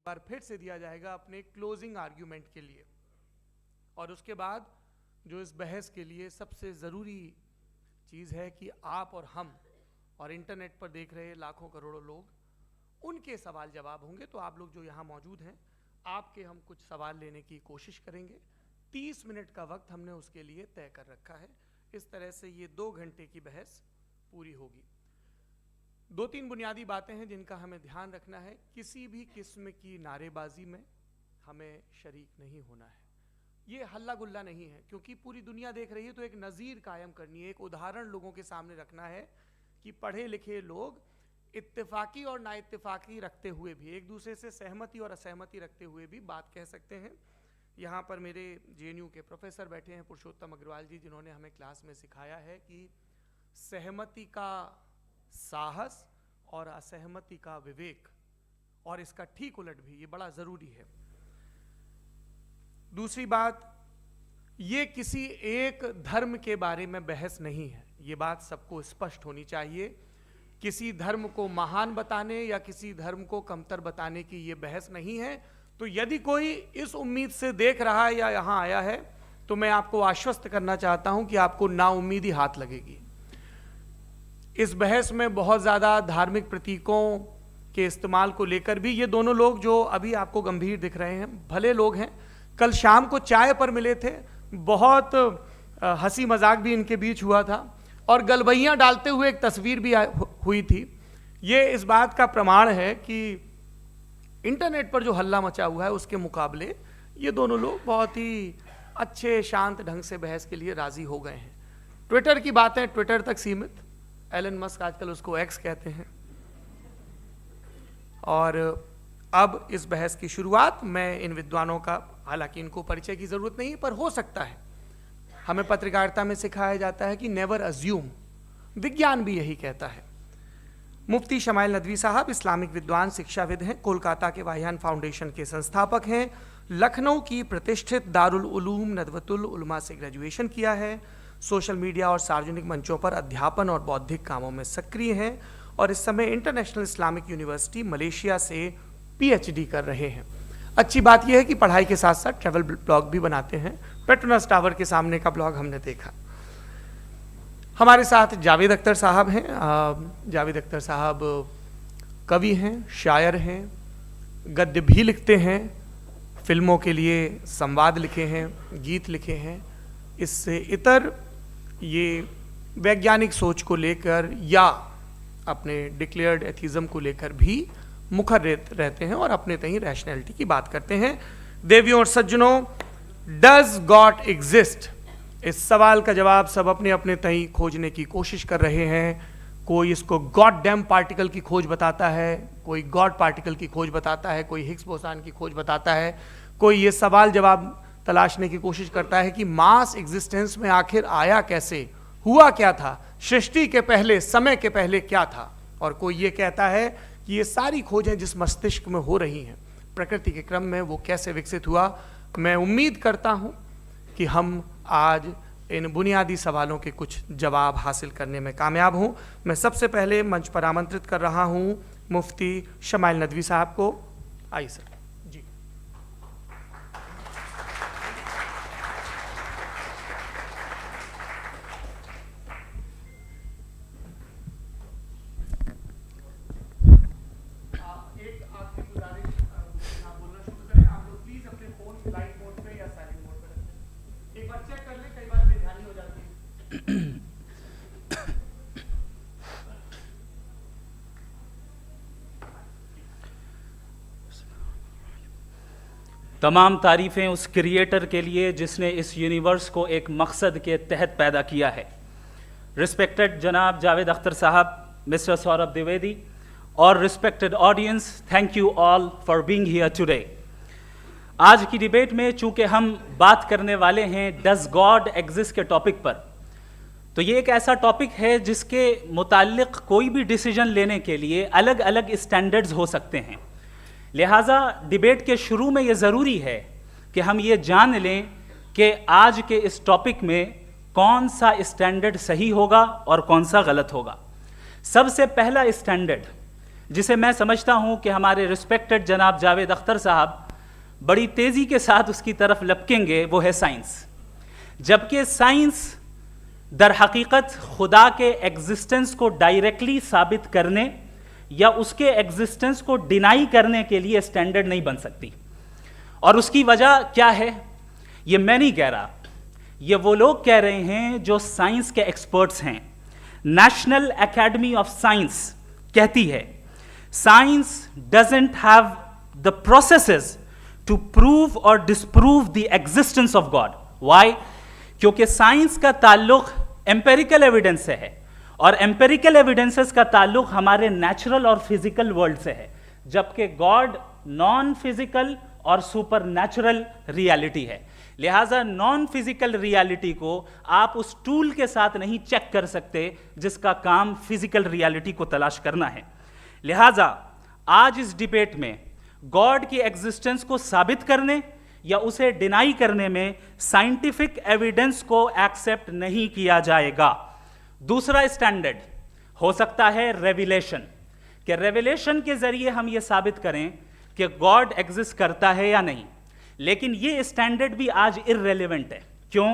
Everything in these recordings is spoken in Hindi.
बार फिर से दिया जाएगा अपने क्लोजिंग आर्ग्यूमेंट के लिए। और उसके बाद जो इस बहस के लिए सबसे ज़रूरी चीज़ है कि आप और हम और इंटरनेट पर देख रहे लाखों करोड़ों लोग, उनके सवाल जवाब होंगे। तो आप लोग जो यहाँ मौजूद हैं, आपके हम कुछ सवाल लेने की कोशिश करेंगे। 30 मिनट का वक्त हमने उसके लिए तय कर रखा है। इस तरह से ये 2 घंटे की बहस पूरी होगी। 2-3 बुनियादी बातें हैं जिनका हमें ध्यान रखना है। किसी भी किस्म की नारेबाजी में हमें शरीक नहीं होना है। ये हल्ला गुल्ला नहीं है, क्योंकि पूरी दुनिया देख रही है, तो एक नज़ीर कायम करनी है, एक उदाहरण लोगों के सामने रखना है कि पढ़े लिखे लोग इत्तेफाकी और नाइत्तेफाकी रखते हुए भी, एक दूसरे से सहमति और असहमति रखते हुए भी बात कह सकते हैं। यहाँ पर मेरे JNU के प्रोफेसर बैठे हैं, पुरुषोत्तम अग्रवाल जी, जिन्होंने हमें क्लास में सिखाया है कि सहमति का साहस और असहमति का विवेक, और इसका ठीक उलट भी, ये बड़ा ज़रूरी है। दूसरी बात, ये किसी एक धर्म के बारे में बहस नहीं है, ये बात सबको स्पष्ट होनी चाहिए। किसी धर्म को महान बताने या किसी धर्म को कमतर बताने की ये बहस नहीं है। तो यदि कोई इस उम्मीद से देख रहा है या यहाँ आया है, तो मैं आपको आश्वस्त करना चाहता हूं कि आपको नाउम्मीदी हाथ लगेगी। इस बहस में बहुत ज़्यादा धार्मिक प्रतीकों के इस्तेमाल को लेकर भी ये दोनों लोग जो अभी आपको गंभीर दिख रहे हैं, भले लोग हैं, कल शाम को चाय पर मिले थे, बहुत हंसी मजाक भी इनके बीच हुआ था, और गलबैयाँ डालते हुए एक तस्वीर भी हुई थी। ये इस बात का प्रमाण है कि इंटरनेट पर जो हल्ला मचा हुआ है उसके मुकाबले ये दोनों लोग बहुत ही अच्छे शांत ढंग से बहस के लिए राजी हो गए हैं। ट्विटर की बातें ट्विटर तक सीमित, एलन मस्क आजकल उसको एक्स कहते हैं। और अब इस बहस की शुरुआत, मैं इन विद्वानों का, हालांकि इनको परिचय की जरूरत नहीं, पर हो सकता है, हमें पत्रकारिता में सिखाया जाता है कि नेवर अज्यूम, विज्ञान भी यही कहता है। मुफ्ती शमाइल नदवी साहब इस्लामिक विद्वान, शिक्षाविद हैं, कोलकाता के वाहियान फाउंडेशन के संस्थापक हैं, लखनऊ की प्रतिष्ठित दारुल उलूम नदवतुल उलमा से ग्रेजुएशन किया है, सोशल मीडिया और सार्वजनिक मंचों पर अध्यापन और बौद्धिक कामों में सक्रिय हैं, और इस समय इंटरनेशनल इस्लामिक यूनिवर्सिटी मलेशिया से PhD कर रहे हैं। अच्छी बात यह है कि पढ़ाई के साथ साथ ट्रैवल ब्लॉग भी बनाते हैं। पेट्रोनस टावर के सामने का ब्लॉग हमने देखा। हमारे साथ जावेद अख्तर साहब हैं। जावेद अख्तर साहब कवि हैं, शायर हैं, गद्य भी लिखते हैं, फिल्मों के लिए संवाद लिखे हैं, गीत लिखे हैं। इससे इतर ये वैज्ञानिक सोच को लेकर या अपने डिक्लेयर्ड एथिज्म को लेकर भी मुखर रहते हैं और अपने तहीं रैशनैलिटी की बात करते हैं। देवियों और सज्जनों, डज गॉड एग्जिस्ट? इस सवाल का जवाब सब अपने अपने तहीं खोजने की कोशिश कर रहे हैं। कोई इसको गॉड डैम पार्टिकल की खोज बताता है, कोई गॉड पार्टिकल की खोज बताता है, कोई हिग्स बोसान की खोज बताता है, कोई ये सवाल जवाब तलाशने की कोशिश करता है कि मास एग्जिस्टेंस में आखिर आया कैसे, हुआ क्या था, सृष्टि के पहले, समय के पहले क्या था। और कोई ये कहता है कि ये सारी खोजें जिस मस्तिष्क में हो रही हैं प्रकृति के क्रम में, वो कैसे विकसित हुआ। मैं उम्मीद करता हूं कि हम आज इन बुनियादी सवालों के कुछ जवाब हासिल करने में कामयाब हों। मैं सबसे पहले मंच पर आमंत्रित कर रहा हूं मुफ्ती शमाइल नदवी साहब को। आइए सर। जी, तमाम तारीफ़ें उस क्रिएटर के लिए जिसने इस यूनिवर्स को एक मकसद के तहत पैदा किया है। रिस्पेक्टेड जनाब जावेद अख्तर साहब, मिस्टर सौरभ द्विवेदी, और respected audience, thank you all for being here today. आज की डिबेट में चूंकि हम बात करने वाले हैं डज गॉड एग्जिस्ट के टॉपिक पर, तो ये एक ऐसा टॉपिक है जिसके मुताल्लिक कोई भी डिसीजन लेने के लिए अलग अलग स्टैंडर्ड्स हो सकते हैं। लिहाजा डिबेट के शुरू में ये ज़रूरी है कि हम ये जान लें कि आज के इस टॉपिक में कौन सा स्टैंडर्ड सही होगा और कौन सा गलत होगा। सबसे पहला स्टैंडर्ड जिसे मैं समझता हूं कि हमारे रिस्पेक्टेड जनाब जावेद अख्तर साहब बड़ी तेजी के साथ उसकी तरफ लपकेंगे, वो है साइंस। जबकि साइंस दर हकीकत खुदा के एग्जिस्टेंस को डायरेक्टली साबित करने या उसके एग्जिस्टेंस को डिनाई करने के लिए स्टैंडर्ड नहीं बन सकती। और उसकी वजह क्या है, ये मैं नहीं कह रहा, ये वो लोग कह रहे हैं जो साइंस के एक्सपर्ट्स हैं। नेशनल एकेडमी ऑफ साइंस कहती है science doesn't have the processes to prove और disprove the existence of God. Why? क्योंकि साइंस का ताल्लुक एम्पेरिकल एविडेंस से है और एम्पेरिकल एविडेंसेस का ताल्लुक हमारे नेचुरल और फिजिकल वर्ल्ड से है, जबकि गॉड नॉन फिजिकल और सुपर नेचुरल रियलिटी है। लिहाजा नॉन फिजिकल रियलिटी को आप उस टूल के साथ नहीं चेक कर सकते जिसका काम फिजिकल रियलिटी को तलाश करना है। लिहाजा आज इस डिबेट में गॉड की एग्जिस्टेंस को साबित करने या उसे डिनाई करने में साइंटिफिक एविडेंस को एक्सेप्ट नहीं किया जाएगा। दूसरा स्टैंडर्ड हो सकता है रेविलेशन, कि रेविलेशन के जरिए हम यह साबित करें कि गॉड एग्जिस्ट करता है या नहीं। लेकिन ये स्टैंडर्ड भी आज इररेलेवेंट है। क्यों?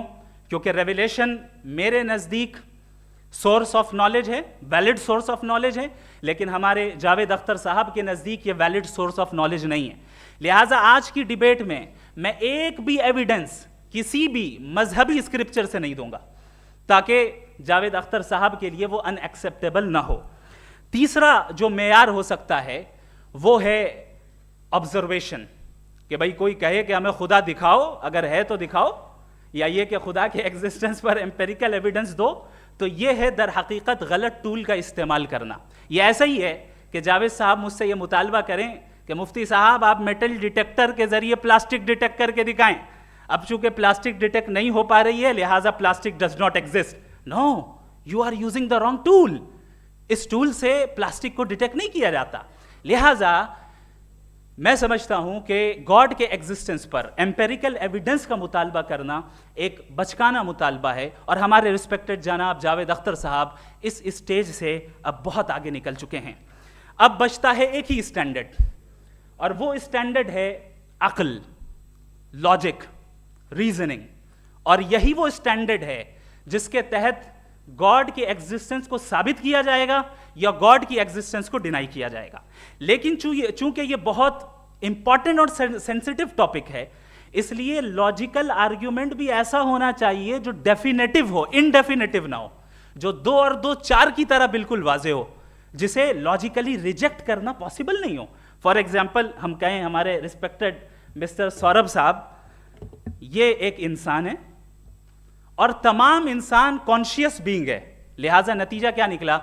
क्योंकि रेविलेशन मेरे नज़दीक सोर्स ऑफ नॉलेज है, वैलिड सोर्स ऑफ नॉलेज है, लेकिन हमारे जावेद अख्तर साहब के नज़दीक ये वैलिड सोर्स ऑफ नॉलेज नहीं है। लिहाजा आज की डिबेट में मैं एक भी एविडेंस किसी भी मजहबी स्क्रिप्चर से नहीं दूंगा ताकि जावेद अख्तर साहब के लिए वो अनएक्सेप्टेबल ना हो। तीसरा जो मेयार हो सकता है वो है ऑब्जर्वेशन, कि भाई कोई कहे कि हमें खुदा दिखाओ, अगर है तो दिखाओ, या ये कि खुदा के एग्जिस्टेंस पर एम्पेरिकल एविडेंस दो, तो ये है दर हकीकत गलत टूल का इस्तेमाल करना। ये ऐसा ही है कि जावेद साहब मुझसे ये मुतालबा करें कि मुफ्ती साहब आप मेटल डिटेक्टर के जरिए प्लास्टिक डिटेक्ट करके दिखाएं। अब चूंकि प्लास्टिक डिटेक्ट नहीं हो पा रही है लिहाजा plastic does not exist. No, you are using the wrong tool. इस टूल से प्लास्टिक को डिटेक्ट नहीं किया जाता। लिहाजा मैं समझता हूं कि गॉड के एग्जिस्टेंस पर एम्पेरिकल एविडेंस का मुतालबा करना एक बचकाना मुतालबा है और हमारे रिस्पेक्टेड जनाब जावेद अख्तर साहब इस स्टेज से अब बहुत आगे निकल चुके हैं। अब बचता है एक ही स्टैंडर्ड और वो स्टैंडर्ड है अक्ल, लॉजिक, रीजनिंग। और यही वो स्टैंडर्ड है जिसके तहत गॉड की एग्जिस्टेंस को साबित किया जाएगा या गॉड की एग्जिस्टेंस को डिनाई किया जाएगा। लेकिन चूंकि ये बहुत इंपॉर्टेंट और सेंसिटिव टॉपिक है, इसलिए लॉजिकल आर्ग्यूमेंट भी ऐसा होना चाहिए जो डेफिनेटिव हो, इनडेफिनेटिव ना हो, जो 2 और 2 4 की तरह बिल्कुल वाजे हो, जिसे लॉजिकली रिजेक्ट करना पॉसिबल नहीं हो। फॉर एग्जाम्पल हम कहें हमारे रिस्पेक्टेड मिस्टर सौरभ साहब, ये एक इंसान है और तमाम इंसान कॉन्शियस बीइंग है, लिहाजा नतीजा क्या निकला,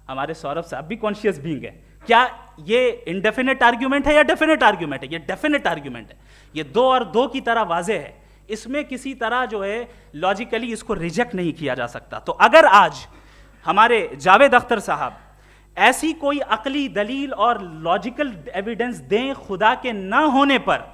हमारे सौरभ साहब भी कॉन्शियस बीइंग है। क्या ये इनडेफिनेट आर्ग्यूमेंट है या डेफिनेट आर्ग्यूमेंट है? ये डेफिनेट आर्ग्यूमेंट है। ये 2 और 2 की तरह वाजे है, इसमें किसी तरह जो है लॉजिकली इसको रिजेक्ट नहीं किया जा सकता। तो अगर आज हमारे जावेद अख्तर साहब ऐसी कोई अकली दलील और लॉजिकल एविडेंस दें खुदा के ना होने पर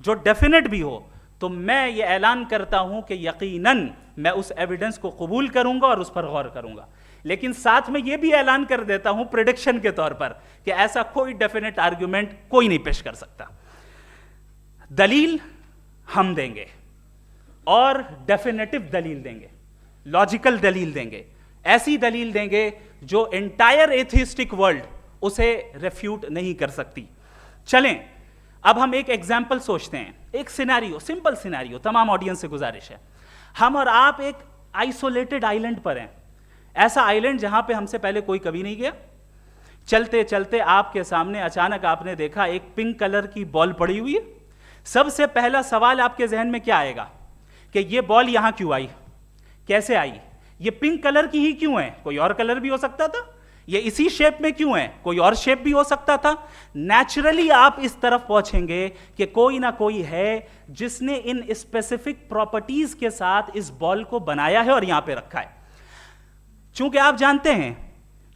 जो डेफिनेट भी हो, तो मैं ये ऐलान करता हूं कि यकीनन मैं उस एविडेंस को कबूल करूंगा और उस पर गौर करूंगा। लेकिन साथ में यह भी ऐलान कर देता हूं प्रेडिक्शन के तौर पर कि ऐसा कोई डेफिनेट आर्ग्यूमेंट कोई नहीं पेश कर सकता। दलील हम देंगे और डेफिनेटिव दलील देंगे, लॉजिकल दलील देंगे, ऐसी दलील देंगे जो एंटायर एथिस्टिक वर्ल्ड उसे रेफ्यूट नहीं कर सकती। चलें अब हम एक एग्जाम्पल सोचते हैं, एक सिनेरियो, सिंपल सिनेरियो, तमाम ऑडियंस से गुजारिश है, हम और आप एक आइसोलेटेड आइलैंड पर हैं, ऐसा आइलैंड जहां पे हमसे पहले कोई कभी नहीं गया। चलते चलते आपके सामने अचानक आपने देखा एक पिंक कलर की बॉल पड़ी हुई है। सबसे पहला सवाल आपके जहन में क्या आएगा कि ये बॉल यहां क्यों आई, कैसे आई, ये पिंक कलर की ही क्यों है, कोई और कलर भी हो सकता था, ये इसी शेप में क्यों है, कोई और शेप भी हो सकता था। नेचुरली आप इस तरफ पहुंचेंगे कि कोई ना कोई है जिसने इन स्पेसिफिक प्रॉपर्टीज के साथ इस बॉल को बनाया है और यहां पे रखा है। चूंकि आप जानते हैं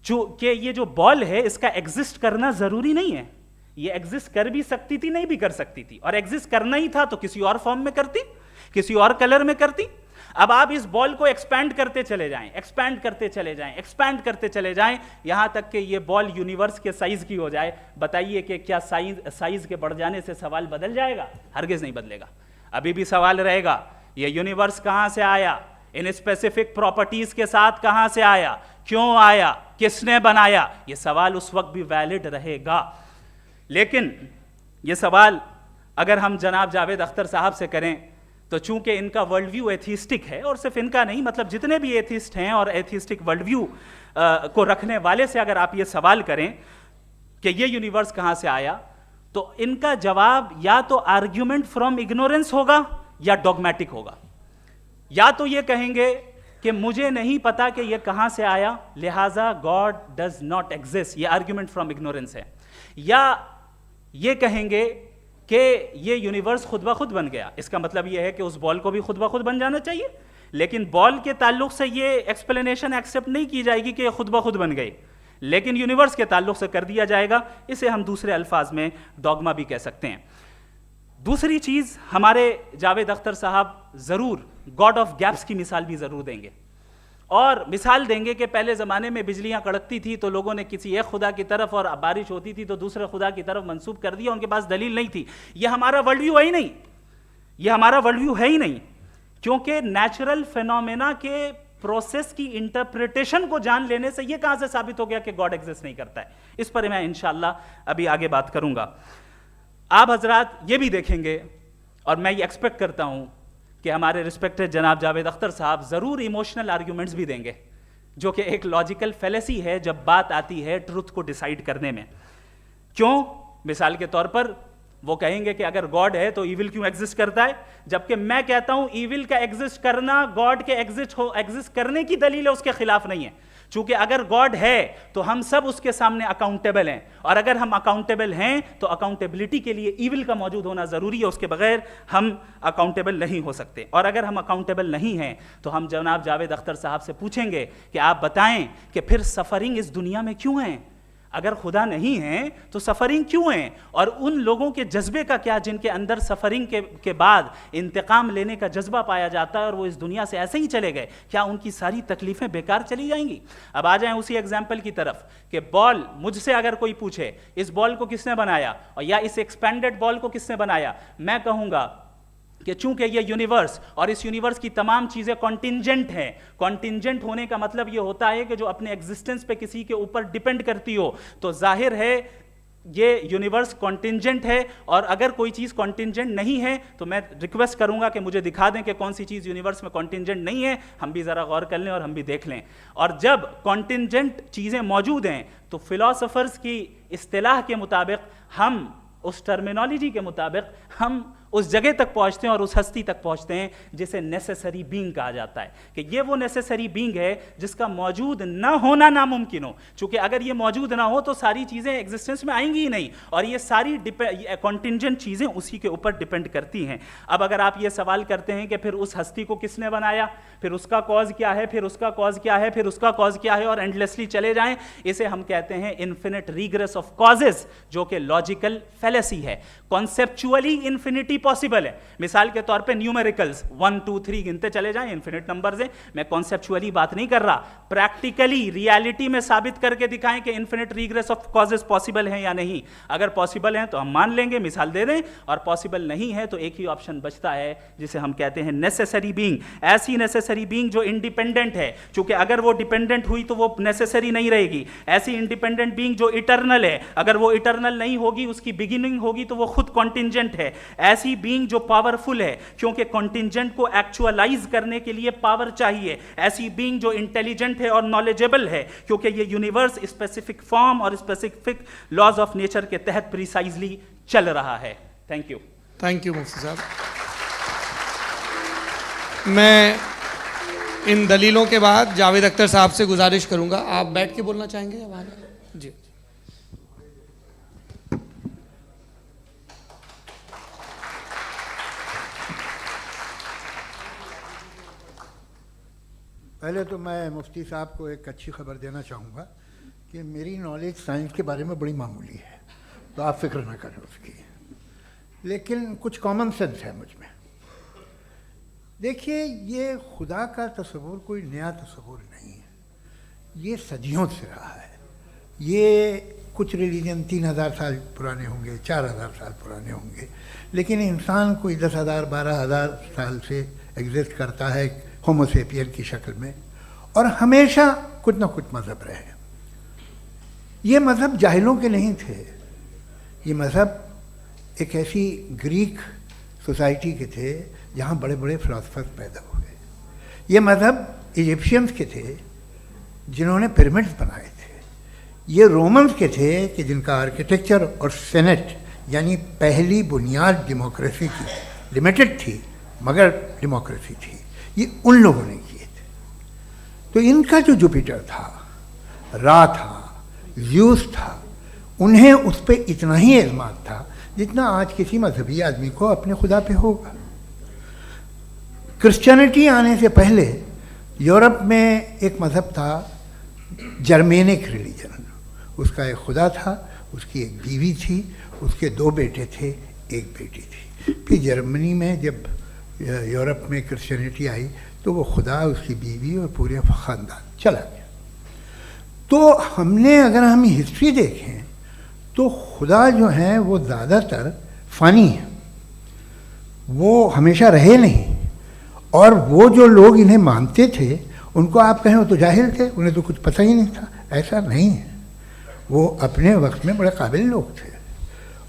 कि ये जो बॉल है इसका एग्जिस्ट करना जरूरी नहीं है, ये एग्जिस्ट कर भी सकती थी, नहीं भी कर सकती थी, और एग्जिस्ट करना ही था तो किसी और फॉर्म में करती, किसी और कलर में करती। अब आप इस बॉल को एक्सपैंड करते चले जाएं, एक्सपैंड करते चले जाएं, एक्सपैंड करते चले जाएं, यहां तक कि ये बॉल यूनिवर्स के साइज की हो जाए। बताइए कि क्या साइज के बढ़ जाने से सवाल बदल जाएगा? हरगिज नहीं बदलेगा। अभी भी सवाल रहेगा, ये यूनिवर्स कहां से आया, इन स्पेसिफिक प्रॉपर्टीज के साथ कहां से आया, क्यों आया, किसने बनाया, ये सवाल उस वक्त भी वैलिड रहेगा। लेकिन ये सवाल अगर हम जनाब जावेद अख्तर साहब से करें तो चूंकि इनका वर्ल्ड व्यू एथिस्टिक है, और सिर्फ इनका नहीं, मतलब जितने भी एथिस्ट हैं और एथिस्टिक वर्ल्ड व्यू को रखने वाले से अगर आप ये सवाल करें कि ये यूनिवर्स कहां से आया, तो इनका जवाब या तो आर्ग्यूमेंट फ्रॉम इग्नोरेंस होगा या डॉगमेटिक होगा। या तो ये कहेंगे कि मुझे नहीं पता कि ये कहां से आया, लिहाजा गॉड डज नॉट एग्जिस्ट, ये आर्ग्यूमेंट फ्रॉम इग्नोरेंस है। या ये कहेंगे कि ये यूनिवर्स खुद ब खुद बन गया, इसका मतलब ये है कि उस बॉल को भी खुद ब खुद बन जाना चाहिए, लेकिन बॉल के ताल्लुक से ये एक्सप्लेनेशन एक्सेप्ट नहीं की जाएगी कि खुद ब खुद बन गई, लेकिन यूनिवर्स के ताल्लुक से कर दिया जाएगा। इसे हम दूसरे अल्फाज में डॉगमा भी कह सकते हैं। दूसरी चीज, हमारे जावेद अख्तर साहब जरूर गॉड ऑफ गैप्स की मिसाल भी जरूर देंगे, और मिसाल देंगे कि पहले ज़माने में बिजलियां कड़कती थी तो लोगों ने किसी एक खुदा की तरफ, और बारिश होती थी तो दूसरे खुदा की तरफ मंसूब कर दिया, उनके पास दलील नहीं थी। ये हमारा वर्ल्ड व्यू है ही नहीं, ये हमारा वर्ल्ड व्यू है ही नहीं, क्योंकि नेचुरल फिनोमेना के प्रोसेस की इंटरप्रिटेशन को जान लेने से ये कहां से साबित हो गया कि गॉड एग्जिस्ट नहीं करता है। इस पर मैं इंशाअल्लाह अभी आगे बात करूंगा। आप हजरात ये भी देखेंगे, और मैं ये एक्सपेक्ट करता हूं कि हमारे रिस्पेक्टेड जनाब जावेद अख्तर साहब जरूर इमोशनल आर्ग्यूमेंट्स भी देंगे, जो कि एक लॉजिकल फेलेसी है जब बात आती है ट्रुथ को डिसाइड करने में। क्यों? मिसाल के तौर पर वो कहेंगे कि अगर गॉड है तो ईविल क्यों एग्जिस्ट करता है, जबकि मैं कहता हूं ईविल का एग्जिस्ट करना गॉड के एग्जिस्ट करने की दलील है, उसके खिलाफ नहीं है। चूंकि अगर गॉड है तो हम सब उसके सामने अकाउंटेबल हैं, और अगर हम अकाउंटेबल हैं तो अकाउंटेबिलिटी के लिए ईविल का मौजूद होना जरूरी है, उसके बगैर हम अकाउंटेबल नहीं हो सकते। और अगर हम अकाउंटेबल नहीं हैं तो हम जनाब जावेद अख्तर साहब से पूछेंगे कि आप बताएं कि फिर सफरिंग इस दुनिया में क्यों है? अगर खुदा नहीं है तो सफरिंग क्यों है? और उन लोगों के जज्बे का क्या जिनके अंदर सफरिंग के बाद इंतकाम लेने का जज्बा पाया जाता है और वो इस दुनिया से ऐसे ही चले गए, क्या उनकी सारी तकलीफें बेकार चली जाएंगी? अब आ जाएं उसी एग्जाम्पल की तरफ कि बॉल, मुझसे अगर कोई पूछे इस बॉल को किसने बनाया और या इस एक्सपेंडेड बॉल को किसने बनाया, मैं कहूंगा कि चूंकि ये यूनिवर्स और इस यूनिवर्स की तमाम चीजें कॉन्टिंजेंट हैं। कॉन्टिंजेंट होने का मतलब ये होता है कि जो अपने एग्जिस्टेंस पे किसी के ऊपर डिपेंड करती हो, तो जाहिर है ये यूनिवर्स कॉन्टिंजेंट है। और अगर कोई चीज कॉन्टिंजेंट नहीं है तो मैं रिक्वेस्ट करूंगा कि मुझे दिखा दें कि कौन सी चीज यूनिवर्स में कॉन्टिंजेंट नहीं है, हम भी जरा गौर कर लें और हम भी देख लें। और जब कॉन्टिंजेंट चीजें मौजूद हैं तो फिलोसोफर्स की इस्तिलाह के मुताबिक, हम उस टर्मिनोलॉजी के मुताबिक हम उस जगह तक पहुंचते हैं और उस हस्ती तक पहुंचते हैं जिसे नेसेसरी बीइंग कहा जाता है, कि ये वो नेसेसरी बीइंग है जिसका मौजूद ना होना नामुमकिन हो। क्योंकि अगर ये मौजूद ना हो तो सारी चीजें एग्जिस्टेंस में आएंगी ही नहीं, और ये सारी कॉन्टिंजेंट चीजें उसी के ऊपर डिपेंड करती हैं। अब अगर आप ये सवाल करते हैं कि फिर उस हस्ती को किसने बनाया, फिर उसका कॉज क्या है, फिर उसका कॉज क्या है, फिर उसका कॉज क्या है, और एंडलेसली चले जाएं, इसे हम कहते हैं इन्फिनिट रिग्रेस ऑफ कॉजेज, जो कि लॉजिकल फेलेसी है। कॉन्सेप्चुअली इन्फिनिटी पॉसिबल है। मिसाल के तौर पे न्यूमेरिकल्स 1 2 3 गिनते चले जाएं, इन्फिनिट नंबर्स हैं। मैं कॉन्सेप्चुअली बात नहीं कर रहा, प्रैक्टिकली रियलिटी में साबित करके दिखाएं कि infinite regress of causes possible हैं या नहीं। अगर पॉसिबल हैं तो हम मान लेंगे, मिसाल दे दें, और पॉसिबल नहीं है तो एक ही ऑप्शन बचता है जिसे हम कहते हैं नेसेसरी बीइंग। ऐसी नेसेसरी बीइंग जो इंडिपेंडेंट है, क्योंकि अगर वो डिपेंडेंट हुई तो वो नेसेसरी नहीं रहेगी। ऐसी इंडिपेंडेंट बीइंग जो इटर्नल है, अगर वो इटर्नल नहीं होगी, उसकी बिगिनिंग होगी तो वो खुद कॉन्टिंजेंट है। ऐसी बीइंग जो पावरफुल है, क्योंकि कॉन्टिंजेंट को एक्चुअलाइज करने के लिए पावर चाहिए। ऐसी बीइंग जो इंटेलिजेंट है और नॉलेजेबल है, क्योंकि ये यूनिवर्स स्पेसिफिक फॉर्म और स्पेसिफिक लॉज ऑफ नेचर के तहत प्रिसाइजली चल रहा है। Thank you. थैंक यू मुफ्ती साहब। मैं इन दलीलों के बाद जावेद अख्तर साहब से गुजारिश करूंगा, आप बैठ के बोलना चाहेंगे या बाहर? जी। पहले तो मैं मुफ्ती साहब को एक अच्छी खबर देना चाहूँगा कि मेरी नॉलेज साइंस के बारे में बड़ी मामूली है, तो आप फिक्र ना करें उसकी, लेकिन कुछ कॉमन सेंस है मुझ में। देखिए, ये खुदा का तस्वुर कोई नया तस्वुर नहीं है, ये सदियों से रहा है। ये कुछ रिलीजन 3000 साल पुराने होंगे, 4000 साल पुराने होंगे, लेकिन इंसान कोई 10,000 12,000 साल से एग्जिस्ट करता है होमोसेपियन की शक्ल में, और हमेशा कुछ ना कुछ मज़हब रहे। ये मज़हब जाहिलों के नहीं थे, ये मज़हब एक ऐसी ग्रीक सोसाइटी के थे जहाँ बड़े बड़े फिलोसफर्स पैदा हुए। ये मज़हब इजिप्शियंस के थे जिन्होंने पिरामिड्स बनाए थे। ये रोमन्स के थे कि जिनका आर्किटेक्चर और सेनेट यानी पहली बुनियाद डेमोक्रेसी की लिमिटेड थी, मगर डेमोक्रेसी थी, ये उन लोगों ने किए थे। तो इनका जो जुपिटर था, रा था, ज़्यूस था, उन्हें उस पर इतना ही एतमाद था जितना आज किसी मजहबी आदमी को अपने खुदा पे होगा। क्रिश्चियनिटी आने से पहले यूरोप में एक मज़हब था जर्मेनिक रिलीजन। उसका एक खुदा था, उसकी एक बीवी थी, उसके 2 बेटे थे, एक बेटी थी। फिर जर्मनी में जब यूरोप में क्रिश्चियनिटी आई तो वो खुदा, उसकी बीवी और पूरे ख़ानदान चला गया। तो हमने, अगर हम हिस्ट्री देखें तो खुदा जो हैं वो ज़्यादातर फ़नी हैं, वो हमेशा रहे नहीं। और वो जो लोग इन्हें मानते थे उनको आप कहें वो तो जाहिल थे, उन्हें तो कुछ पता ही नहीं था, ऐसा नहीं है। वो अपने वक्त में बड़े काबिल लोग थे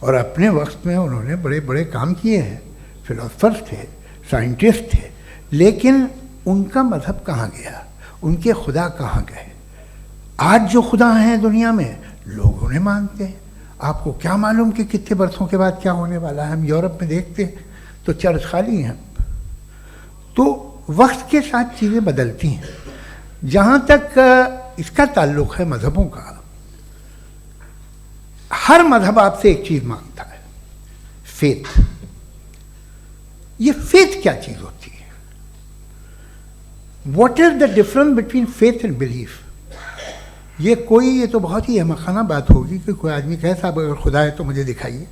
और अपने वक्त में उन्होंने बड़े बड़े काम किए हैं, फिलोसफर्स थे, साइंटिस्ट थे, लेकिन उनका मज़हब कहाँ गया, उनके खुदा कहाँ गए? आज जो खुदा हैं दुनिया में लोग उन्हें मानते हैं। आपको क्या मालूम कि कितने बरसों के बाद क्या होने वाला है? हम यूरोप में देखते हैं तो चर्च खाली हैं। तो वक्त के साथ चीज़ें बदलती हैं। जहाँ तक इसका ताल्लुक़ है मज़हबों का, हर मज़हब आपसे एक चीज़ मांगता है, फेथ। ये फेथ क्या चीज़ होती है? What is the difference between faith and belief? ये तो बहुत ही अहमक़ाना बात होगी कि कोई आदमी कहे साहब अगर खुदा है तो मुझे दिखाइए।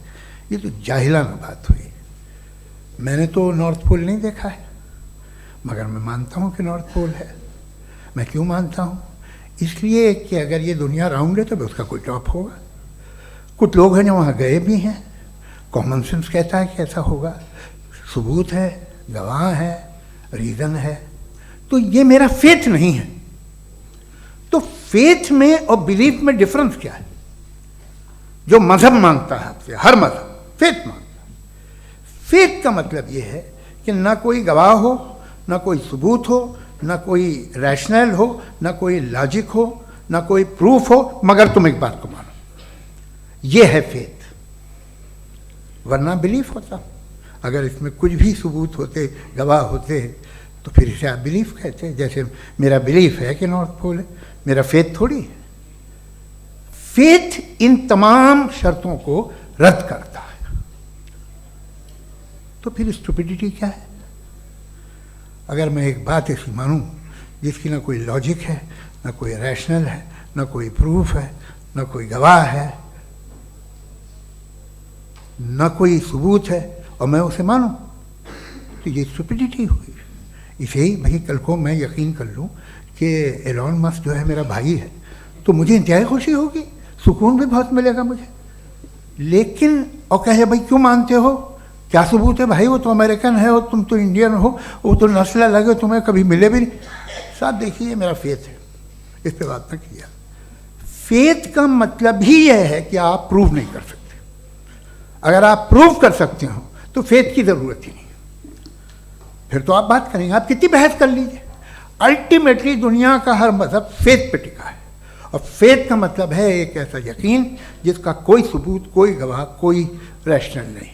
ये तो जाहिलाना बात हुई। मैंने तो नॉर्थ पोल नहीं देखा है, मगर मैं मानता हूँ कि नॉर्थ पोल है। मैं क्यों मानता हूँ? इसलिए कि अगर ये दुनिया राउंड है तो उसका कोई टॉप होगा। कुछ लोग हैं जो वहाँ गए भी हैं, कॉमन सेंस कहता है कि ऐसा होगा, सबूत है, गवाह है, रीज़न है। तो ये मेरा फेथ नहीं है। तो फेथ में और बिलीफ में डिफरेंस क्या है? जो मज़हब मांगता है आपसे, हर मज़हब फेथ मांगता है। फेथ का मतलब ये है कि ना कोई गवाह हो, ना कोई सबूत हो, ना कोई रैशनल हो, ना कोई लॉजिक हो, ना कोई प्रूफ हो, मगर तुम एक बात को मानो। ये है फेथ। वरना बिलीफ होता। अगर इसमें कुछ भी सबूत होते, गवाह होते, तो फिर इसे आप बिलीफ कहते। जैसे मेरा बिलीफ है कि नॉर्थ पोल है, मेरा फेथ थोड़ी है। फेथ इन तमाम शर्तों को रद्द करता है। तो फिर स्टुपिडिटी क्या है? अगर मैं एक बात ऐसी मानूं जिसकी ना कोई लॉजिक है, ना कोई रैशनल है, ना कोई प्रूफ है, ना कोई गवाह है, ना कोई सबूत है, और मैं उसे मानूं, तो ये स्टुपिडिटी हुई। इसे ही भाई कल को मैं यकीन कर लूँ कि एलॉन मस्क जो है मेरा भाई है, तो मुझे इंतहाई खुशी होगी, सुकून भी बहुत मिलेगा मुझे। लेकिन और कहे भाई क्यों मानते हो, क्या सबूत है? भाई वो तो अमेरिकन है और तुम तो इंडियन हो, वो तो नस्ल अलग है, तुम्हें कभी मिले भी नहीं। साहब देखिए, मेरा फेथ है, इस पर बात ना किया। फेथ का मतलब ही यह है कि आप प्रूव नहीं कर सकते। अगर आप प्रूव कर सकते हो तो फेथ की ज़रूरत ही नहीं, फिर तो आप बात करेंगे, आप कितनी बहस कर लीजिए। अल्टीमेटली दुनिया का हर मज़हब फेथ पे टिका है, और फेथ का मतलब है एक ऐसा यकीन जिसका कोई सबूत, कोई गवाह, कोई रैशनल नहीं।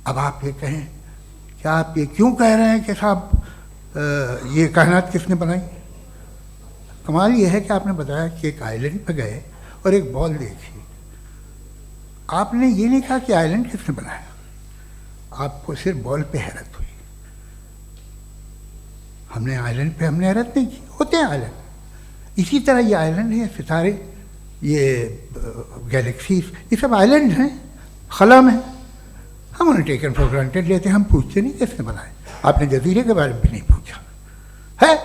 अब आप ये कहें, क्या आप ये क्यों कह रहे हैं कि साहब ये कायनात किसने बनाई? कमाल ये है कि आपने बताया कि एक आइलैंड पे गए और एक बॉल देखी। आपने ये नहीं कहा कि आइलैंड किसने बनाया, आपको सिर्फ बॉल पे हैरत हुई। हमने आइलैंड पे हमने हैरत नहीं की, होते हैं आइलैंड। इसी तरह ये आइलैंड है, सितारे, ये गैलेक्सीज, ये सब आइलैंड हैं, खला में। हम उन्हें टेकन फॉर ग्रांटेड लेते हैं, हम पूछते नहीं कैसे बनाए। आपने जजीरे के बारे में भी नहीं पूछा है।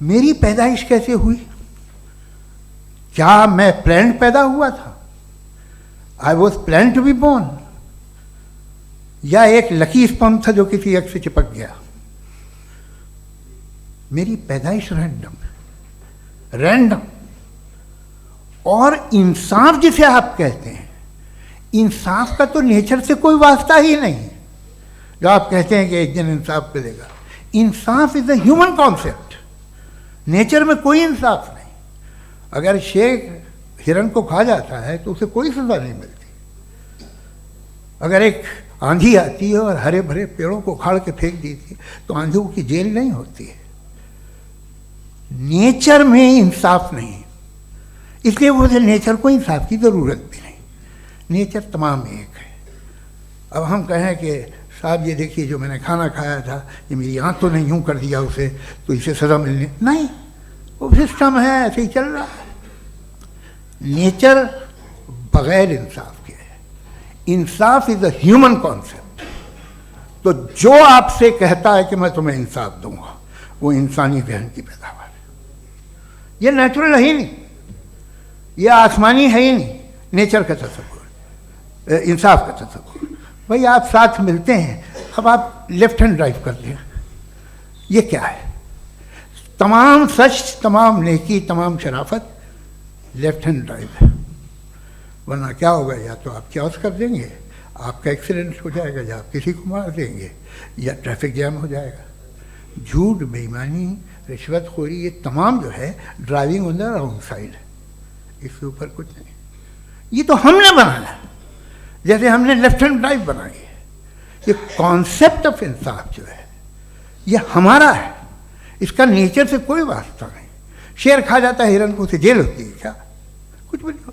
मेरी पैदाइश कैसे हुई? क्या मैं प्लान्ड पैदा हुआ था? I was plan to be born, या एक लकी स्पर्म था जो किसी एग से चिपक गया? मेरी पैदाइश रैंडम। और इंसाफ जिसे आप कहते हैं, इंसाफ का तो नेचर से कोई वास्ता ही नहीं। जो आप कहते हैं कि एक दिन इंसाफ मिलेगा, इंसाफ is a human concept, nature में कोई इंसाफ नहीं। अगर शेर हिरन को खा जाता है तो उसे कोई सजा नहीं मिलती। अगर एक आंधी आती है और हरे भरे पेड़ों को उखाड़ के फेंक देती है तो आंधियों की जेल नहीं होती है। नेचर में इंसाफ नहीं, इसलिए मुझे नेचर को इंसाफ की ज़रूरत भी नहीं। नेचर तमाम एक है। अब हम कहें कि साहब ये देखिए जो मैंने खाना खाया था ये मेरी आँख तो नहीं यूँ कर दिया उसे, तो इसे सज़ा मिलनी नहीं, वो सिस्टम है, ऐसे ही चल रहा है। नेचर बगैर इंसाफ के है। इंसाफ इज अ ह्यूमन कॉन्सेप्ट। तो जो आपसे कहता है कि मैं तुम्हें इंसाफ दूंगा, वो इंसानी जहन की पैदावार है। ये नेचुरल है ही नहीं, ये आसमानी है ही नहीं। नेचर का तसव्वुर, इंसाफ का तसव्वुर। भाई आप साथ मिलते हैं, अब आप लेफ्ट हैंड ड्राइव कर लें, ये क्या है? तमाम सच, तमाम नेकी, तमाम शराफत लेफ्ट हैंड ड्राइव है। वरना क्या होगा, या तो आप क्रॉस कर देंगे, आपका एक्सीडेंट हो जाएगा, या आप किसी को मार देंगे, या ट्रैफिक जैम हो जाएगा। झूठ, बेईमानी, रिश्वतखोरी, ये तमाम जो है driving on the wrong side है। इसके ऊपर कुछ नहीं। ये तो हमने बनाया, जैसे हमने लेफ्ट हैंड ड्राइव बनाई है। ये कॉन्सेप्ट ऑफ इंसाफ जो है ये हमारा है, इसका नेचर से कोई वास्ता नहीं। शेर खा जाता है हिरन को, उसे जेल होती है क्या? कुछ भी नहीं,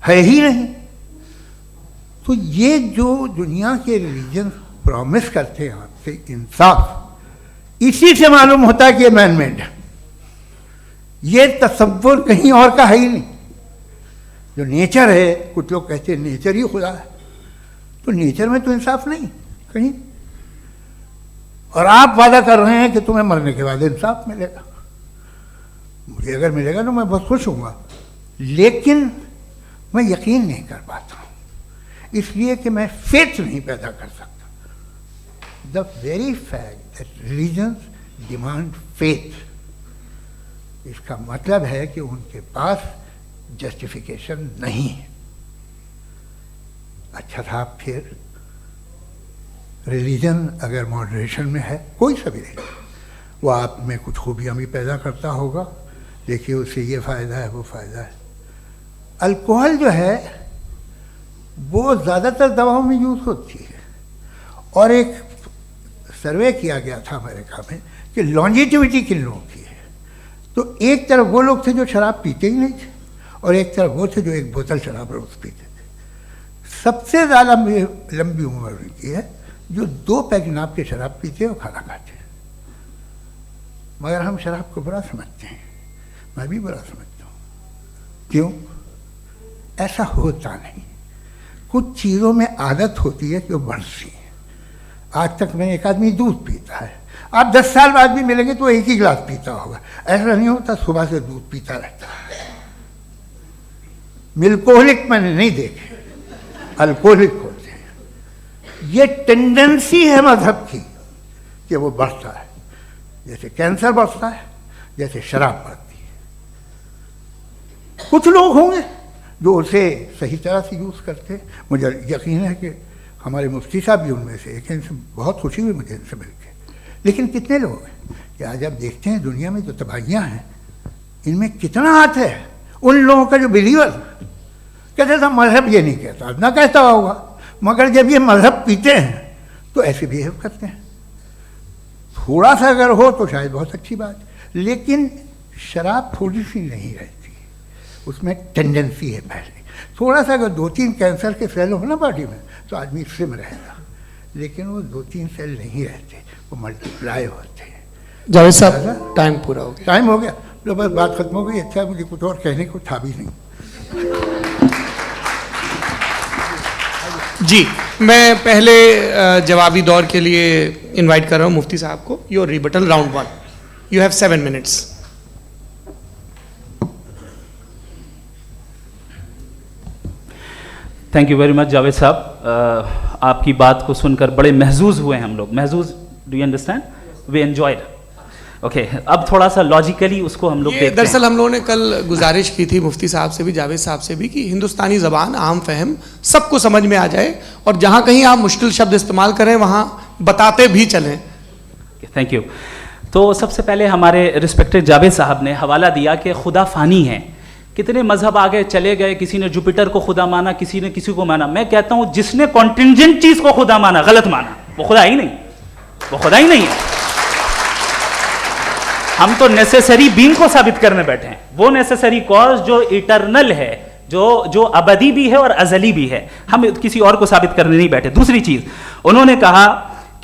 है ही नहीं। तो ये जो दुनिया के रिलीजन प्रॉमिस करते हैं आपसे इंसाफ, इसी से मालूम होता है कि ये मैन मेड है। ये तसव्वुर कहीं और का है ही नहीं। जो नेचर है, कुछ लोग कहते हैं नेचर ही खुदा है, तो नेचर में तो इंसाफ नहीं कहीं। और आप वादा कर रहे हैं कि तुम्हें मरने के बाद इंसाफ मिलेगा। मुझे अगर मिलेगा तो मैं बहुत खुश हूँगा, लेकिन मैं यकीन नहीं कर पाता हूँ, इसलिए कि मैं फेथ नहीं पैदा कर सकता। The very fact that religions demand faith, इसका मतलब है कि उनके पास जस्टिफिकेशन नहीं है। अच्छा था फिर रिलीजन अगर मॉडरेशन में है, कोई सा भी नहीं, वो आप में कुछ खूबियाँ भी पैदा करता होगा। देखिए उससे ये फ़ायदा है, वो फ़ायदा है। अल्कोहल जो है वो ज़्यादातर दवाओं में यूज़ होती है, और एक सर्वे किया गया था अमेरिका में कि लॉन्जिटिविटी किन लोगों की है। तो एक तरफ वो लोग थे जो शराब पीते ही नहीं थे, और एक तरफ वो थे जो एक बोतल शराब रोज़ पीते थे। सबसे ज़्यादा लंबी उम्र उनकी है जो 2 पैग नाप के शराब पीते और खाना खाते हैं। मगर हम शराब को बुरा समझते हैं, मैं भी बुरा समझता हूँ। क्यों? ऐसा होता नहीं। कुछ चीज़ों में आदत होती है कि वो बढ़ती है। आज तक में एक आदमी दूध पीता है, आप 10 साल बाद भी मिलेंगे तो एक ही गिलास पीता होगा। ऐसा नहीं होता, सुबह से दूध पीता रहता है। मिल्कोहलिक मैंने नहीं देखे, अल्कोहलिक होते हैं। ये टेंडेंसी है मजहब की कि वो बढ़ता है, जैसे कैंसर बढ़ता है, जैसे शराब बढ़ती है। कुछ लोग होंगे जो उसे सही तरह से यूज़ करते हैं। मुझे यकीन है कि हमारे मुफ्ती साहब भी उनमें से एक हैं, इनसे बहुत खुशी हुई मुझे इनसे मिलकर। लेकिन कितने लोग हैं कि आज आप देखते हैं दुनिया में जो तबाहियाँ हैं, इनमें कितना हाथ है उन लोगों का जो बिलीवर कहते था मजहब ये नहीं कहता, ना कहता होगा, मगर जब ये मजहब पीते हैं तो ऐसे बिहेव करते हैं। थोड़ा सा अगर हो तो शायद बहुत अच्छी बात, लेकिन शराब थोड़ी सी नहीं रहती, उसमें टेंडेंसी है पहले। थोड़ा सा अगर 2-3 कैंसर के सेल हो ना बॉडी में तो आदमी स्लिम रहेगा, लेकिन वो 2-3 सेल नहीं रहते, वो मल्टीप्लाई होते हैं। जावेद साहब टाइम पूरा हो गया। टाइम हो गया, तो बस बात खत्म हो गई। अच्छा, मुझे कुछ और कहने को था भी नहीं। जी, मैं पहले जवाबी दौर के लिए इनवाइट कर रहा हूँ मुफ्ती साहब को। Your rebuttal round 1, you have 7 minutes। Thank you very much Javed साहब, आपकी बात को सुनकर बड़े महजूज हुए हम लोग। महजूज, do you understand? We enjoyed. Okay, अब थोड़ा सा लॉजिकली उसको हम लोग देखते हैं। दरअसल हम लोगों ने कल गुजारिश की थी मुफ्ती साहब से भी, जावेद साहब से भी, कि हिंदुस्तानी ज़बान आम फहम सबको समझ में आ जाए और जहाँ कहीं आप मुश्किल शब्द इस्तेमाल करें वहाँ बताते भी चलें। Thank you. तो सबसे पहले हमारे रिस्पेक्टेड जावेद साहब ने हवाला दिया कि खुदा फ़ानी है। कितने मजहब आगे चले गए, किसी ने जुपिटर को खुदा माना, किसी ने किसी को माना। मैं कहता हूँ जिसने कॉन्टिंजेंट चीज़ को खुदा माना, गलत माना, वो खुदा ही नहीं, वो खुदा ही नहीं है। हम तो नेसेसरी बीइंग को साबित करने बैठे हैं, वो नेसेसरी कॉज जो इटरनल है, जो अबदी भी है और अजली भी है। हम किसी और को साबित करने नहीं बैठे। दूसरी चीज उन्होंने कहा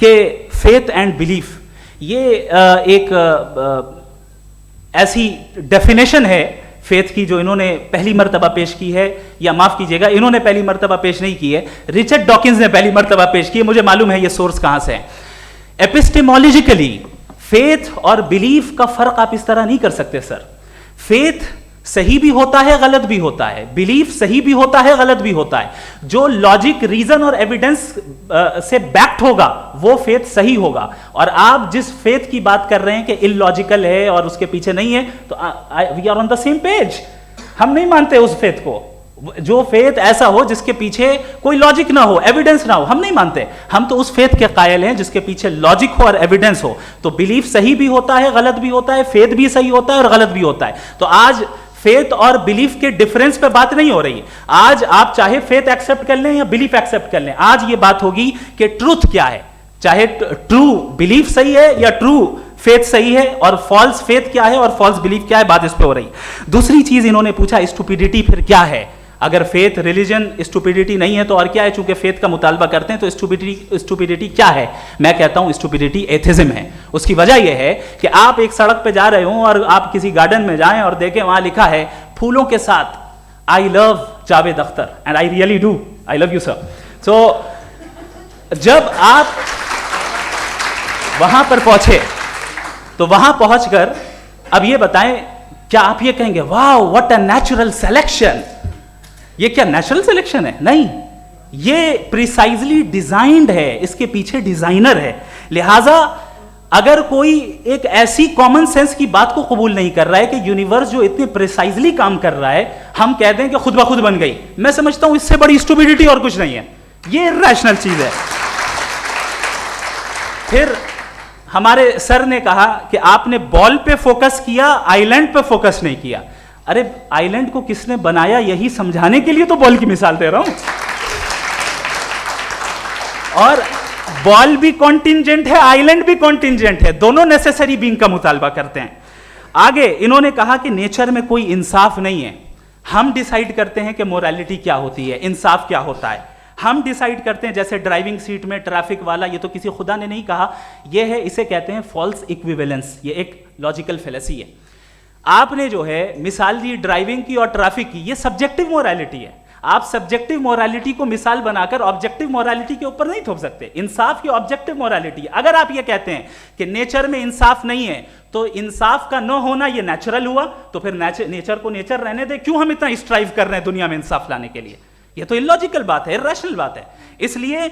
कि फेथ एंड बिलीफ, ये एक ऐसी डेफिनेशन है फेथ की जो इन्होंने पहली मर्तबा पेश की है, या माफ कीजिएगा इन्होंने पहली मर्तबा पेश नहीं की है, रिचर्ड डॉकिंस ने पहली मर्तबा पेश की है। मुझे मालूम है ये सोर्स कहां से है। एपिस्टेमोलॉजिकली फेथ और बिलीफ का फर्क आप इस तरह नहीं कर सकते सर। फेथ सही भी होता है, गलत भी होता है, बिलीफ सही भी होता है, गलत भी होता है। जो लॉजिक, रीजन और एविडेंस से बैक्ड होगा वो फेथ सही होगा। और आप जिस फेथ की बात कर रहे हैं कि इलॉजिकल है और उसके पीछे नहीं है, तो we are on the same page. हम नहीं मानते उस फेथ को, जो फेथ ऐसा हो जिसके पीछे कोई लॉजिक ना हो, एविडेंस ना हो, हम नहीं मानते। हम तो उस फेथ के कायल हैं जिसके पीछे लॉजिक हो और एविडेंस हो। तो बिलीफ सही भी होता है, गलत भी होता है, फेथ भी सही होता है और गलत भी होता है। तो आज फेथ और बिलीफ के डिफरेंस पे बात नहीं हो रही है। आज आप चाहे फेथ एक्सेप्ट कर लें या बिलीफ एक्सेप्ट कर लें, आज ये बात होगी कि ट्रूथ क्या है, चाहे ट्रू बिलीफ सही है या ट्रू फेथ सही है, और फॉल्स फेथ क्या है और फॉल्स बिलीफ क्या है, बात इस पे हो रही। दूसरी चीज इन्होंने पूछा, स्टुपिडिटी फिर क्या है? अगर फेथ रिलीजन स्टुपिडिटी नहीं है तो और क्या है? चूंकि फेथ का मुतालबा करते हैं तो स्टुपिडिटी क्या है? मैं कहता हूं स्टुपिडिटी एथिज्म है। उसकी वजह यह है कि आप एक सड़क पे जा रहे हो और आप किसी गार्डन में जाएं और देखें वहां लिखा है फूलों के साथ I love Javed Akhtar, and I really do, I love you sir. So जब आप वहां पर पहुंचे तो वहां पहुंचकर अब ये बताएं, क्या आप ये कहेंगे वाह व्हाट अ नेचुरल सिलेक्शन? ये क्या नेचुरल सिलेक्शन है? नहीं, ये प्रिसाइजली डिजाइंड है, इसके पीछे डिजाइनर है। लिहाजा अगर कोई एक ऐसी कॉमन सेंस की बात को कबूल नहीं कर रहा है कि यूनिवर्स जो इतने प्रिसाइजली काम कर रहा है, हम कह दें कि खुद ब खुद बन गई, मैं समझता हूं इससे बड़ी स्टुपिडिटी और कुछ नहीं है। ये इरैशनल चीज है। फिर हमारे सर ने कहा कि आपने बॉल पे फोकस किया, आइलैंड पे फोकस नहीं किया। अरे आइलैंड को किसने बनाया यही समझाने के लिए तो बॉल की मिसाल दे रहा हूं। और बॉल भी कॉन्टिंजेंट है, आइलैंड भी कॉन्टिंजेंट है, दोनों नेसेसरी बीइंग का मुतालबा करते हैं। आगे इन्होंने कहा कि नेचर में कोई इंसाफ नहीं है। हम डिसाइड करते हैं कि मोरालिटी क्या होती है, इंसाफ क्या होता है। हम डिसाइड करते हैं, जैसे ड्राइविंग सीट में ट्रैफिक वाला, ये तो किसी खुदा ने नहीं कहा, ये है, इसे कहते हैं फॉल्स इक्विवेलेंस। ये एक लॉजिकल फेलेसी है। आपने जो है मिसाल दी ड्राइविंग की और ट्रैफिक की, ये सब्जेक्टिव मोरालिटी है। आप सब्जेक्टिव मोरालिटी को मिसाल बनाकर ऑब्जेक्टिव मोरालिटी के ऊपर नहीं थोप सकते। इंसाफ की ऑब्जेक्टिव मोरालिटी है। अगर आप ये कहते हैं कि नेचर में इंसाफ नहीं है, तो इंसाफ का न होना ये नेचुरल हुआ, तो फिर नेचर को नेचर रहने दे। क्यों हम इतना स्ट्राइव कर रहे हैं दुनिया में इंसाफ लाने के लिए? ये तो इलॉजिकल बात है, इरैशनल बात है। इसलिए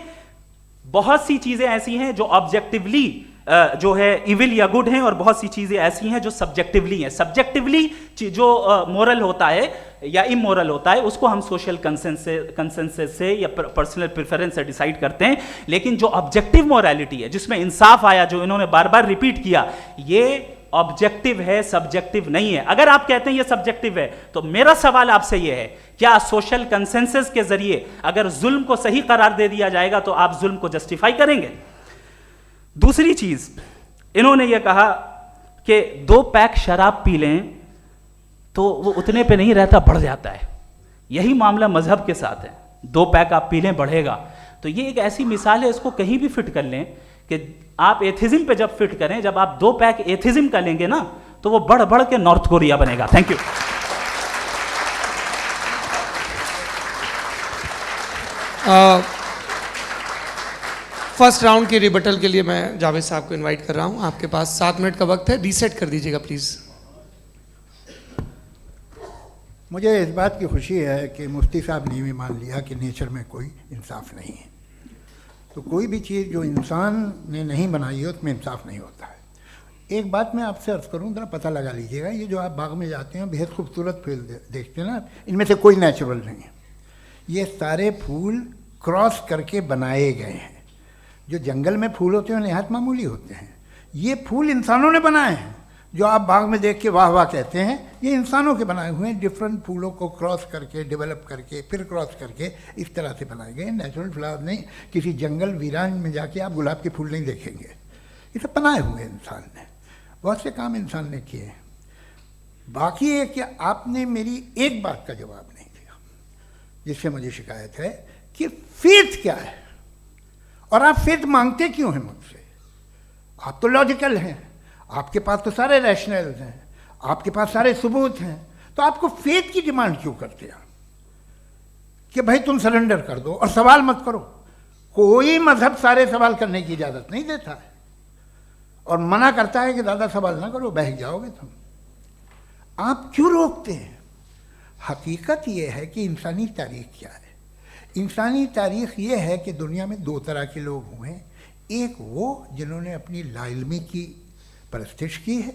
बहुत सी चीजें ऐसी हैं जो ऑब्जेक्टिवली जो है इविल या गुड हैं, और बहुत सी चीजें ऐसी हैं जो सब्जेक्टिवली हैं। सब्जेक्टिवली जो मोरल होता है या इमोरल होता है, उसको हम सोशल कंसेंसस से या पर्सनल प्रेफरेंस से डिसाइड करते हैं। लेकिन जो ऑब्जेक्टिव मोरालिटी है, जिसमें इंसाफ आया, जो इन्होंने बार बार रिपीट किया, ये ऑब्जेक्टिव है, सब्जेक्टिव नहीं है। अगर आप कहते हैं ये सब्जेक्टिव है, तो मेरा सवाल आपसे ये है, क्या सोशल कंसेंसस के जरिए अगर जुल्म को सही करार दे दिया जाएगा तो आप जुल्म को जस्टिफाई करेंगे? दूसरी चीज इन्होंने ये कहा कि 2 पैक शराब पी लें तो वो उतने पे नहीं रहता, बढ़ जाता है। यही मामला मजहब के साथ है। 2 पैक आप पी लें, बढ़ेगा। तो ये एक ऐसी मिसाल है, इसको कहीं भी फिट कर लें कि आप एथिज्म पे जब फिट करें, जब आप 2 पैक एथिज्म का लेंगे ना, तो वो बढ़ बढ़ के नॉर्थ कोरिया बनेगा। Thank you. फर्स्ट राउंड के रिबटल के लिए मैं जावेद साहब को इनवाइट कर रहा हूं। आपके पास 7 मिनट का वक्त है, रीसेट कर दीजिएगा प्लीज़। मुझे इस बात की खुशी है कि मुफ्ती साहब ने भी मान लिया कि नेचर में कोई इंसाफ नहीं है। तो कोई भी चीज़ जो इंसान ने नहीं बनाई है उसमें इंसाफ नहीं होता है। एक बात मैं आपसे अर्ज़ करूँ, ज़रा पता लगा लीजिएगा, ये जो आप बाग में जाते हैं बेहद खूबसूरत फूल देखते हैं ना, इनमें से कोई नेचुरल नहीं है। ये सारे फूल क्रॉस करके बनाए गए हैं। जो जंगल में फूल होते हैं नहायत मामूली होते हैं, ये फूल इंसानों ने बनाए हैं। जो आप बाग में देख के वाह वाह कहते हैं, ये इंसानों के बनाए हुए हैं। डिफरेंट फूलों को क्रॉस करके, डेवलप करके, फिर क्रॉस करके इस तरह से बनाए गए। नेचुरल फ्लावर नहीं। किसी जंगल वीरान में जाके आप गुलाब के फूल नहीं देखेंगे। ये सब बनाए हुए इंसान ने, बहुत से काम इंसान ने किए हैं। बाकी है कि आपने मेरी एक बात का जवाब नहीं दिया, जिससे मुझे शिकायत है कि फेथ क्या है और आप फेथ मांगते क्यों हैं मुझसे। आप तो लॉजिकल हैं, आपके पास तो सारे रैशनल्स हैं, आपके पास सारे सबूत हैं, तो आपको फेथ की डिमांड क्यों करते हैं कि भाई तुम सरेंडर कर दो और सवाल मत करो। कोई मजहब सारे सवाल करने की इजाज़त नहीं देता है और मना करता है कि ज़्यादा सवाल ना करो, बह जाओगे तुम। आप क्यों रोकते हैं? हकीकत यह है कि इंसानी तारीख क्या है। इंसानी तारीख ये है कि दुनिया में 2 तरह के लोग हुए हैं। एक वो जिन्होंने अपनी लाइल्मी की परस्तिश की है,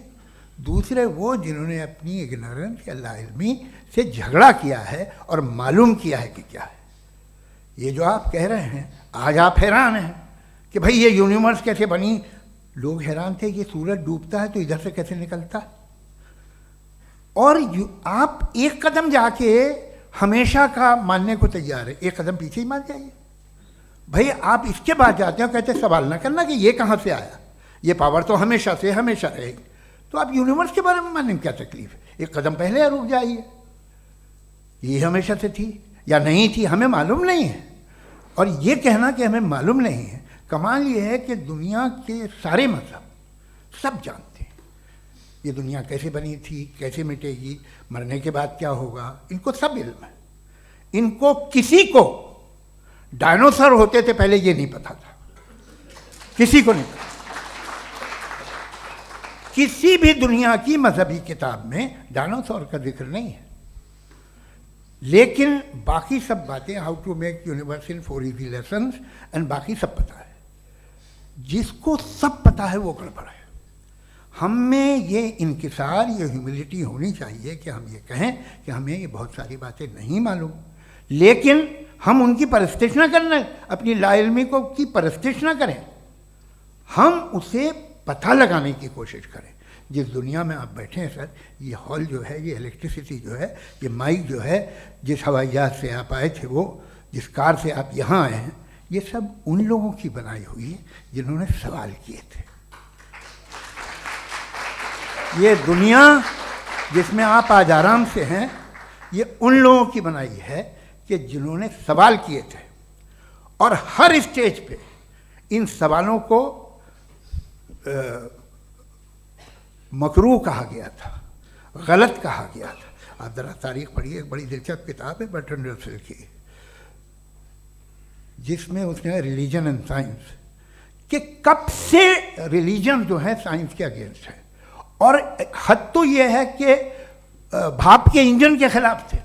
दूसरे वो जिन्होंने अपनी इग्नोरेंस या लाइल्मी से झगड़ा किया है और मालूम किया है कि क्या है। ये जो आप कह रहे हैं, आज आप हैरान हैं कि भाई ये यूनिवर्स कैसे बनी। लोग हैरान थे कि सूरज डूबता है तो इधर से कैसे निकलता है। और आप एक कदम जाके हमेशा का मानने को तैयार है, एक कदम पीछे ही मान जाइए। भाई आप इसके बाद जाते हो, कहते सवाल ना करना कि ये कहाँ से आया, ये पावर तो हमेशा से हमेशा रहेगी। तो आप यूनिवर्स के बारे में मानने में क्या तकलीफ है? एक कदम पहले रुक जाइए, ये हमेशा से थी या नहीं थी हमें मालूम नहीं है। और ये कहना कि हमें मालूम नहीं है, कमाल ये है कि दुनिया के सारे मजहब सब जानते हैं ये दुनिया कैसे बनी थी, कैसे मिटेगी, मरने के बाद क्या होगा, इनको सब इल्म है। इनको किसी को डायनासोर होते थे पहले ये नहीं पता था, किसी को नहीं पता। किसी भी दुनिया की मजहबी किताब में डायनासोर का जिक्र नहीं है। लेकिन बाकी सब बातें, how to make universe in 4 easy lessons and बाकी सब पता है। जिसको सब पता है वो गड़बड़ है। हम में ये इंकिसार, ये ह्यूमिलिटी होनी चाहिए कि हम ये कहें कि हमें ये बहुत सारी बातें नहीं मालूम, लेकिन हम उनकी परस्तिश ना करें, अपनी लाइल्मी को की परस्तिश ना करें, हम उसे पता लगाने की कोशिश करें। जिस दुनिया में आप बैठे हैं सर, ये हॉल जो है, ये इलेक्ट्रिसिटी जो है, ये माइक जो है, जिस हवाई जहाज से आप आए थे, वो जिस कार से आप यहाँ आए हैं, ये सब उन लोगों की बनाई हुई है जिन्होंने सवाल किए थे। ये दुनिया जिसमें आप आज आराम से हैं, ये उन लोगों की बनाई है कि जिन्होंने सवाल किए थे। और हर स्टेज पे इन सवालों को मकरूह कहा गया था, गलत कहा गया था। आप ज़रा तारीख पढ़िए, एक बड़ी दिलचस्प किताब है बर्ट्रैंड रसेल की, जिसमें उसने रिलीजन एंड साइंस कि कब से रिलीजन जो है साइंस के अगेंस्ट है। और हद तो ये है कि भाप के इंजन के खिलाफ थे,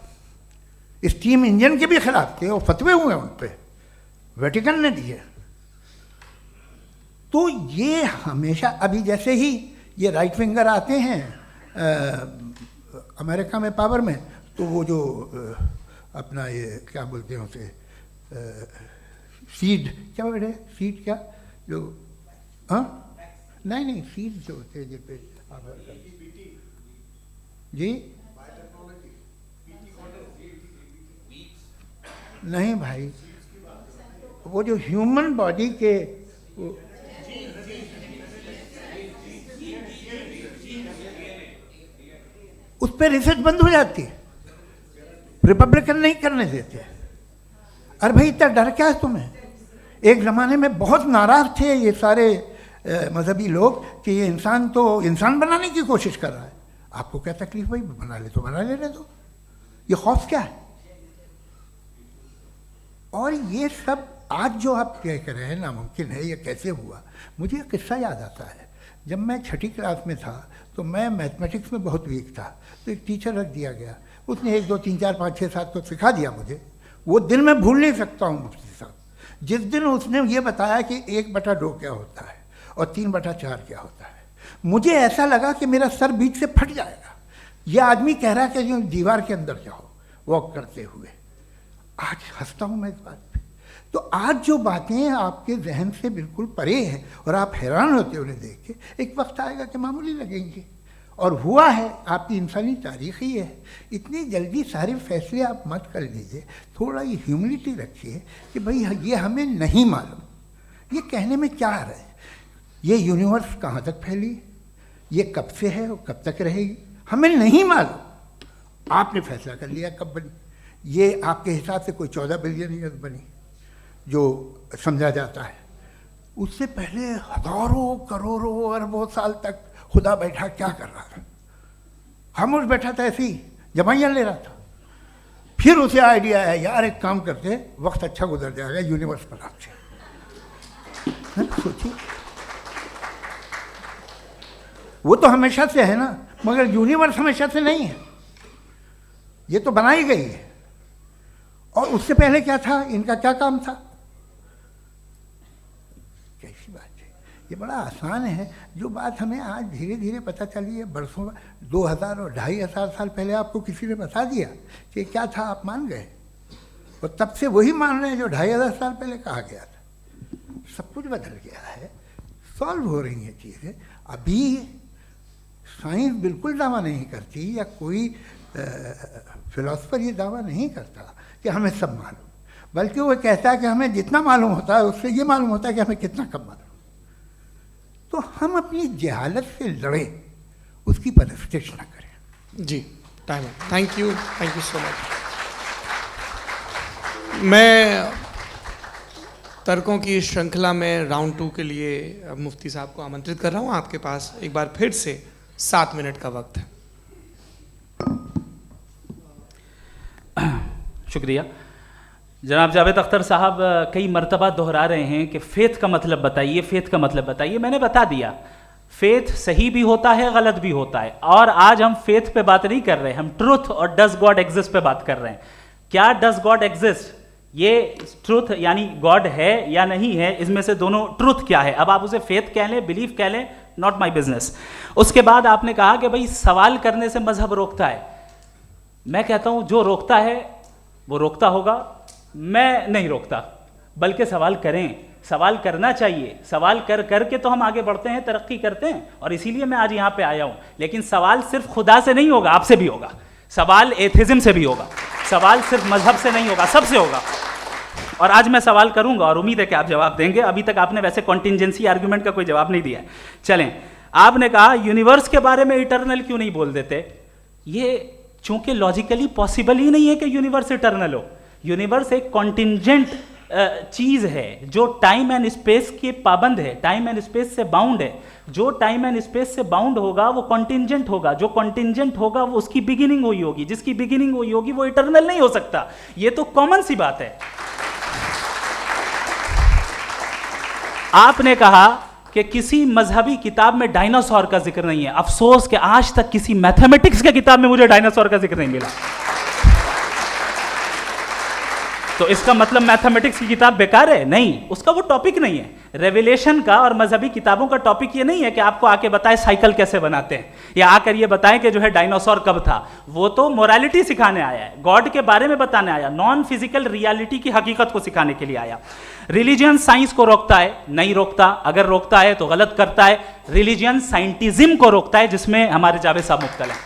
स्टीम इंजन के भी खिलाफ थे, और फतवे हुए उन पर, वेटिकन ने दिए। तो ये हमेशा, अभी जैसे ही ये राइट विंगर आते हैं अमेरिका में पावर में, तो वो जो अपना ये क्या बोलते हैं उसे, सीड क्या बोलते हैं, सीड क्या जो, हाँ नहीं सीड जो होते हैं जिस पे जी नहीं भाई, वो जो ह्यूमन बॉडी के उस पर रिसर्च बंद हो जाती है, रिपब्लिकन नहीं करने देते। अरे भाई इतना डर क्या है तुम्हें? एक ज़माने में बहुत नाराज़ थे ये सारे मजहबी लोग कि ये इंसान तो इंसान बनाने की कोशिश कर रहा है। आपको क्या तकलीफ भाई, बना ले तो बना लेने दो, ये खौफ क्या है? और ये सब आज जो आप कह रहे हैं नामुमकिन है, ये कैसे हुआ, मुझे एक किस्सा याद आता है। जब मैं 6ठी क्लास में था तो मैं मैथमेटिक्स में बहुत वीक था, तो एक टीचर रख दिया गया, उसने 1 2 3 4 5 6 7 को सिखा दिया मुझे। वो दिन मैं भूल नहीं सकता हूँ मुफ्ती साहब, जिस दिन उसने ये बताया कि 1/2 क्या होता है और 3/4 क्या होता है, मुझे ऐसा लगा कि मेरा सर बीच से फट जाएगा। ये आदमी कह रहा है कि जो दीवार के अंदर जाओ वॉक करते हुए। आज हंसता हूँ मैं इस बात पे। तो आज जो बातें आपके जहन से बिल्कुल परे हैं और आप हैरान होते हो उन्हें देख के, एक वक्त आएगा कि मामूली लगेंगे। और हुआ है, आपकी इंसानी तारीख ही है। इतनी जल्दी सारे फैसले आप मत कर लीजिए, थोड़ा ये ह्यूमिलिटी रखिए कि भाई ये हमें नहीं मालूम। ये कहने में क्या आ रहा है, ये यूनिवर्स कहाँ तक फैली, ये कब से है और कब तक रहेगी, हमें नहीं मालूम। आपने फैसला कर लिया कब बनी, ये आपके हिसाब से कोई 14 बिलियन ईयर्स बनी जो समझा जाता है। उससे पहले हजारों करोड़ों अरबों साल तक खुदा बैठा क्या कर रहा था, खामोश बैठा था, ऐसे ही जमाइयाँ ले रहा था। फिर उसे आइडिया आया, यार एक काम करते, वक्त अच्छा गुजर जाएगा, यूनिवर्स पर आपसे सोचिए। वो तो हमेशा से है ना, मगर यूनिवर्स हमेशा से नहीं है, ये तो बनाई गई है। और उससे पहले क्या था, इनका क्या काम था, कैसी बात है। ये बड़ा आसान है, जो बात हमें आज धीरे धीरे पता चली है। बरसों 2000 और 2500 साल पहले आपको किसी ने बता दिया कि क्या था, आप मान गए, और तब से वही मान रहे हैं जो 2500 साल पहले कहा गया था। सब कुछ बदल गया है, सॉल्व हो रही हैं चीज़ें। अभी साइंस बिल्कुल दावा नहीं करती, या कोई फिलोसफर ये दावा नहीं करता कि हमें सब मालूम, बल्कि वो कहता है कि हमें जितना मालूम होता है उससे ये मालूम होता है कि हमें कितना कम मालूम। तो हम अपनी जहालत से लड़ें, उसकी परस्तिश न करें। जी, टाइम है। Thank you so much. मैं तर्कों की श्रृंखला में राउंड 2 के लिए मुफ्ती साहब को आमंत्रित कर रहा हूँ। आपके पास एक बार फिर से 7 मिनट का वक्त है। शुक्रिया। जनाब जावेद अख्तर साहब कई मर्तबा दोहरा रहे हैं कि फ़ेथ का मतलब बताइए, फ़ेथ का मतलब बताइए। मैंने बता दिया, फ़ेथ सही भी होता है, गलत भी होता है। और आज हम फ़ेथ पे बात नहीं कर रहे, हम ट्रुथ और डज गॉड एग्जिस्ट पे बात कर रहे हैं। क्या डज गॉड एग्जिस्ट, ये ट्रुथ यानी गॉड है या नहीं है, इसमें से दोनों ट्रुथ क्या है। अब आप उसे फेथ कह लें, बिलीफ कह लें, नॉट माई बिजनेस। उसके बाद आपने कहा कि भाई सवाल करने से मजहब रोकता है। मैं कहता हूं जो रोकता है वो रोकता होगा, मैं नहीं रोकता, बल्कि सवाल करें, सवाल करना चाहिए। सवाल कर करके तो हम आगे बढ़ते हैं, तरक्की करते हैं, और इसीलिए मैं आज यहां पे आया हूं। लेकिन सवाल सिर्फ खुदा से नहीं होगा, आपसे भी होगा। सवाल एथिज्म से भी होगा, सवाल सिर्फ मजहब से नहीं होगा, सबसे होगा। और आज मैं सवाल करूंगा और उम्मीद है कि आप जवाब देंगे। अभी तक आपने वैसे कॉन्टिंजेंसी आर्गुमेंट का कोई जवाब नहीं दिया है। चलें, आपने कहा यूनिवर्स के बारे में इटर्नल क्यों नहीं बोल देते। ये चूंकि लॉजिकली पॉसिबल ही नहीं है कि यूनिवर्स इटर्नल हो। यूनिवर्स एक कॉन्टिंजेंट चीज है जो टाइम एंड स्पेस के पाबंद है, टाइम एंड स्पेस से बाउंड है। जो टाइम एंड स्पेस से बाउंड होगा वो कॉन्टिंजेंट होगा, जो कॉन्टिंजेंट होगा वो उसकी बिगिनिंग हुई होगी, जिसकी बिगिनिंग हुई होगी वो इटर्नल नहीं हो सकता। ये तो कॉमन सी बात है। आपने कहा कि किसी मजहबी किताब में डायनासोर का जिक्र नहीं है। अफसोस कि आज तक किसी मैथमेटिक्स के किताब में मुझे डायनासोर का जिक्र नहीं मिला। तो इसका मतलब मैथमेटिक्स की किताब बेकार है? नहीं, उसका वो टॉपिक नहीं है। रेवलेशन का और मजहबी किताबों का टॉपिक ये नहीं है कि आपको आके बताए साइकिल कैसे बनाते हैं, या आकर ये बताएं कि जो है डायनासोर कब था। वो तो मोरालिटी सिखाने आया है, गॉड के बारे में बताने आया, नॉन फिजिकल रियलिटी की हकीकत को सिखाने के लिए आया। रिलीजियन साइंस को रोकता है? नहीं रोकता। अगर रोकता है तो गलत करता है। रिलीजियन साइंटिज्म को रोकता है, जिसमें हमारे जावेद साहब मुब्तला हैं।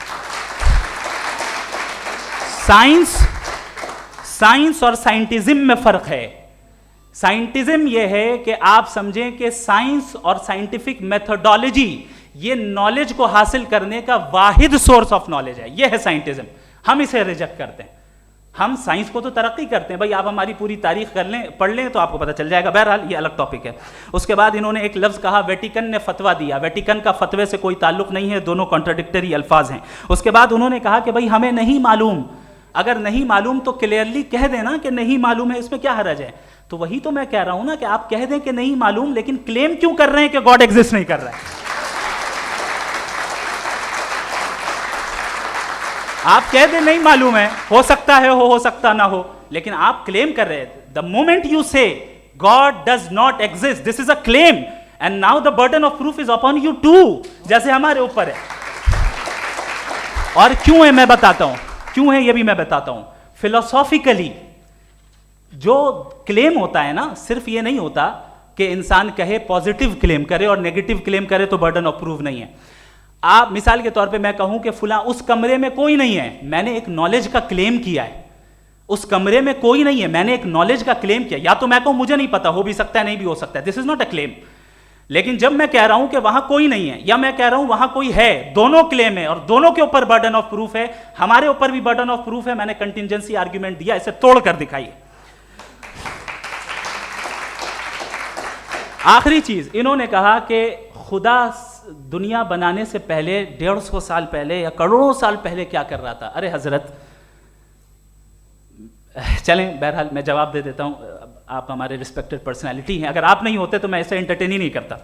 साइंस और साइंटिज्म में फर्क है। साइंटिज्म यह है कि आप समझें कि साइंस और साइंटिफिक मेथोडोलॉजी ये नॉलेज को हासिल करने का वाहिद सोर्स ऑफ नॉलेज है। यह है साइंटिज्म। हम इसे रिजेक्ट करते हैं। हम साइंस को तो तरक्की करते हैं, भाई आप हमारी पूरी तारीख कर लें, पढ़ लें तो आपको पता चल जाएगा। बहरहाल ये अलग टॉपिक है। उसके बाद इन्होंने एक लफ्ज़ कहा, वेटिकन ने फतवा दिया। वेटिकन का फतवे से कोई ताल्लुक नहीं है, दोनों कॉन्ट्राडिक्टरी अल्फाज हैं। उसके बाद उन्होंने कहा कि भाई हमें नहीं मालूम। अगर नहीं मालूम तो क्लियरली कह देना कि नहीं मालूम है, इसमें क्या हरज है। तो वही तो मैं कह रहा हूं ना कि आप कह दें कि नहीं मालूम, लेकिन क्लेम क्यों कर रहे हैं कि गॉड एग्जिस्ट नहीं कर रहा है? आप कह दें नहीं मालूम है, हो सकता है हो सकता ना हो, लेकिन आप क्लेम कर रहे हैं। The moment you say God does not exist, this is a claim, and now the burden of proof is upon you too, जैसे हमारे ऊपर है। और क्यों है मैं बताता हूं, क्यों है ये भी मैं बताता हूं। फिलोसॉफिकली जो क्लेम होता है ना, सिर्फ ये नहीं होता कि इंसान कहे पॉजिटिव क्लेम करे और नेगेटिव क्लेम करे तो बर्डन ऑफ प्रूफ नहीं है। आप मिसाल के तौर पे मैं कहूं कि फुला उस कमरे में कोई नहीं है, मैंने एक नॉलेज का क्लेम किया है। उस कमरे में कोई नहीं है, मैंने एक नॉलेज का क्लेम किया। या तो मैं कहूं मुझे नहीं पता, हो भी सकता है नहीं भी हो सकता है, this is not a claim. लेकिन जब मैं कह रहा हूं कि वहां कोई नहीं है या मैं कह रहा हूं वहां कोई है, दोनों क्लेम है और दोनों के ऊपर बर्डन ऑफ प्रूफ है। हमारे ऊपर भी बर्डन ऑफ प्रूफ है, मैंने कंटिजेंसी आर्ग्यूमेंट दिया, इसे तोड़कर दिखाइए। आखिरी चीज, इन्होंने कहा कि खुदा दुनिया बनाने से पहले 150 साल पहले या करोड़ों साल पहले क्या कर रहा था। अरे हजरत, चलें बहरहाल मैं जवाब दे देता हूं, आप हमारे रिस्पेक्टेड पर्सनालिटी हैं, अगर आप नहीं होते तो मैं ऐसे एंटरटेन ही नहीं करता।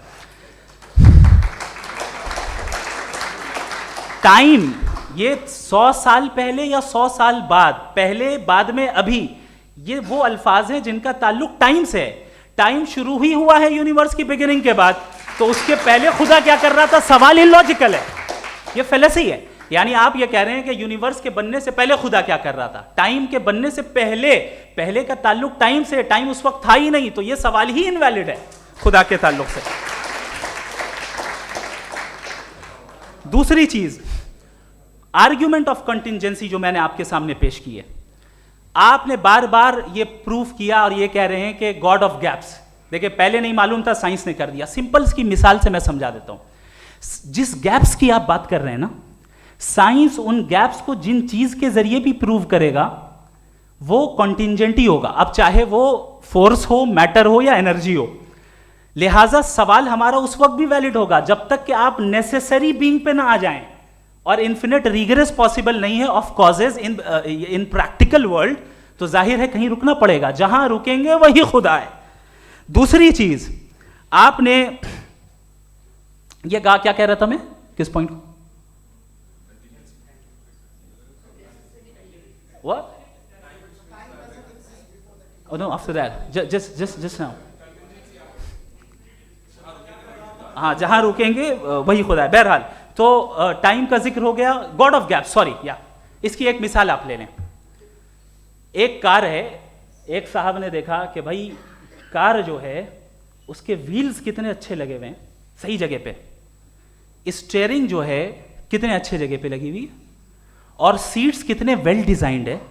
टाइम, ये 100 साल पहले या 100 साल बाद, पहले बाद में अभी, ये वो अल्फाज हैं जिनका ताल्लुक टाइम से है। टाइम शुरू ही हुआ है यूनिवर्स की बिगिनिंग के बाद, तो उसके पहले खुदा क्या कर रहा था? सवाल इलॉजिकल है, ये फेलेसी है। यानी आप ये कह रहे हैं कि यूनिवर्स के बनने से पहले खुदा क्या कर रहा था? टाइम के बनने से पहले, पहले का ताल्लुक टाइम से, टाइम उस वक्त था ही नहीं, तो ये सवाल ही इनवैलिड है खुदा के ताल्लुक से। दूसरी चीज, आर्ग्यूमेंट ऑफ कंटिजेंसी जो मैंने आपके सामने पेश की है, आपने बार बार ये प्रूफ किया और ये कह रहे हैं कि गॉड ऑफ गैप्स। देखिए, पहले नहीं मालूम था, साइंस ने कर दिया। सिंपल्स की मिसाल से मैं समझा देता हूं। जिस गैप्स की आप बात कर रहे हैं ना, साइंस उन गैप्स को जिन चीज के जरिए भी प्रूव करेगा वो कॉन्टिंजेंट ही होगा, अब चाहे वो फोर्स हो, मैटर हो या एनर्जी हो। लिहाजा सवाल हमारा उस वक्त भी वैलिड होगा जब तक कि आप नेसेसरी बीइंग पे ना आ जाएं, और इन्फिनिट रिगरेस पॉसिबल नहीं है of causes in practical world, तो जाहिर है कहीं रुकना पड़ेगा, जहां रुकेंगे वही खुदा है। दूसरी चीज, आपने ये कहा, क्या कह रहा था मैं, किस पॉइंट को? What? Oh no, after that, just now. हाँ, जहां रुकेंगे वही खुदा है। बहरहाल, तो टाइम का जिक्र हो गया, गॉड ऑफ गैप, सॉरी, या इसकी एक मिसाल आप ले लें। एक कार है, एक साहब ने देखा कि भाई कार जो है उसके व्हील्स कितने अच्छे लगे हुए हैं, सही जगह पे, स्टीयरिंग जो है कितने अच्छे जगह पे लगी हुई है, और सीट्स कितने वेल डिजाइंड है,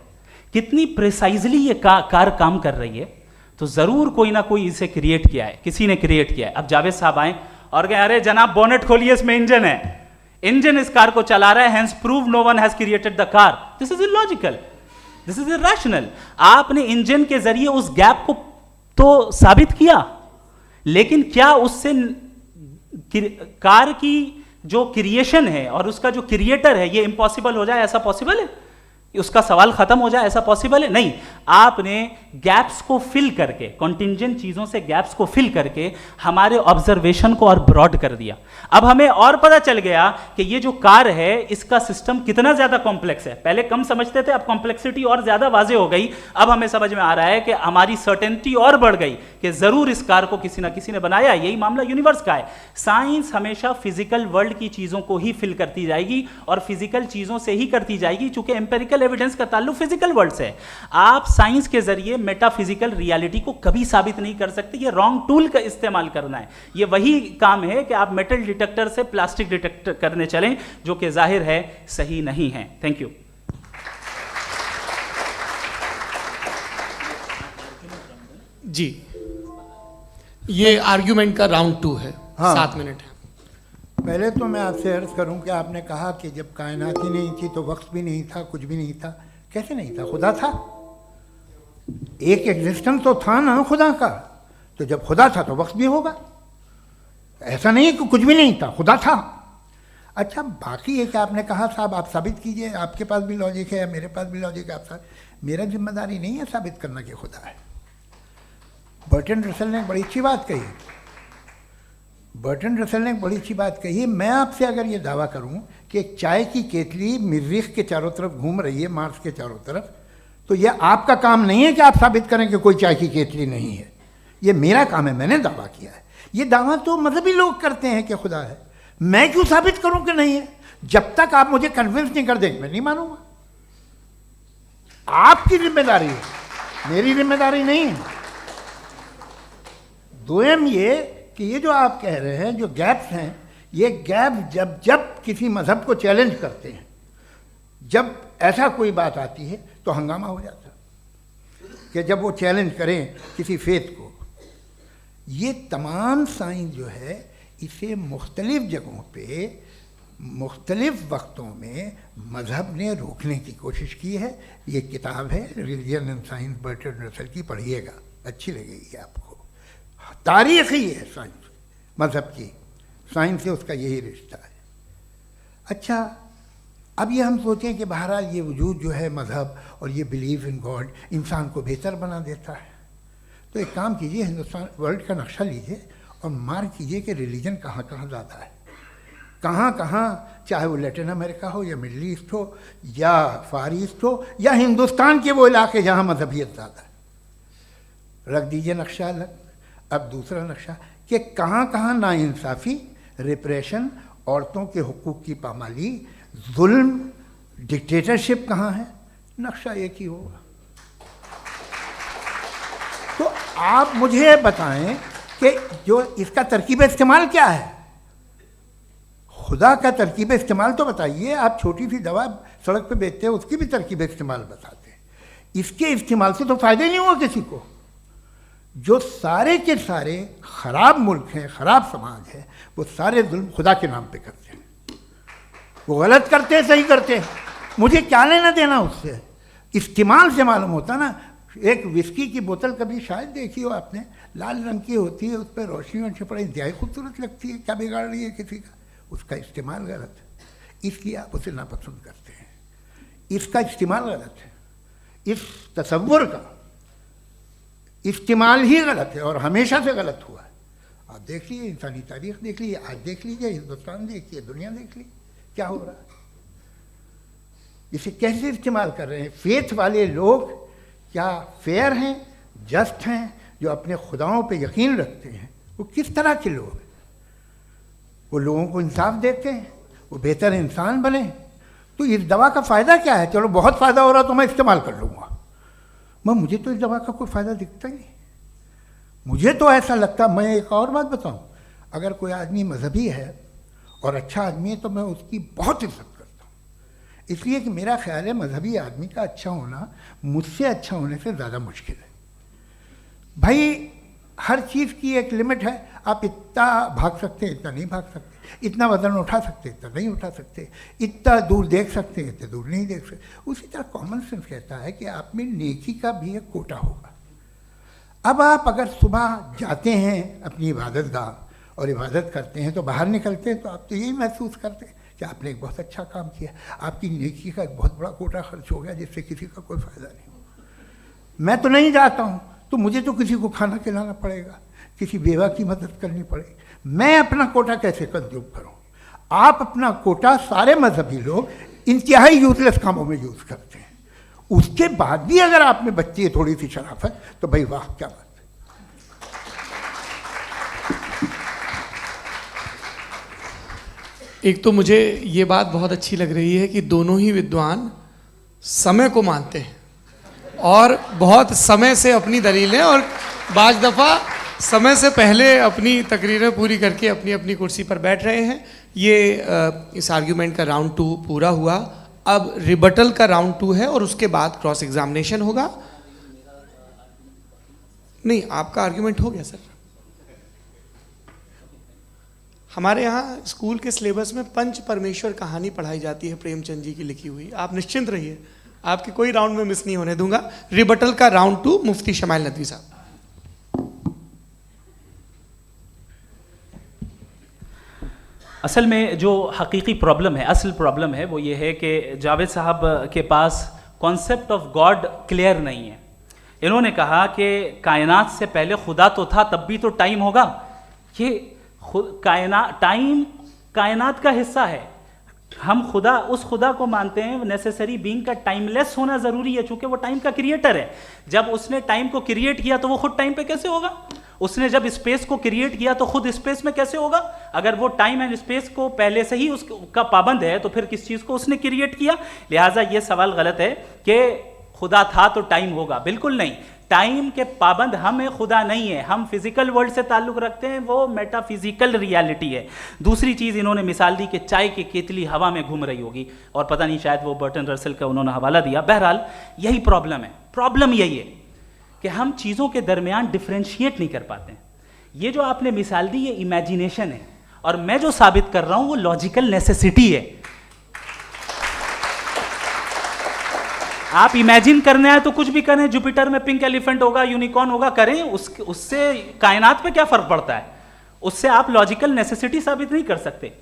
कितनी प्रिसाइजली ये कार काम कर रही है, तो जरूर कोई ना कोई इसे क्रिएट किया है, किसी ने क्रिएट किया है। अब जावेद साहब आए और कहे, अरे जनाब बोनेट खोलिए, इसमें इंजन है, इंजन इस कार को चला रहा है, hence prove no one has created the car. This is illogical, this is irrational. आपने इंजन के जरिए उस गैप को तो साबित किया, लेकिन क्या उससे कार की जो क्रिएशन है और उसका जो क्रिएटर है ये इम्पॉसिबल हो जाए? ऐसा पॉसिबल है? उसका सवाल खत्म हो जाए, ऐसा पॉसिबल है? नहीं। आपने गैप्स को फिल करके, कॉन्टिंजेंट चीजों से गैप्स को फिल करके हमारे ऑब्जर्वेशन को और ब्रॉड कर दिया। अब हमें और पता चल गया कि ये जो कार है इसका सिस्टम कितना ज्यादा कॉम्प्लेक्स है। पहले कम समझते थे, अब कॉम्प्लेक्सिटी और ज्यादा वाजे हो गई। अब हमें समझ में आ रहा है कि हमारी सर्टेनिटी और बढ़ गई कि जरूर इस कार को किसी ना किसी ने बनाया। यही मामला यूनिवर्स का है। साइंस हमेशा फिजिकल वर्ल्ड की चीजों को ही फिल करती जाएगी और फिजिकल चीजों से ही करती जाएगी, चूंकि एम्पेरिकल एविडेंस का ताल्लुक फिजिकल वर्ल्ड से है। आप साइंस के जरिए मेटाफिजिकल रियलिटी को कभी साबित नहीं कर सकते। ये रॉन्ग टूल का इस्तेमाल करना है। ये वही काम है कि आप मेटल डिटेक्टर से प्लास्टिक डिटेक्टर करने चलें, जो कि जाहिर है सही नहीं है। Thank you. जी, ये आर्ग्यूमेंट का राउंड 2 है। हाँ। 7 मिनट है। पहले तो मैं आपसे अर्ज करूं कि आपने कहा कि जब कायनात ही नहीं थी तो वक्त भी नहीं था, कुछ भी नहीं था। कैसे नहीं था? खुदा था। एक एग्जिस्टेंस तो था ना खुदा का। तो जब खुदा था तो वक्त भी होगा। ऐसा नहीं है कि कुछ भी नहीं था, खुदा था। अच्छा, बाकी एक आपने कहा साहब आप साबित कीजिए, आपके पास भी लॉजिक है या मेरे पास भी लॉजिक है। आप मेरा जिम्मेदारी नहीं है साबित करना कि खुदा है। बर्टन रसल ने एक बड़ी अच्छी बात कही। बर्टन रसल ने एक बड़ी अच्छी बात कही। मैं आपसे अगर ये दावा करूं कि एक चाय की केतली मरीख के चारों तरफ घूम रही है, मार्स के चारों तरफ, तो ये आपका काम नहीं है कि आप साबित करें कि कोई चाय की केतली नहीं है। ये मेरा काम है, मैंने दावा किया है। ये दावा तो मजहबी लोग करते हैं कि खुदा है, मैं क्यों साबित करूं कि नहीं है? जब तक आप मुझे कन्विंस नहीं कर देंगे मैं नहीं मानूंगा। आपकी जिम्मेदारी है, मेरी जिम्मेदारी नहीं है। दोयम ये कि ये जो आप कह रहे हैं, जो गैप्स हैं, ये गैप जब जब किसी मजहब को चैलेंज करते हैं, जब ऐसा कोई बात आती है तो हंगामा हो जाता है कि जब वो चैलेंज करें किसी फेथ को। ये तमाम साइंस जो है इसे मुख्तलिफ जगहों पे मुख्तलिफ वक्तों में मज़हब ने रोकने की कोशिश की है। ये किताब है religion and science Burton Russell की, पढ़िएगा, अच्छी लगेगी आपको। तारीख़ ही है साइंस, मज़हब की साइंस से उसका यही रिश्ता है। अच्छा, अब ये हम सोचें कि बहरहाल ये वजूद जो है मज़हब और ये बिलीव इन गॉड इंसान को बेहतर बना देता है, तो एक काम कीजिए, हिंदुस्तान वर्ल्ड का नक्शा लीजिए और मार्क कीजिए कि रिलीजन कहाँ कहाँ ज़्यादा है, कहाँ कहाँ, चाहे वो लैटिन अमेरिका हो या मिडल ईस्ट हो या फार ईस्ट हो या हिंदुस्तान के वो इलाके जहाँ मजहबियत ज़्यादा है। रख दीजिए नक्शा अलग। अब दूसरा नक्शा कि कहाँ कहाँ नाइंसाफ़ी, रिप्रेशन, औरतों के हुकूक की पामाली, जुल्म, डिक्टेटरशिप कहाँ है, नक्शा एक ही होगा। तो आप मुझे बताएं कि जो इसका तरकीब इस्तेमाल क्या है, खुदा का तरकीब इस्तेमाल तो बताइए। आप छोटी सी दवा सड़क पे बेचते हैं, उसकी भी तरकीब इस्तेमाल बताते हैं। इसके इस्तेमाल से तो फ़ायदा ही नहीं हुआ किसी को। जो सारे के सारे ख़राब मुल्क हैं, ख़राब समाज है, वो सारे जुल्म खुदा के नाम पे करते हैं। वो गलत करते हैं, सही करते हैं, मुझे क्या लेना देना उससे। इस्तेमाल से मालूम होता ना। एक विस्की की बोतल कभी शायद देखी हो आपने, लाल रंग की होती है, उस पर रोशनी वोशनी पड़े, इंतहाई खूबसूरत लगती है, क्या बिगाड़ रही है किसी का? उसका इस्तेमाल गलत है, इसलिए आप उसे नापसंद करते हैं। इसका इस्तेमाल गलत है, इस तसव्वुर का इस्तेमाल ही गलत है और हमेशा से गलत हुआ है। आप देख लीजिए, इंसानी तारीख देख लीजिए, आज देख लीजिए, हिंदुस्तान देखिए, दुनिया देख लीजिए, क्या हो रहा है। इसे कैसे इस्तेमाल कर रहे हैं? फेथ वाले लोग क्या फेयर हैं, जस्ट हैं, जो अपने खुदाओं पे यकीन रखते हैं, वो किस तरह के लोग हैं? वो लोगों को इंसाफ देते हैं, वो बेहतर इंसान बने। तो इस दवा का फ़ायदा क्या है? चलो बहुत फ़ायदा हो रहा तो मैं इस्तेमाल कर लूँगा, मैं मुझे तो इस दवा का कोई फ़ायदा दिखता ही नहीं। मुझे तो ऐसा लगता, मैं एक और बात बताऊँ, अगर कोई आदमी मजहबी है और अच्छा आदमी है तो मैं उसकी बहुत इज्जत करता हूँ, इसलिए कि मेरा ख्याल है मजहबी आदमी का अच्छा होना मुझसे अच्छा होने से ज़्यादा मुश्किल है। भाई हर चीज़ की एक लिमिट है। आप इतना भाग सकते हैं, इतना नहीं भाग सकते, इतना वज़न उठा सकते, इतना नहीं उठा सकते, इतना दूर देख सकते हैं, इतना दूर नहीं देख सकते। उसी तरह कॉमन सेंस कहता है कि आप में नेकी का भी एक कोटा होगा। अब आप अगर सुबह जाते हैं अपनी इबादत गाह और इबादत करते हैं तो बाहर निकलते हैं तो आप तो यही महसूस करते हैं कि आपने एक बहुत अच्छा काम किया, आपकी नेकी का एक बहुत बड़ा कोटा खर्च हो गया जिससे किसी का कोई फ़ायदा नहीं। मैं तो नहीं जाता हूँ तो मुझे तो किसी को खाना खिलाना पड़ेगा, किसी बेवा की मदद करनी पड़ेगी, मैं अपना कोटा कैसे कंज्यूम करूँ? आप अपना कोटा, सारे मजहबी लोग इंतहाई यूजलेस कामों में यूज़ करते हैं। उसके बाद भी अगर आप में बच्ची है थोड़ी सी शराफत तो भाई वाह क्या बात है। एक तो मुझे ये बात बहुत अच्छी लग रही है कि दोनों ही विद्वान समय को मानते हैं और बहुत समय से अपनी दलीलें और बाज़ दफ़ा समय से पहले अपनी तकरीरें पूरी करके अपनी अपनी कुर्सी पर बैठ रहे हैं। ये इस आर्ग्यूमेंट का राउंड 2 पूरा हुआ। अब रिबटल का राउंड 2 है और उसके बाद क्रॉस एग्जामिनेशन होगा। नहीं, आपका आर्ग्यूमेंट हो गया सर। हमारे यहाँ स्कूल के सिलेबस में पंच परमेश्वर कहानी पढ़ाई जाती है, प्रेमचंद जी की लिखी हुई। आप निश्चिंत रहिए, आपके कोई राउंड में मिस नहीं होने दूंगा। रिबटल का राउंड 2, मुफ्ती शमाइल नदवी साहब। असल में जो हकीकी प्रॉब्लम है, असल प्रॉब्लम है, वो ये है कि जावेद साहब के पास कॉन्सेप्ट ऑफ गॉड क्लियर नहीं है। इन्होंने कहा कि कायनात से पहले खुदा तो था, तब भी तो टाइम होगा। ये टाइम कायनात का हिस्सा है। हम खुदा, उस खुदा को मानते हैं, नेसेसरी बीइंग का टाइमलेस होना जरूरी है, चूंकि वो टाइम का क्रिएटर है। जब उसने टाइम को क्रिएट किया तो वो खुद टाइम पे कैसे होगा? उसने जब स्पेस को क्रिएट किया तो खुद स्पेस में कैसे होगा? अगर वो टाइम एंड स्पेस को पहले से ही उसका पाबंद है तो फिर किस चीज को उसने क्रिएट किया? लिहाजा ये सवाल गलत है कि खुदा था तो टाइम होगा। बिल्कुल नहीं, टाइम के पाबंद हम हैं, खुदा नहीं है। हम फिजिकल वर्ल्ड से ताल्लुक रखते हैं, वो मेटाफिजिकल रियलिटी है। दूसरी चीज इन्होंने मिसाल दी कि चाय की केतली हवा में घूम रही होगी, और पता नहीं शायद वो बर्टन रसल का उन्होंने हवाला दिया। बहरहाल यही प्रॉब्लम है। प्रॉब्लम यही है कि हम चीज़ों के दरमियान डिफ्रेंशिएट नहीं कर पाते। ये जो आपने मिसाल दी ये इमेजिनेशन है, और मैं जो साबित कर रहा हूं वो लॉजिकल नेसेसिटी है। आप इमेजिन करने आए तो कुछ भी करें, जुपिटर में पिंक एलिफेंट होगा, यूनिकॉर्न होगा, करें, उससे कायनात पे क्या फर्क पड़ता है? उससे आप लॉजिकल नेसेसिटी साबित नहीं कर सकते।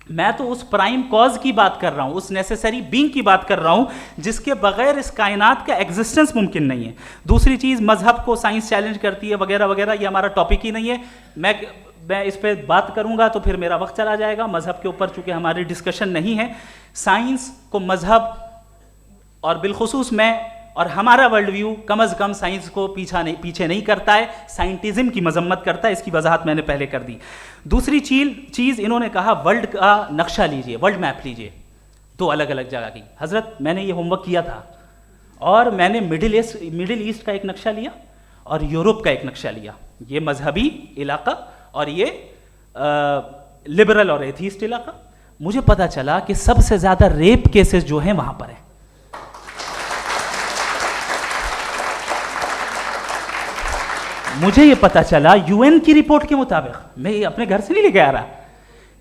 मैं तो उस प्राइम कॉज की बात कर रहा हूं, उस नेसेसरी बीइंग की बात कर रहा हूं जिसके बगैर इस कायनात का एग्जिस्टेंस मुमकिन नहीं है। दूसरी चीज, मजहब को साइंस चैलेंज करती है वगैरह वगैरह, ये हमारा टॉपिक ही नहीं है। मैं इस पे बात करूंगा तो फिर मेरा वक्त चला जाएगा। मजहब के ऊपर चूंकि हमारी डिस्कशन नहीं है, साइंस को मजहब और बिलखुसूस मैं और हमारा वर्ल्ड व्यू कम अज़ कम साइंस को पीछे नहीं करता है, साइंटिज्म की मजम्मत करता है। इसकी वजाहत मैंने पहले कर दी। दूसरी चीज़ इन्होंने कहा वर्ल्ड का नक्शा लीजिए, वर्ल्ड मैप लीजिए, दो अलग अलग जगह की। हज़रत मैंने ये होमवर्क किया था, और मैंने मिडिल ईस्ट का एक नक्शा लिया और यूरोप का एक नक्शा लिया। ये मजहबी इलाका और ये लिबरल और एथीस्ट इलाका। मुझे पता चला कि सबसे ज़्यादा रेप केसेस जो हैं वहाँ पर हैं। मुझे ये पता चला यूएन की रिपोर्ट के मुताबिक, मैं ये अपने घर से नहीं लेके आ रहा,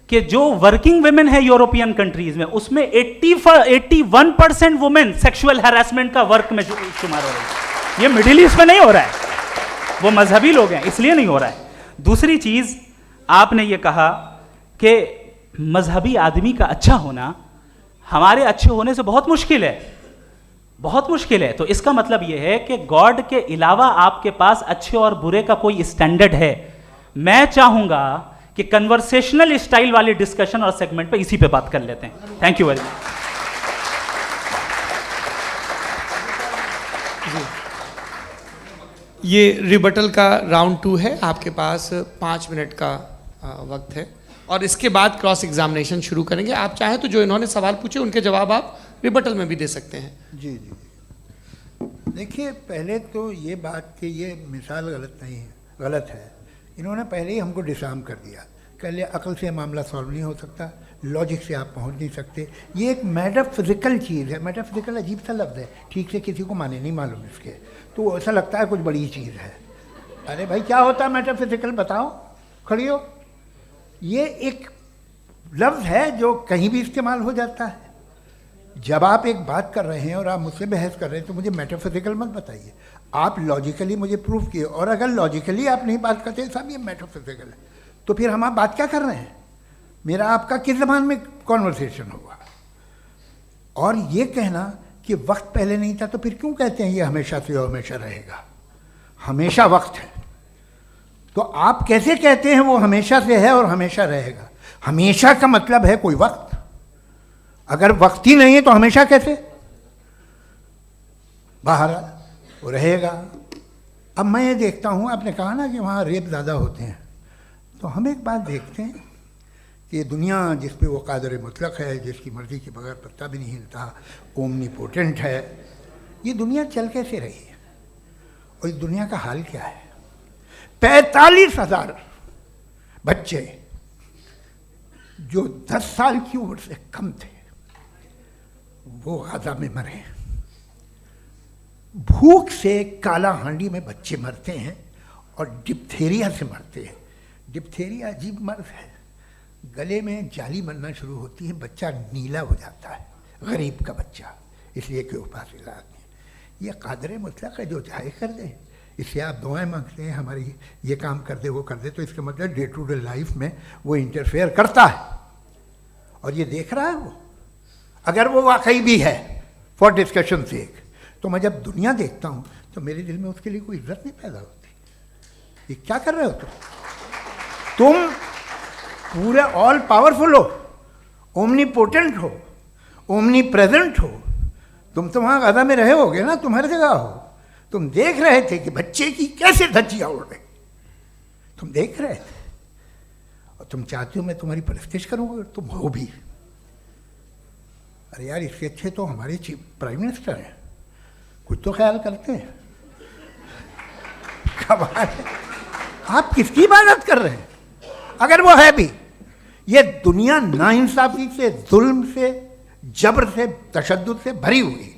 कि जो वर्किंग वुमेन है यूरोपियन कंट्रीज में, उसमें 81% वुमेन सेक्सुअल हैरेसमेंट का वर्क में शुमार हो रही है। ये मिडिल ईस्ट में नहीं हो रहा है, वो मजहबी लोग हैं इसलिए नहीं हो रहा है। दूसरी चीज, आपने ये कहा कि मजहबी आदमी का अच्छा होना हमारे अच्छे होने से बहुत मुश्किल है, बहुत मुश्किल है। तो इसका मतलब यह है कि गॉड के अलावा आपके पास अच्छे और बुरे का कोई स्टैंडर्ड है। मैं चाहूंगा कि कन्वर्सेशनल स्टाइल वाली डिस्कशन और सेगमेंट पे इसी पे बात कर लेते हैं। Thank you very much. ये रिबटल का राउंड 2 है। आपके पास 5 मिनट का वक्त है, और इसके बाद क्रॉस एग्जामिनेशन शुरू करेंगे। आप चाहें तो जो इन्होंने सवाल पूछे उनके जवाब आप रिबटल में भी दे सकते हैं। जी जी, देखिए, पहले तो ये बात कि ये मिसाल गलत नहीं है, गलत है। इन्होंने पहले ही हमको डिसार्म कर दिया। कह लिया अकल से मामला सॉल्व नहीं हो सकता, लॉजिक से आप पहुंच नहीं सकते। ये एक मेटाफिजिकल चीज़ है। मेटाफिजिकल अजीब सा लफ्ज़ है, ठीक से किसी को माने नहीं मालूम इसके, तो ऐसा लगता है कुछ बड़ी चीज़ है। अरे भाई, क्या होता है मेटाफिजिकल, बताओ, खड़ी हो। ये एक लफ्ज़ है जो कहीं भी इस्तेमाल हो जाता है। जब आप एक बात कर रहे हैं और आप मुझसे बहस कर रहे हैं तो मुझे मेटाफिजिकल मत बताइए, आप लॉजिकली मुझे प्रूफ किए। और अगर लॉजिकली आप नहीं बात करते साहब ये मेटाफिजिकल है, तो फिर हम आप बात क्या कर रहे हैं? मेरा आपका किस ज़बान में कॉन्वर्सेशन होगा? और ये कहना कि वक्त पहले नहीं था, तो फिर क्यों कहते हैं ये हमेशा से और हमेशा रहेगा? हमेशा वक्त है, तो आप कैसे कहते हैं वो हमेशा से है और हमेशा रहेगा? हमेशा का मतलब है कोई वक्त, अगर वक्त ही नहीं है तो हमेशा कैसे? बाहर वो रहेगा। अब मैं ये देखता हूँ, आपने कहा ना कि वहाँ रेप ज़्यादा होते हैं, तो हम एक बात देखते हैं कि ये दुनिया जिस पे वो कादर मुतलक है, जिसकी मर्ज़ी के बगैर पत्ता भी नहीं हिलता, ओमनीपोटेंट है, ये दुनिया चल कैसे रही है? और इस दुनिया का हाल क्या है? 45,000 बच्चे जो 10 साल की उम्र से कम थे वो गाजा में मरे। भूख से काला हांडी में बच्चे मरते हैं और डिप्थेरिया से मरते हैं। डिप्थेरिया अजीब मर्ज है, गले में जाली बनना शुरू होती है, बच्चा नीला हो जाता है, गरीब का बच्चा, इसलिए कि उपास इलाज नहीं। ये कादर मुतलक है, जो चाहे कर दे। इससे आप दुआएं मांगते हैं हमारी, ये काम कर दे वो कर दे, तो इसका मतलब डे टू डे लाइफ में वो इंटरफेयर करता है और ये देख रहा है वो। अगर वो वाकई भी है फॉर डिस्कशन सेक, तो मैं जब दुनिया देखता हूँ तो मेरे दिल में उसके लिए कोई इज्जत नहीं पैदा होती। ये क्या कर रहे हो तुम पूरे ऑल पावरफुल हो, ओमनीपोटेंट हो, ओमनी प्रेजेंट हो। तुम तो वहाँ गादा में रहे होगे ना, तुम हर जगह हो। तुम देख रहे थे कि बच्चे की कैसे धज्जियाँ उड़ रही, तुम देख रहे थे और तुम चाहते हो मैं तुम्हारी परस्तिश करूँगा, तुम हो भी। अरे यार, इसके अच्छे तो हमारे चीफ प्राइम मिनिस्टर हैं, कुछ तो ख्याल करते हैं। कमाल है, आप किसकी इबादत कर रहे हैं? अगर वो है भी, ये दुनिया नाइंसाफी से, जुल्म से, जबर से, तशद्दुद से भरी हुई।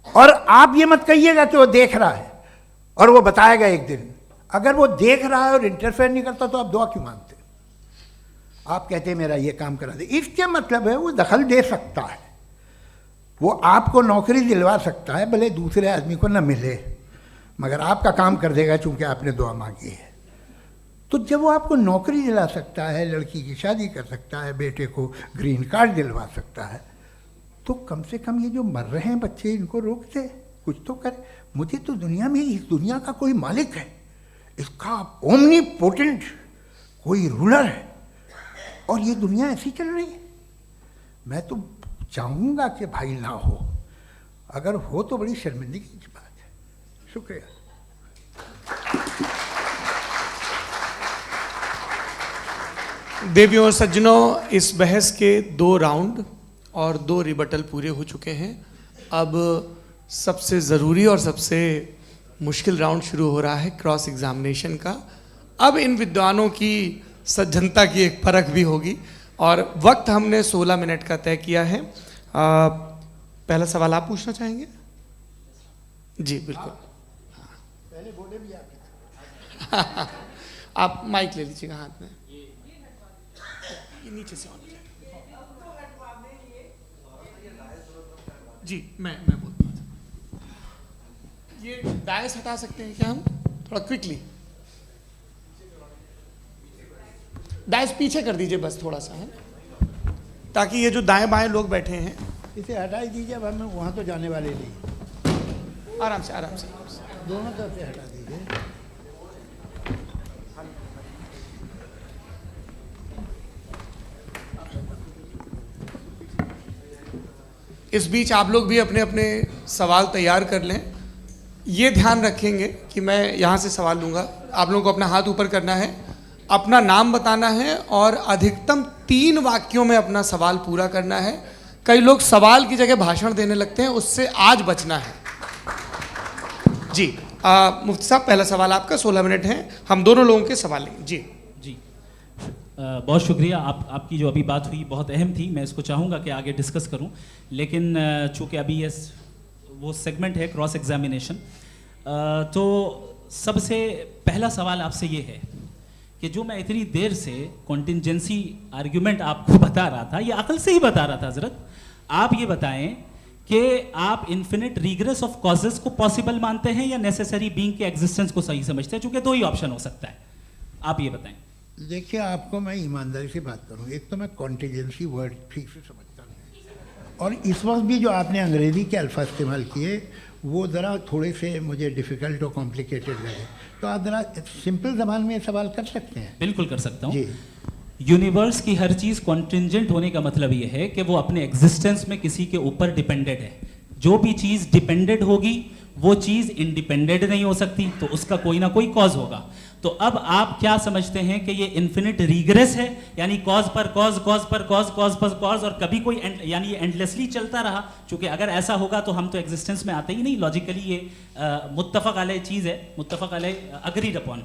और आप ये मत कहिएगा कि वो देख रहा है और वो बताएगा एक दिन। अगर वो देख रहा है और इंटरफेयर नहीं करता तो आप दुआ क्यों मांगते? आप कहते हैं मेरा ये काम करा दे, इसके मतलब है वो दखल दे सकता है, वो आपको नौकरी दिलवा सकता है, भले दूसरे आदमी को न मिले, मगर आपका काम कर देगा चूंकि आपने दुआ मांगी है। तो जब वो आपको नौकरी दिला सकता है, लड़की की शादी कर सकता है, बेटे को ग्रीन कार्ड दिलवा सकता है, तो कम से कम ये जो मर रहे हैं बच्चे, इनको रोक दे, कुछ तो करे। मुझे तो दुनिया में, इस दुनिया का कोई मालिक है, इसका ओमनीपोटेंट कोई रूलर है, और ये दुनिया ऐसी चल रही है। मैं तो चाहूँगा कि भाई ना हो, अगर हो तो बड़ी शर्मिंदगी की बात है। शुक्रिया। देवियों और सज्जनों, इस बहस के 2 राउंड और 2 रिबटल पूरे हो चुके हैं। अब सबसे ज़रूरी और सबसे मुश्किल राउंड शुरू हो रहा है, क्रॉस एग्जामिनेशन का। अब इन विद्वानों की सज्जनता की एक परख भी होगी और वक्त हमने 16 मिनट का तय किया है। पहला सवाल आप पूछना चाहेंगे? जी बिल्कुल। पहले बोले भी आप आप माइक ले लीजिएगा हाथ में, ये नीचे से ऑन हो जाएगा। जी मैं बोलता हूँ, ये डायस हटा सकते हैं क्या हम थोड़ा क्विकली? डायस पीछे कर दीजिए बस थोड़ा सा, है, ताकि ये जो दाएं बाएं लोग बैठे हैं, इसे हटा ही दीजिए। अब हमें वहाँ तो जाने वाले नहीं, आराम से आराम से। दोनों तरफ से हटा दीजिए। इस बीच आप लोग भी अपने अपने सवाल तैयार कर लें। ये ध्यान रखेंगे कि मैं यहाँ से सवाल लूँगा, आप लोगों को अपना हाथ ऊपर करना है, अपना नाम बताना है और अधिकतम 3 वाक्यों में अपना सवाल पूरा करना है। कई लोग सवाल की जगह भाषण देने लगते हैं, उससे आज बचना है। जी मुफ्ती साहब, पहला सवाल आपका, 16 मिनट हैं, हम दोनों लोगों के सवाल लेंगे। जी जी बहुत शुक्रिया। आपकी जो अभी बात हुई बहुत अहम थी, मैं इसको चाहूँगा कि आगे डिस्कस करूँ, लेकिन चूँकि अभी ये वो सेगमेंट है क्रॉस एग्जामिनेशन, तो सबसे पहला सवाल आपसे ये है कि जो मैं इतनी देर से कॉन्टिंजेंसी आर्ग्यूमेंट आपको बता रहा था, ये अकल से ही बता रहा था हजरत, आप ये बताएं कि आप इन्फिनिट रिग्रेस ऑफ कॉजेस को पॉसिबल मानते हैं या नेसेसरी बीइंग के एग्जिस्टेंस को सही समझते हैं? चूंकि 2 ही ऑप्शन हो सकता है, आप ये बताएं। देखिए, आपको मैं ईमानदारी से बात करूँ, एक तो मैं कॉन्टिजेंसी वर्ड ठीक से समझता नहीं, और इस वक्त भी जो आपने अंग्रेज़ी के अल्फाज इस्तेमाल किए वो ज़रा थोड़े से मुझे डिफ़िकल्ट और कॉम्प्लिकेटेड लगे, तो आप ज़रा सिंपल ज़बान में सवाल कर सकते हैं? बिल्कुल कर सकता हूँ जी। यूनिवर्स की हर चीज़ कॉन्टिंजेंट होने का मतलब ये है कि वो अपने एग्जिस्टेंस में किसी के ऊपर डिपेंडेड है। जो भी चीज़ डिपेंडेड होगी वो चीज़ इंडिपेंडेंट नहीं हो सकती, तो उसका कोई ना कोई कॉज होगा। तो अब आप क्या समझते हैं कि ये इन्फिनिट रिग्रेस है, यानी कॉज पर कॉज, कॉज पर कॉज, कॉज पर कॉज, और कभी कोई यानी ये एंडलेसली चलता रहा? क्योंकि अगर ऐसा होगा तो हम तो एग्जिस्टेंस में आते ही नहीं। लॉजिकली ये मुत्तफक अलैह चीज़ है, मुत्तफक अलैह, अग्रीड अपॉन।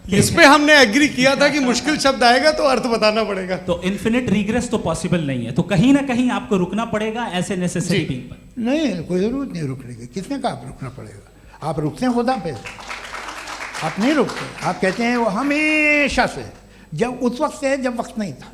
इस पे हमने एग्री किया था कि मुश्किल शब्द आएगा तो अर्थ बताना पड़ेगा। तो इन्फिनिट रिग्रेस तो पॉसिबल नहीं है, तो कहीं ना कहीं आपको रुकना पड़ेगा ऐसे नेसेसरी बीइंग पर। नहीं, कोई ज़रूरत नहीं रुकने की। किसने कहा आप रुकना पड़ेगा? आप रुकते हैं खुदा पे, आप नहीं रुकते। आप कहते हैं वो हमेशा से, जब उस वक्त से जब वक्त नहीं था।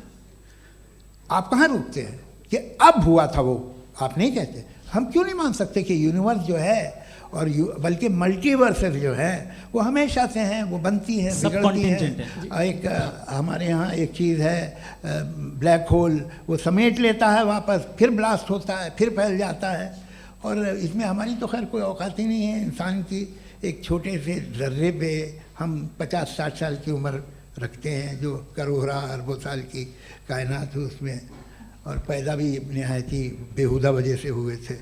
आप कहाँ रुकते हैं कि अब हुआ था वो? आप नहीं कहते। हम क्यों नहीं मान सकते कि यूनिवर्स जो है और बल्कि मल्टीवर्सेस जो है वो हमेशा से हैं, वो बनती हैं, बिगड़ती हैं। एक हमारे यहाँ एक चीज़ है ब्लैक होल, वो समेट लेता है वापस, फिर ब्लास्ट होता है, फिर फैल जाता है। और इसमें हमारी तो खैर कोई औकात ही नहीं है। इंसान की एक छोटे से ज़र्रे पे हम 50-60 साल की उम्र रखते हैं, जो करोड़ों अरबों साल की कायनात है उसमें, और पैदा भी नहायत ही बेहुदा वजह से हुए थे।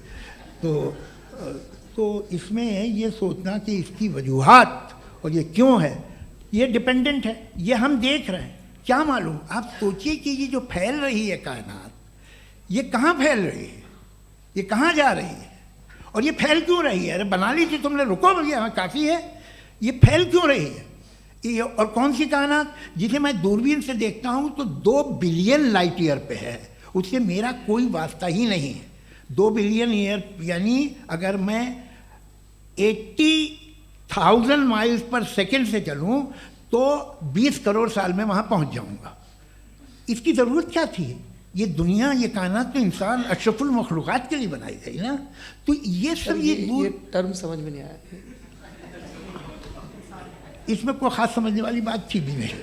तो इसमें ये सोचना कि इसकी वजूहात और ये क्यों है, ये डिपेंडेंट है, ये हम देख रहे हैं, क्या मालूम। आप सोचिए कि ये जो फैल रही है कायनात, ये कहाँ फैल रही है, ये कहाँ जा रही है, और ये फैल क्यों रही है। अरे बना ली थी तुमने, रुको भैया, काफ़ी है। ये फैल क्यों रही है, ये और कौन सी कायनात जिसे मैं दूरबीन से देखता हूँ तो 2 बिलियन लाइट ईयर पे है, उससे मेरा कोई वास्ता ही नहीं है। 2 बिलियन ईयर यानी अगर मैं 80,000 माइल्स पर सेकेंड से चलूँ तो 20 करोड़ साल में वहाँ पहुँच जाऊँगा। इसकी ज़रूरत क्या थी। ये दुनिया, ये कायनात तो इंसान अशरफुल मखलूक़ात के लिए बनाई गई ना। तो ये सब ये टर्म समझ में नहीं आया, इसमें कोई ख़ास समझने वाली बात थी भी नहीं।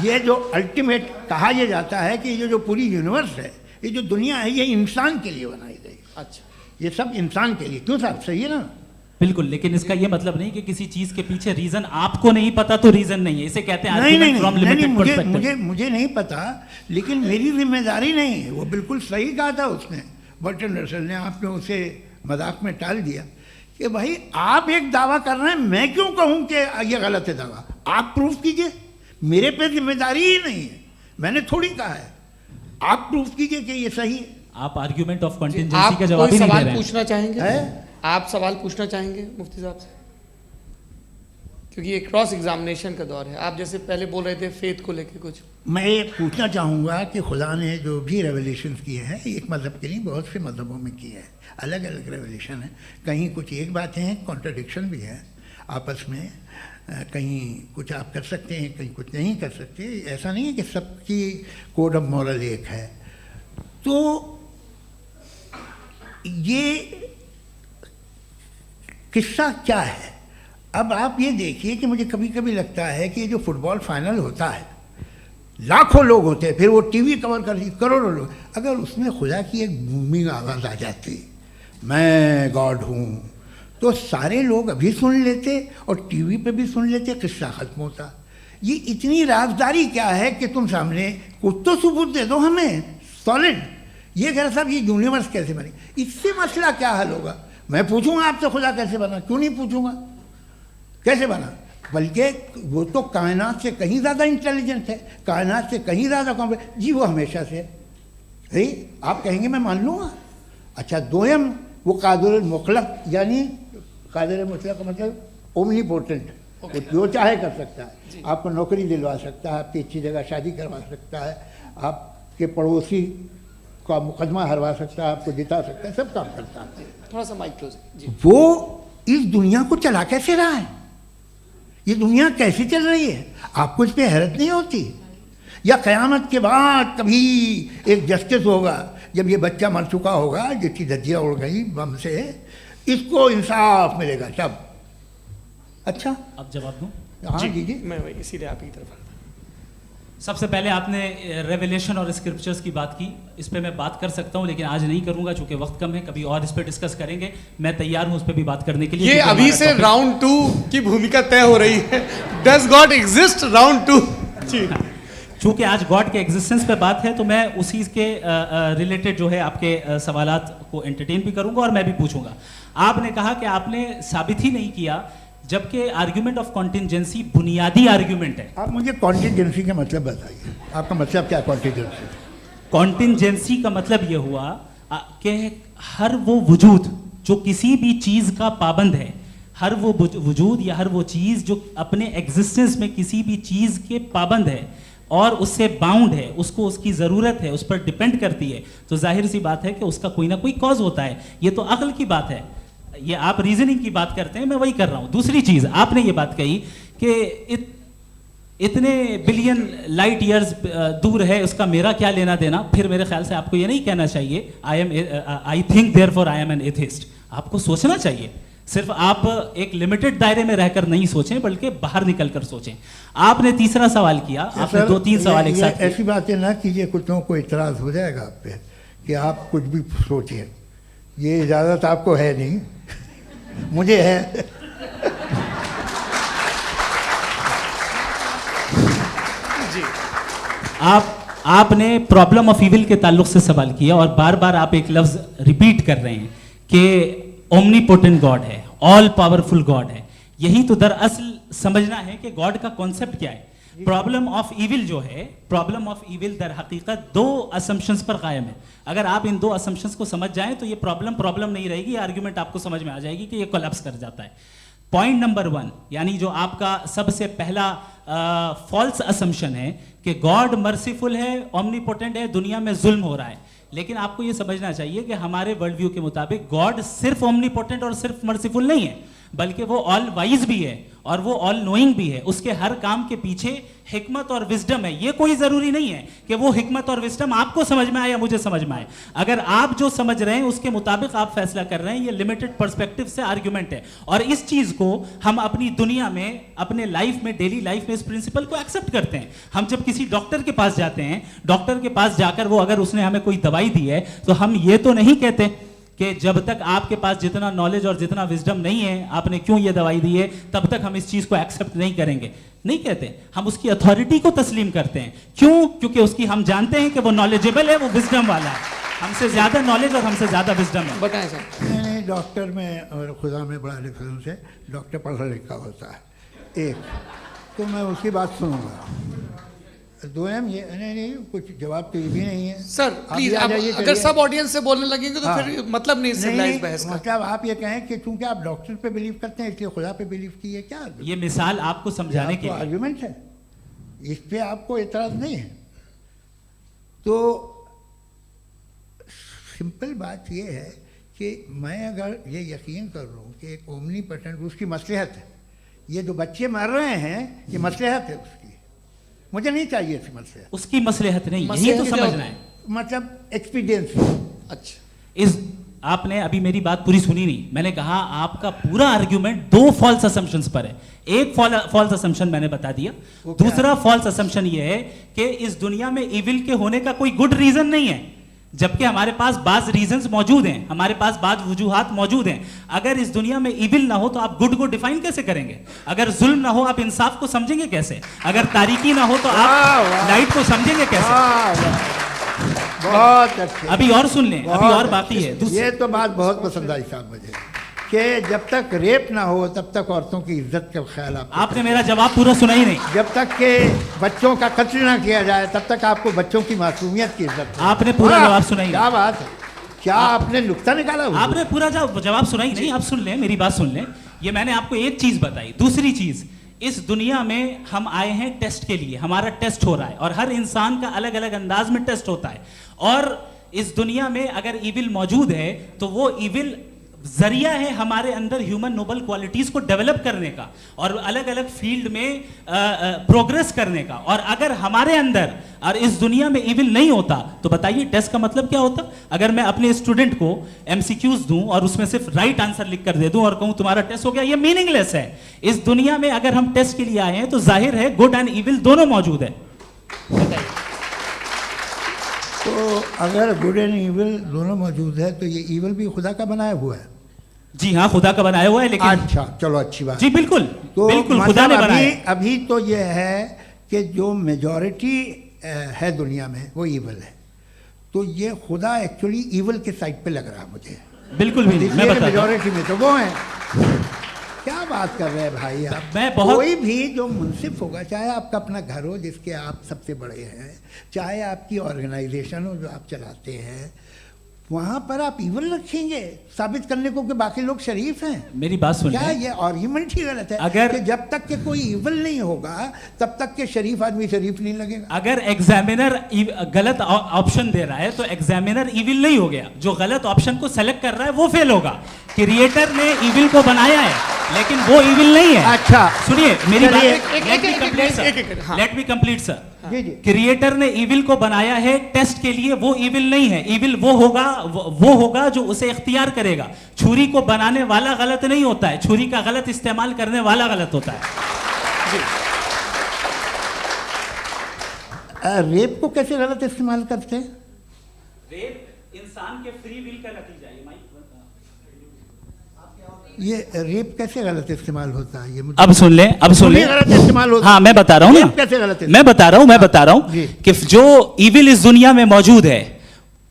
ये जो अल्टीमेट कहा यह जाता है कि ये जो पूरी यूनिवर्स है, ये जो दुनिया है, ये इंसान के लिए बनाई गई। अच्छा, ये सब इंसान के लिए। क्यों साहब, सही है ना। बिल्कुल, लेकिन इसका ये मतलब नहीं कि किसी चीज के पीछे रीजन आपको नहीं पता तो रीजन नहीं है, इसे कहते हैं नहीं, from limited perspective। मुझे नहीं पता, लेकिन मेरी जिम्मेदारी नहीं है। वो बिल्कुल सही कहा था उसने, बर्टन रसल ने। आपने उसे मजाक में टाल दिया कि भाई आप एक दावा कर रहे हैं, मैं क्यों कहूँ कि ये गलत है दावा। आप प्रूफ कीजिए, मेरे पे जिम्मेदारी ही नहीं है, मैंने थोड़ी कहा है। आप प्रूफ कीजिए कि ये सही है। आप आर्ग्यूमेंट ऑफ कॉन्टिजेंसी आप का जवाब कोई ही नहीं दे सवाल रहे हैं। पूछना चाहेंगे? है? आप सवाल पूछना चाहेंगे मुफ्ती साहब से, क्योंकि ये क्रॉस एग्जामिनेशन का दौर है। आप जैसे पहले बोल रहे थे फेथ को लेके कुछ। मैं ये पूछना चाहूँगा कि खुदा ने जो भी रेवलेशन किए हैं, एक मज़हब के लिए बहुत से मज़हबों में किए हैं, अलग अलग रेवलेशन है। कहीं कुछ एक बातें हैं, कॉन्ट्रडिक्शन भी है आपस में, कहीं कुछ आप कर सकते हैं, कहीं कुछ नहीं कर सकते। ऐसा नहीं है कि सबकी कोड ऑफ मॉरल एक है। तो ये किस्सा क्या है। अब आप ये देखिए कि मुझे कभी कभी लगता है कि जो फुटबॉल फाइनल होता है, लाखों लोग होते हैं, फिर वो टीवी कवर करती, करोड़ों लोग, अगर उसमें खुदा की एक बूमिंग आवाज़ आ जाती, मैं गॉड हूँ, तो सारे लोग अभी सुन लेते और टीवी पे भी सुन लेते, किस्सा ख़त्म होता। ये इतनी राजदारी क्या है कि तुम सामने कुछ तो सबूत दे दो हमें सॉलिड। ये कह साहब ये यूनिवर्स कैसे बनी, इससे मसला क्या हल होगा। मैं पूछूंगा आपसे खुदा कैसे बना, क्यों नहीं पूछूंगा कैसे बना, बल्कि वो तो कायनात से कहीं ज़्यादा इंटेलिजेंट है, कायनात से कहीं ज़्यादा कॉम्प्लेक्स। जी वो हमेशा से है, आप कहेंगे मैं मान लूँगा। अच्छा, दोयम वो कादिर मुतलक, यानी कादिर मुतलक का मतलब ओमनीपोटेंट, वो जो चाहे कर सकता है। आपको नौकरी दिलवा सकता है, आपकी अच्छी जगह शादी करवा सकता है, आपके पड़ोसी का मुकदमा हरवा सकता है, आपको जिता सकता है, सब काम करता है। थोड़ा सा माइक क्लोज जी। वो इस दुनिया को चला कैसे रहा है, ये दुनिया कैसे चल रही है, आपको इस पर हैरत नहीं होती। या क़यामत के बाद कभी एक जस्टिस होगा, जब ये बच्चा मर चुका होगा, जिसकी धज्जियाँ उड़ गई बम से, इसको इंसाफ मिलेगा तब। अच्छा, अब जवाब दूं? हाँ जी, मैं वही इसीलिए आप की तरफ। सबसे पहले आपने रेवलेशन और स्क्रिप्चर्स की बात की, इस पे मैं बात कर सकता हूं, लेकिन आज नहीं करूंगा चूंकि वक्त कम है, कभी और इस पे डिस्कस करेंगे। मैं तैयार हूं उस पे भी बात करने के लिए। ये अभी से राउंड 2 की भूमिका तय हो रही है। डज गॉड एग्जिस्ट राउंड 2 जी। चूंकि आज गॉड के एग्जिस्टेंस पे बात है, तो मैं उसी के रिलेटेड जो है आपके सवालात को एंटरटेन भी करूंगा और मैं भी पूछूंगा। आपने कहा कि आपने साबित ही नहीं किया, जबकि आर्ग्यूमेंट ऑफ कॉन्टिजेंसी बुनियादी आर्ग्यूमेंट है। आप मुझे कॉन्टिजेंसी का मतलब बताइए, आपका मतलब क्या है कॉन्टिजेंसी? कॉन्टिजेंसी का मतलब यह हुआ कि हर वो वजूद जो किसी भी चीज़ का पाबंद है, हर वो वजूद या हर वो चीज़ जो अपने एग्जिस्टेंस में किसी भी चीज़ के पाबंद है और उससे बाउंड है, उसको उसकी ज़रूरत है, उस पर डिपेंड करती है, तो जाहिर सी बात है कि उसका कोई ना कोई कॉज होता है। ये तो अक्ल की बात है। ये आप रीजनिंग की बात करते हैं, मैं वही कर रहा हूं। दूसरी चीज आपने ये बात कही कि इतने बिलियन लाइट ईयर्स दूर है, उसका मेरा क्या लेना देना। फिर मेरे ख्याल से आपको ये नहीं कहना चाहिए I think therefore I am an atheist. आपको सोचना चाहिए, सिर्फ आप एक लिमिटेड दायरे में रहकर नहीं सोचें, बल्कि बाहर निकल कर सोचें। आपने तीसरा सवाल किया, आपने 2-3 सवाल एक साथ। ऐसी बातें ना कीजिए, कुछ लोगों को इतराज हो जाएगा आप पे कि आप कुछ भी सोचिए, ये इजाज़त आपको है नहीं, मुझे है। आपने प्रॉब्लम ऑफ इविल के ताल्लुक से सवाल किया और बार बार आप एक लफ्ज रिपीट कर रहे हैं कि ओमनीपोटेंट गॉड है, ऑल पावरफुल गॉड है। यही तो दरअसल समझना है कि गॉड का कॉन्सेप्ट क्या है। प्रॉब्लम ऑफ इविल जो है, प्रॉब्लम ऑफ इविल दर हकीकत दो असम्पशंस पर कायम है। अगर आप इन दो असम्पशंस को समझ जाएं तो ये प्रॉब्लम नहीं रहेगी, आर्ग्यूमेंट आपको समझ में आ जाएगी कि ये कोलैप्स कर जाता है। पॉइंट नंबर 1, यानी जो आपका सबसे पहला फॉल्स असम्पशन है कि गॉड मर्सीफुल है, ओमनीपोटेंट है, दुनिया में जुल्म हो रहा है। लेकिन आपको ये समझना चाहिए कि हमारे वर्ल्ड व्यू के मुताबिक गॉड सिर्फ ओमनीपोटेंट और सिर्फ मर्सीफुल नहीं है, बल्कि वो ऑल वाइज भी है और वो ऑल नोइंग भी है। उसके हर काम के पीछे हिकमत और विजडम है। ये कोई जरूरी नहीं है कि वो हिकमत और विजडम आपको समझ में आए या मुझे समझ में आए। अगर आप जो समझ रहे हैं उसके मुताबिक आप फैसला कर रहे हैं, ये लिमिटेड पर्सपेक्टिव से आर्ग्यूमेंट है। और इस चीज को हम अपनी दुनिया में, अपने लाइफ में, डेली लाइफ में इस प्रिंसिपल को एक्सेप्ट करते हैं। हम जब किसी डॉक्टर के पास जाते हैं, डॉक्टर के पास जाकर वो अगर उसने हमें कोई दवाई दी है तो हम ये तो नहीं कहते कि जब तक आपके पास जितना नॉलेज और जितना विजडम नहीं है, आपने क्यों ये दवाई दी है, तब तक हम इस चीज को एक्सेप्ट नहीं करेंगे। नहीं कहते, हम उसकी अथॉरिटी को तस्लीम करते हैं। क्यों? क्योंकि उसकी हम जानते हैं कि वो नॉलेजेबल है, वो विजडम वाला है, हमसे ज्यादा नॉलेज और हमसे ज्यादा विजडम है। बताएं सर। नहीं, डॉक्टर में और खुदा में बड़ा डिफरेंस है। डॉक्टर पढ़ा लिखा होता है एक, तो मैं उसकी बात सुनूंगा। दो ये नहीं, कुछ जवाब तो ये भी नहीं है सर। प्लीज, आप अगर सब ऑडियंस से बोलने लगेंगे तो हाँ। फिर मतलब नहीं सिविलाइज बहस का। मतलब आप ये कहें कि चूंकि आप डॉक्टर पे बिलीव करते हैं इसलिए खुदा पे बिलीव कीजिए, क्या ये मिसाल आपको समझाने के लिए आर्ग्यूमेंट है, इस पे आपको एतराज नहीं है। तो सिंपल बात ये है कि मैं अगर ये यकीन कर लूँ कि एक ओमनीपोटेंट, उसकी मसलहत है, ये जो बच्चे मर रहे हैं ये मसलहत है उसकी, मुझे नहीं चाहिए थी मसलहत। उसकी मसलहत नहीं, यही तो समझना है। मतलब एक्सपीरियंस। अच्छा, इस आपने अभी मेरी बात पूरी सुनी नहीं। मैंने कहा आपका पूरा आर्ग्यूमेंट दो फॉल्स असम्पशंस पर है। एक फॉल्स असम्पशन मैंने बता दिया, दूसरा फॉल्स असम्पशन ये है कि इस दुनिया में इविल के होने का कोई गुड रीजन नहीं है, जबकि हमारे पास बाज रीजंस मौजूद हैं, हमारे पास बाज वजूहात मौजूद हैं। अगर इस दुनिया में इविल ना हो तो आप गुड को डिफाइन कैसे करेंगे? अगर जुल्म ना हो आप इंसाफ को समझेंगे कैसे? अगर तारीकी ना हो तो आप लाइट को समझेंगे कैसे? बहुत अच्छे। अभी और सुन लें, अभी और बाकी है। ये तो बात बहुत पसंद आई साहब मुझे, कि जब तक रेप ना हो तब तक औरतों की इज्जत का ख्याल आपने मेरा जवाब पूरा सुना ही नहीं। जब तक के बच्चों का कत्ल ना किया जाए तब तक आपको बच्चों की मासूमियत की इज्जत। आपने पूरा जवाब सुना ही नहीं। क्या बात है, क्या आपने नुक्ता निकाला? आपने पूरा जवाब सुना ही नहीं। आप सुन लें, मेरी बात सुन लें। ये मैंने आपको एक चीज बताई। दूसरी चीज, इस दुनिया में हम आए हैं टेस्ट के लिए, हमारा टेस्ट हो रहा है और हर इंसान का अलग अलग अंदाज में टेस्ट होता है। और इस दुनिया में अगर इविल मौजूद है तो वो इविल जरिया है हमारे अंदर ह्यूमन नोबल क्वालिटीज को डेवलप करने का और अलग अलग फील्ड में प्रोग्रेस करने का। और अगर हमारे अंदर और इस दुनिया में इविल नहीं होता तो बताइए टेस्ट का मतलब क्या होता? अगर मैं अपने स्टूडेंट को एमसीक्यूज दूं और उसमें सिर्फ राइट आंसर लिख कर दे दूं और कहूं तुम्हारा टेस्ट हो गया, ये मीनिंगलेस है। इस दुनिया में अगर हम टेस्ट के लिए आए हैं तो जाहिर है गुड एंड इविल दोनों मौजूद है। बताइए। तो अगर गुड एंड इविल दोनों मौजूद है तो ये इविल भी खुदा का बनाया हुआ है? जी हाँ, खुदा का बनाया हुआ है। लेकिन अच्छा, चलो अच्छी बात। जी बिल्कुल, तो बिल्कुल खुदा ने बनाया। अभी तो ये है कि जो मेजॉरिटी है दुनिया में वो इविल है, तो ये खुदा एक्चुअली इविल के साइड पे लग रहा है मुझे। बिल्कुल भी नहीं, मैं बताता हूं। मेजॉरिटी में तो वो है। क्या बात कर रहे हैं भाई आप? मैं बहुत कोई भी जो मुंसिफ होगा, चाहे आपका अपना घर हो जिसके आप सबसे बड़े हैं, चाहे आपकी ऑर्गेनाइजेशन हो जो आप चलाते हैं, वहाँ पर आप इविल रखेंगे साबित करने को कि बाकी लोग शरीफ हैं? मेरी बात सुन क्या लें। ये आर्ग्यूमेंट ही गलत है? अगर कि जब तक के कोई इविल नहीं होगा तब तक के शरीफ आदमी शरीफ नहीं लगेगा। अगर एग्जामिनर गलत ऑप्शन दे रहा है तो एग्जामिनर इविल नहीं हो गया। जो गलत ऑप्शन को सेलेक्ट कर रहा है वो फेल होगा। क्रिएटर ने इविल को बनाया है लेकिन वो इविल नहीं है। अच्छा सुनिए मेरी बात, हाँ। Let me complete sir. जी जी। क्रिएटर ने इविल को बनाया है टेस्ट के लिए, वो इविल नहीं है। इविल वो होगा जो उसे इख्तियार करेगा। छुरी को बनाने वाला गलत नहीं होता है, छुरी का गलत इस्तेमाल करने वाला गलत होता है। रेप को कैसे गलत इस्तेमाल करते हैं? इंसान के फ्री विल का नतीजा ये रेप कैसे गलत इस्तेमाल होता है? ये मुझे अब सुन लें, अब सुन लें। गलत इस्तेमाल होता हाँ, मैं बता रहा हूँ रेप ना, कैसे गलत मैं बता रहा हूँ जी। कि जो इविल इस दुनिया में मौजूद है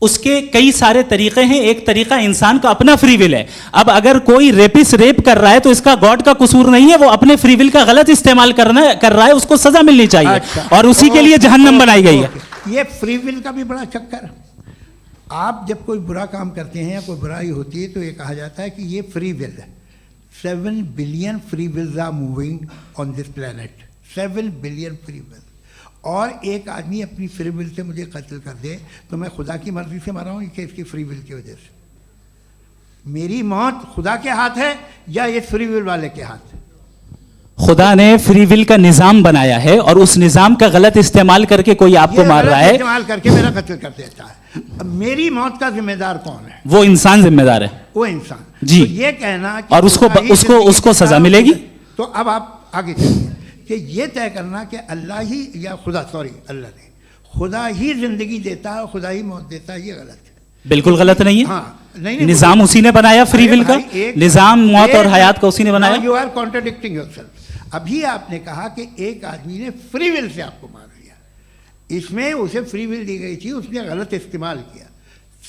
उसके कई सारे तरीके हैं। एक तरीका इंसान का अपना फ्री विल है। अब अगर कोई रेपिस्ट रेप कर रहा है तो इसका गॉड का कसूर नहीं है, वो अपने फ्री विल का गलत इस्तेमाल कर रहा है, उसको सजा मिलनी चाहिए। अच्छा। और उसी के लिए जहन्नम बनाई गई है। ये फ्री विल का भी बड़ा चक्कर। आप जब कोई बुरा काम करते हैं या कोई बुराई होती है तो ये कहा जाता है कि ये फ्री विल है। 7 billion free wills are moving on this planet. 7 billion free will. और एक आदमी अपनी फ्री विल से मुझे कत्ल कर दे तो मैं खुदा की मर्जी से मरा हूँ कि इसकी फ्री विल की वजह से? मेरी मौत खुदा के हाथ है या ये फ्री विल वाले के हाथ है? खुदा ने फ्री विल का निजाम बनाया है और उस निजाम का गलत इस्तेमाल करके कोई आपको मार रहा है, इस्तेमाल करके मेरा कत्ल कर देता है। अब मेरी मौत का जिम्मेदार कौन है? वो इंसान जिम्मेदार है। वो इंसान। जी। तो ये कहना कि और उसको खुदा ही जिंदगी उसको सजा का- मिलेगी। तो अब आप आगे चलिए कि ये तय करना कि अल्लाह ही या खुदा, सॉरी, अल्लाह ने, खुदा ही जिंदगी देता है, खुदा ही मौत देता है, ये गलत है। बिल्कुल गलत नहीं है। हाँ, नहीं, निजाम उसी ने बनाया फ्री विल का। निजाम मौत और हयात का उसी ने बनाया। You are contradicting yourself. अभी आपने कहा कि एक आदमी ने फ्री विल से आपको मार दिया, इसमें उसे फ्री विल दी गई थी, उसने गलत इस्तेमाल किया।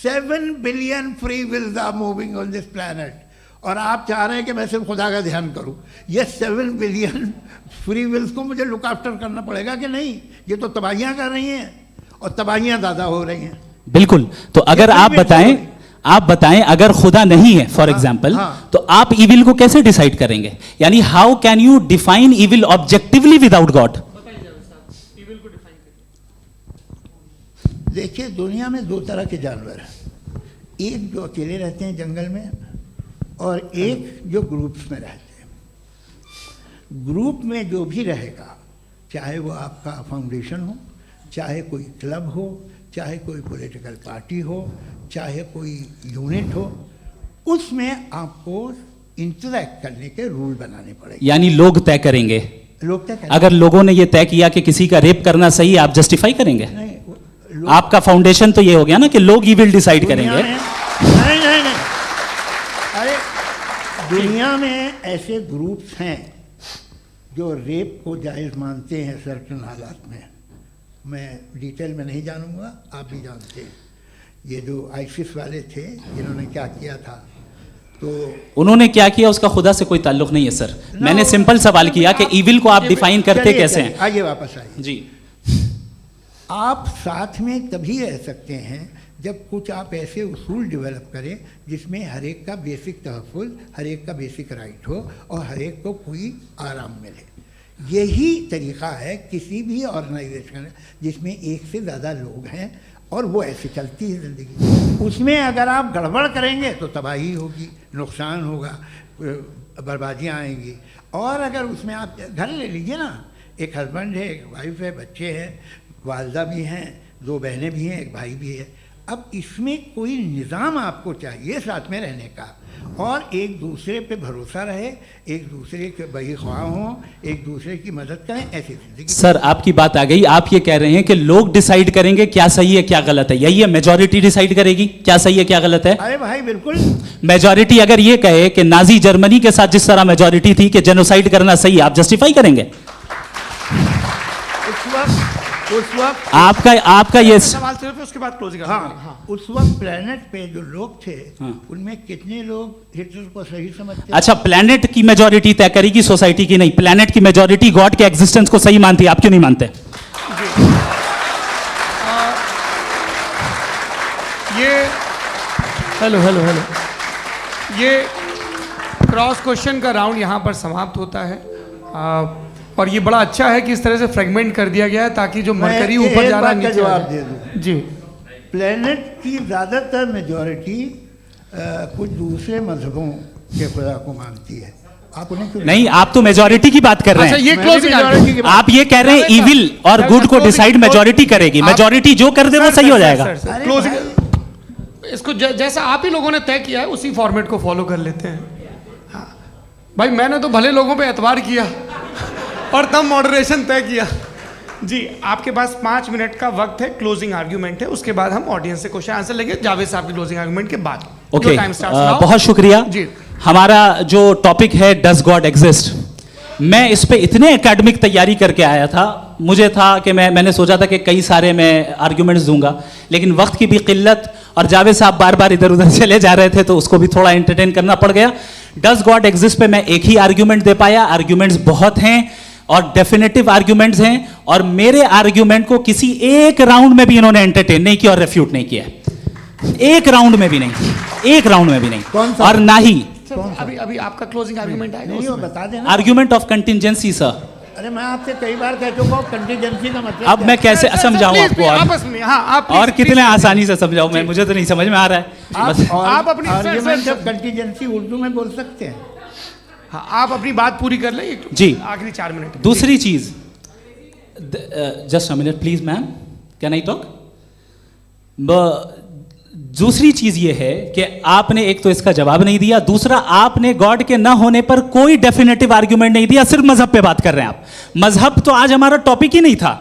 7 billion free wills are moving on this planet और आप चाह रहे हैं कि मैं सिर्फ खुदा का ध्यान करूं। ये 7 बिलियन फ्री विल्स को मुझे लुक आफ्टर करना पड़ेगा कि नहीं? ये तो तबाहियां कर रही हैं और तबाहियां ज़्यादा हो रही हैं। बिल्कुल। तो अगर आप बताएं अगर खुदा नहीं है फॉर एग्जाम्पल, हाँ। तो आप इविल को कैसे डिसाइड करेंगे? यानी how can you define evil objectively without God? देखिए, दुनिया में 2 तरह के जानवर हैं। एक जो अकेले रहते हैं जंगल में और एक जो ग्रुप्स में रहते हैं। ग्रुप में जो भी रहेगा, चाहे वो आपका फाउंडेशन हो, चाहे कोई क्लब हो, चाहे कोई पॉलिटिकल पार्टी हो, चाहे कोई यूनिट हो, उसमें आपको इंटरैक्ट करने के रूल बनाने पड़ेंगे। यानी लोग तय करेंगे। लोग तय करेंगे। अगर लोगों ने ये तय किया कि किसी का रेप करना सही है, आप जस्टिफाई करेंगे? नहीं, आपका फाउंडेशन तो ये हो गया ना कि लोग ही विल डिसाइड दुनिया करेंगे। में- नहीं, अरे दुनिया में ऐसे ग्रुप्स हैं जो रेप को जायज़ मानते हैं सर्टन हालात में। मैं डिटेल में नहीं जानूंगा, आप भी जानते हैं। ये जो आईसिस वाले थे जिन्होंने क्या किया था, तो उन्होंने क्या किया उसका खुदा से कोई ताल्लुक नहीं है सर। मैंने सिंपल सवाल किया कि इविल को आप डिफाइन करते चलिए, कैसे चलिए, हैं? आइए वापस आइए। जी। आप साथ में तभी रह सकते हैं जब कुछ आप ऐसे उसूल डेवलप करें जिसमें हर एक का बेसिक तहफ़्फ़ुज़, हर एक का बेसिक राइट हो और हर एक को कोई आराम मिले। यही तरीक़ा है किसी भी ऑर्गेनाइजेशन जिसमें एक से ज़्यादा लोग हैं और वो ऐसे चलती है ज़िंदगी। उसमें अगर आप गड़बड़ करेंगे तो तबाही होगी, नुकसान होगा, बर्बादियाँ आएंगी। और अगर उसमें आप घर ले लीजिए ना, एक हस्बैंड है, एक वाइफ है, बच्चे हैं, वालदा भी हैं, 2 बहनें भी हैं, एक भाई भी है। अब इसमें कोई निज़ाम आपको चाहिए साथ में रहने का और एक दूसरे पे भरोसा रहे, एक दूसरे के बहीख्वाह हों, एक दूसरे की मदद करें, ऐसी जिंदगी। सर आपकी बात आ गई। आप ये कह रहे हैं कि लोग डिसाइड करेंगे क्या सही है क्या गलत है, यही है? मेजॉरिटी डिसाइड करेगी क्या सही है क्या गलत है? अरे भाई बिल्कुल। मेजॉरिटी अगर ये कहे कि नाजी जर्मनी के साथ जिस तरह मेजॉरिटी थी कि जेनोसाइड करना सही है, आप जस्टिफाई करेंगे? उस वक्त आपका ये सवाल सिर्फ उसके बाद क्लोजिंग। हाँ, उस वक्त प्लेनेट पे जो लोग थे, हाँ। उनमें कितने लोग हिटलर को सही समझते? अच्छा, प्लेनेट की मेजॉरिटी तय करेगी, सोसाइटी की नहीं। प्लेनेट की मेजॉरिटी गॉड के एग्जिस्टेंस को सही मानती है, आप क्यों नहीं मानते? ये हेलो ये क्रॉस क्वेश्चन का राउंड यहाँ पर समाप्त होता है। और ये बड़ा अच्छा है कि इस तरह से फ्रेगमेंट कर दिया गया है ताकि जो मरकरी ऊपर जा रहा है नीचे जवाब आ दे जाए। दूं। जी। प्लेनेट की ज़्यादातर मेजॉरिटी कुछ दूसरे मजहबों के खुदा को मानती है। आप उन्हें क्यों नहीं, आप तो मेजॉरिटी की बात कर रहे अच्छा, हैं। ये मैंने क्लोजिंग majority की बात- आप ये कह रहे हैं इविल और गुड को डिसाइड मेजॉरिटी करेगी। मेजॉरिटी जो कर दे वो सही हो जाएगा। अरे क्लोजिंग इसको जैसा आप ही लोगों ने तय किया है उसी फॉर्मेट को फॉलो कर लेते हैं। हाँ भाई, मैंने तो भले लोगों पे एतबार किया और तब मॉडरेशन तय किया, जी आपके पास 5 मिनट का वक्त है, क्लोजिंग आर्ग्यूमेंट है, उसके बाद हम ऑडियंस से क्वेश्चन आंसर लेंगे जावेद साहब के क्लोजिंग आर्ग्यूमेंट के बाद। Okay, time starts now. बहुत शुक्रिया जी। हमारा जो टॉपिक है डज गॉड एग्जिस्ट, मैं इस पे इतने एकेडमिक तैयारी करके आया था, मुझे था कि मैंने सोचा था कि कई सारे मैं आर्ग्यूमेंट्स दूंगा, लेकिन वक्त की भी किल्लत और जावेद साहब बार बार इधर उधर चले जा रहे थे तो उसको भी थोड़ा एंटरटेन करना पड़ गया। डज गॉड एग्जिस्ट पे मैं एक ही आर्ग्यूमेंट दे पाया, आर्ग्यूमेंट्स बहुत हैं और डेफिनेटिव आर्ग्यूमेंट्स हैं, और मेरे आर्ग्यूमेंट को किसी एक राउंड में भी इन्होंने एंटरटेन नहीं किया और रेफ्यूट नहीं किया, एक राउंड में भी नहीं, एक राउंड में भी नहीं, और ना ही अभी अभी आपका क्लोजिंग आर्ग्यूमेंट आएगा नहीं, वो उसमें। बता देना। Argument of contingency sir. अरे मैं आपसे कई बार कह चुका हूँ कंटीजेंसी का मतलब अब मैं कैसे सर, समझाऊं प्लीज, आपको प्लीज, और आपस में, हाँ, आप और प्लीज, कितने प्लीज, आसानी से समझाऊं मैं, मुझे तो नहीं समझ में आ रहा है बस। आप अपनी argument sir, of contingency Urdu में बोल सकते हैं। हाँ, आप अपनी बात पूरी कर लें जी। आखिरी 4 मिनट। दूसरी चीज, just a minute please ma'am, can I talk? दूसरी चीज ये है कि आपने एक तो इसका जवाब नहीं दिया, दूसरा आपने गॉड के ना होने पर कोई डेफिनेटिव आर्ग्यूमेंट नहीं दिया, सिर्फ मजहब पे बात कर रहे हैं आप। मजहब तो आज हमारा टॉपिक ही नहीं था,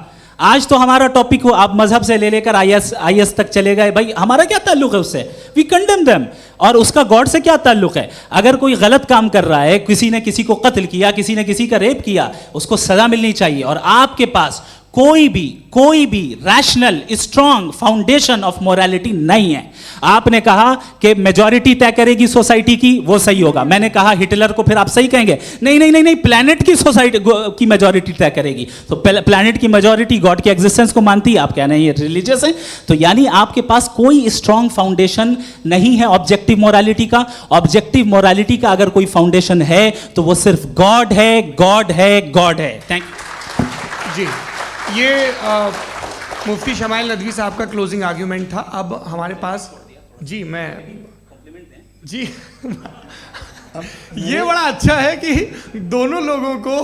आज तो हमारा टॉपिक हो, आप मजहब से ले लेकर आईएस तक चले गए, भाई हमारा क्या ताल्लुक है उससे? We condemn them. और उसका गॉड से क्या ताल्लुक है? अगर कोई गलत काम कर रहा है, किसी ने किसी को कत्ल किया, किसी ने किसी का रेप किया, उसको सजा मिलनी चाहिए, और आपके पास कोई भी rational strong foundation of morality नहीं है। आपने कहा कि मेजॉरिटी तय करेगी सोसाइटी की, वो सही होगा। मैंने कहा हिटलर को फिर आप सही कहेंगे, नहीं नहीं नहीं नहीं, प्लैनेट की सोसाइटी की मेजॉरिटी तय करेगी। तो प्लैनेट की मेजॉरिटी गॉड के एग्जिस्टेंस को मानती है, आप कह रहे हैं ये रिलीजियस है, तो यानी आपके पास कोई स्ट्रॉन्ग फाउंडेशन नहीं है ऑब्जेक्टिव मोरालिटी का। ऑब्जेक्टिव मोरालिटी का अगर कोई फाउंडेशन है तो वो सिर्फ गॉड है, गॉड है, गॉड है। थैंक यू जी, ये मुफ्ती शमाइल नदवी साहब का क्लोजिंग आर्ग्यूमेंट था। अब हमारे पास जी ये बड़ा अच्छा है कि दोनों लोगों को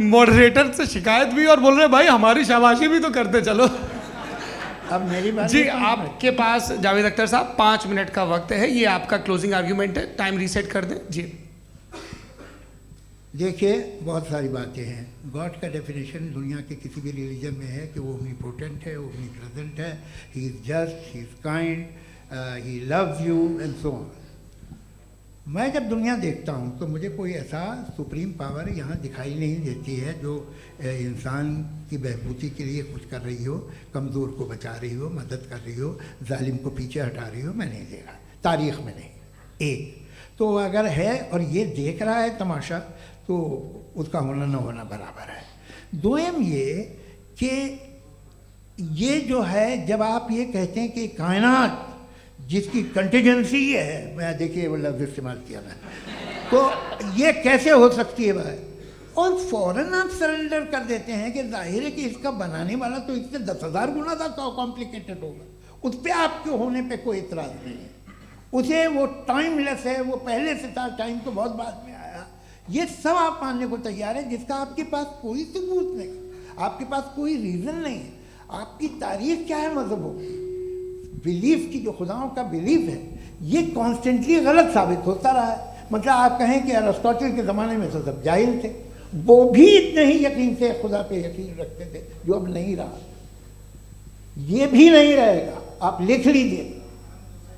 मॉडरेटर से शिकायत भी और बोल रहे हैं भाई हमारी शाबाशी भी तो करते चलो। अब मेरी बात जी आपके पास जावेद अख्तर साहब 5 मिनट का वक्त है, ये आपका क्लोजिंग आर्ग्यूमेंट है, टाइम रीसेट कर दें जी। देखिए, बहुत सारी बातें हैं। गॉड का डेफिनेशन दुनिया के किसी भी रिलीजन में है कि वो ओमनीपोटेंट है, ओमनीप्रेजेंट है, he is just, he is kind, he loves you and so on. मैं जब दुनिया देखता हूँ तो मुझे कोई ऐसा सुप्रीम पावर यहाँ दिखाई नहीं देती है जो इंसान की बहबूदी के लिए कुछ कर रही हो, कमज़ोर को बचा रही हो, मदद कर रही हो, जालिम को पीछे हटा रही हो। मैं नहीं देखा, तारीख़ में नहीं। एक तो अगर है और ये देख रहा है तमाशा, तो उसका होना न होना बराबर है। दोयम ये कि ये जो है, जब आप ये कहते हैं कि कायनात जिसकी कंटीजेंसी है, मैं देखिए वो लफ्ज़ इस्तेमाल किया मैं, तो ये कैसे हो सकती है भाई? और फ़ौरन आप सरेंडर कर देते हैं कि जाहिर है कि इसका बनाने वाला तो इससे 10,000 गुना ज़्यादा कॉम्प्लिकेटेड होगा, उस पर आपके होने पे कोई इतराज़ नहीं है। उसे वो टाइमलेस है, वो पहले से था, टाइम तो बहुत बाद में आया, ये सब आप मानने को तैयार है, जिसका आपके पास कोई सबूत नहीं, आपके पास कोई रीज़न नहीं है। आपकी तारीख क्या है मज़हबों की? बिलीफ की, जो खुदाओं का बिलीफ है, ये कॉन्स्टेंटली गलत साबित होता रहा है। मतलब आप कहें कि अरिस्टोटल के ज़माने में तो सब जाहिल थे, वो भी इतने ही यकीन से खुदा पे यकीन रखते थे, जो अब नहीं रहा, ये भी नहीं रहेगा। आप लिख लीजिए,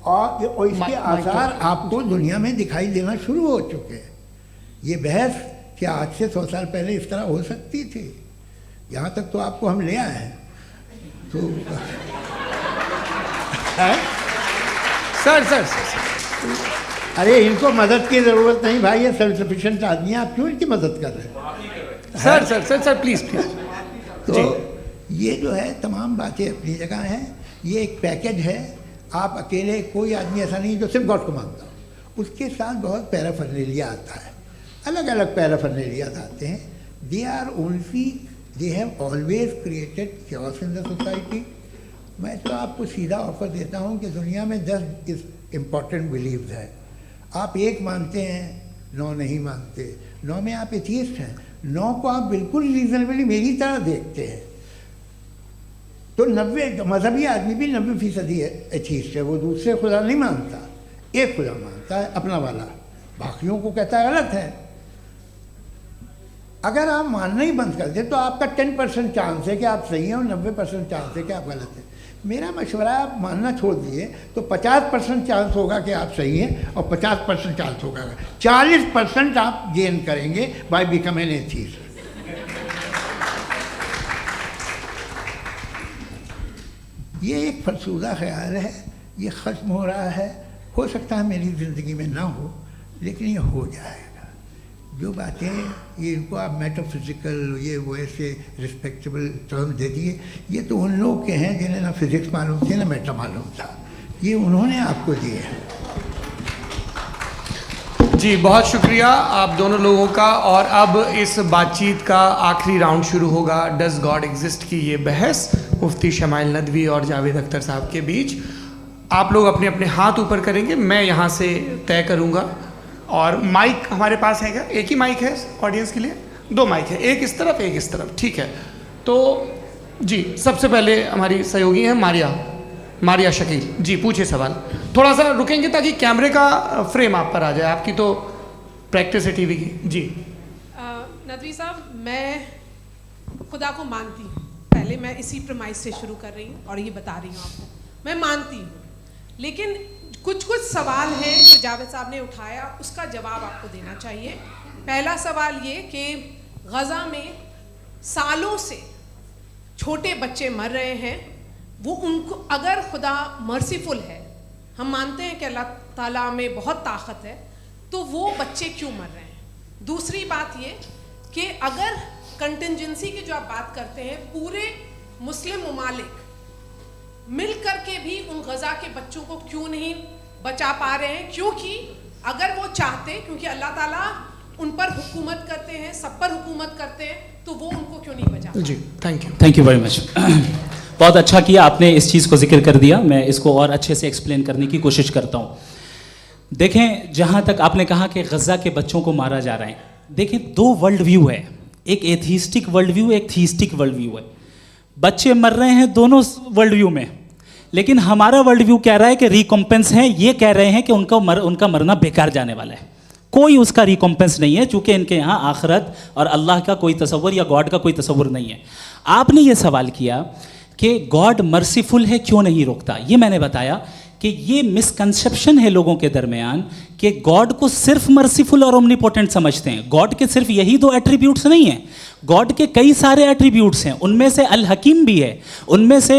और इसके आसार आपको दुनिया में दिखाई देना शुरू हो चुके हैं। ये बहस क्या आज से 100 साल पहले इस तरह हो सकती थी? यहाँ तक तो आपको हम ले आए हैं। तो सर अरे इनको मदद की ज़रूरत नहीं भाई, ये सेल्फ सफिशिएंट आदमी है, आप क्यों इनकी मदद कर रहे हैं? Sir please. तो ये जो है तमाम बातें अपनी जगह हैं। ये एक पैकेज है। आप अकेले, कोई आदमी ऐसा नहीं जो सिर्फ गॉड को मानता हो, उसके साथ बहुत पैराफर्नेलिया आता है, अलग अलग पैराफर्नेलियाज आते हैं। They have always created chaos in the society. मैं तो आपको सीधा ऑफर देता हूँ कि दुनिया में 10 इम्पॉर्टेंट बिलीव्स हैं। आप एक मानते हैं, 9 नहीं मानते, 9 में आप एथियस्ट हैं, 9 को आप बिल्कुल रीजनेबली मेरी तरह देखते हैं। तो 90 मजहबी आदमी भी 90% एथियस्ट है, वो दूसरे खुदा नहीं मानता, एक खुदा मानता है अपना वाला, बाकियों को कहता है गलत है। अगर आप मानना ही बंद कर दें तो आपका 10% चांस है कि आप सही हैं और 90% चांस है कि आप गलत हैं। मेरा मशवरा है आप मानना छोड़ दिए तो 50% चांस होगा कि आप सही हैं और 50% चांस होगा, 40% आप गेन करेंगे बाय बिकमिंग एथीस्ट। ये एक फरसूदा ख्याल है, ये ख़त्म हो रहा है। हो सकता है मेरी ज़िंदगी में ना हो, लेकिन ये हो जाएगा। जो बातें ये इनको आप मेटाफिज़िकल ये वो ऐसे रिस्पेक्टेबल टर्म दे दिए, ये तो उन लोग के हैं जिन्हें ना फिज़िक्स मालूम थी ना मेटा मालूम था, ये उन्होंने आपको दिए हैं। जी बहुत शुक्रिया आप दोनों लोगों का। और अब इस बातचीत का आखिरी राउंड शुरू होगा, डज गॉड एग्जिस्ट की ये बहस मुफ्ती शमाइल नदवी और जावेद अख्तर साहब के बीच। आप लोग अपने अपने हाथ ऊपर करेंगे, मैं यहाँ से तय करूँगा। और माइक हमारे पास है क्या? एक ही माइक है ऑडियंस के लिए? 2 माइक है, एक इस तरफ एक इस तरफ, ठीक है। तो जी सबसे पहले हमारी सहयोगी हैं मारिया शकील जी, पूछिए सवाल। थोड़ा सा रुकेंगे ताकि कैमरे का फ्रेम आप पर आ जाए, आपकी तो प्रैक्टिस है टीवी की। जी नदवी साहब, मैं खुदा को मानती हूँ, पहले मैं इसी प्रमाइस से शुरू कर रही हूँ और ये बता रही हूँ आपको, मैं मानती हूँ। लेकिन कुछ सवाल हैं जो जावेद साहब ने उठाया, उसका जवाब आपको देना चाहिए। पहला सवाल ये कि गज़ा में सालों से छोटे बच्चे मर रहे हैं, वो उनको अगर खुदा मर्सीफुल है, हम मानते हैं कि अल्लाह ताला में बहुत ताकत है, तो वो बच्चे क्यों मर रहे हैं? दूसरी बात ये कि अगर कंटिजेंसी की जो आप बात करते हैं, पूरे मुस्लिम ममालिक मिल कर के भी उन गज़ा के बच्चों को क्यों नहीं बचा पा रहे हैं? क्योंकि अगर वो चाहते, क्योंकि अल्लाह ताला उन पर हुकूमत करते हैं, सब पर हुकूमत करते हैं, तो वो उनको क्यों नहीं बचा? जी थैंक यू वेरी मच। बहुत अच्छा किया आपने इस चीज़ को जिक्र कर दिया, मैं इसको और अच्छे से एक्सप्लेन करने की कोशिश करता हूँ। देखें, जहाँ तक आपने कहा कि गज़ा के बच्चों को मारा जा रहा है, देखें 2 वर्ल्ड व्यू है, एक एथीस्टिक वर्ल्ड व्यू, एक थीस्टिक वर्ल्ड व्यू है। बच्चे मर रहे हैं दोनों वर्ल्ड व्यू में, लेकिन हमारा वर्ल्ड व्यू कह रहा है कि रिकॉम्पेंस है, ये कह रहे हैं कि उनका मरना बेकार जाने वाला है, कोई उसका रिकॉम्पेंस नहीं है, चूंकि इनके यहाँ आखिरत और अल्लाह का कोई तसव्वुर या गॉड का कोई तसव्वुर नहीं है। आपने ये सवाल किया कि गॉड मर्सीफुल है, क्यों नहीं रोकता? ये मैंने बताया कि ये मिसकंसेप्शन है लोगों के दरमियान कि गॉड को सिर्फ मर्सीफुल और ओमनीपोटेंट समझते हैं। गॉड के सिर्फ यही 2 एट्रीब्यूट्स नहीं हैं, गॉड के कई सारे एट्रीब्यूट्स हैं, उनमें से अल हकीम भी है, उनमें से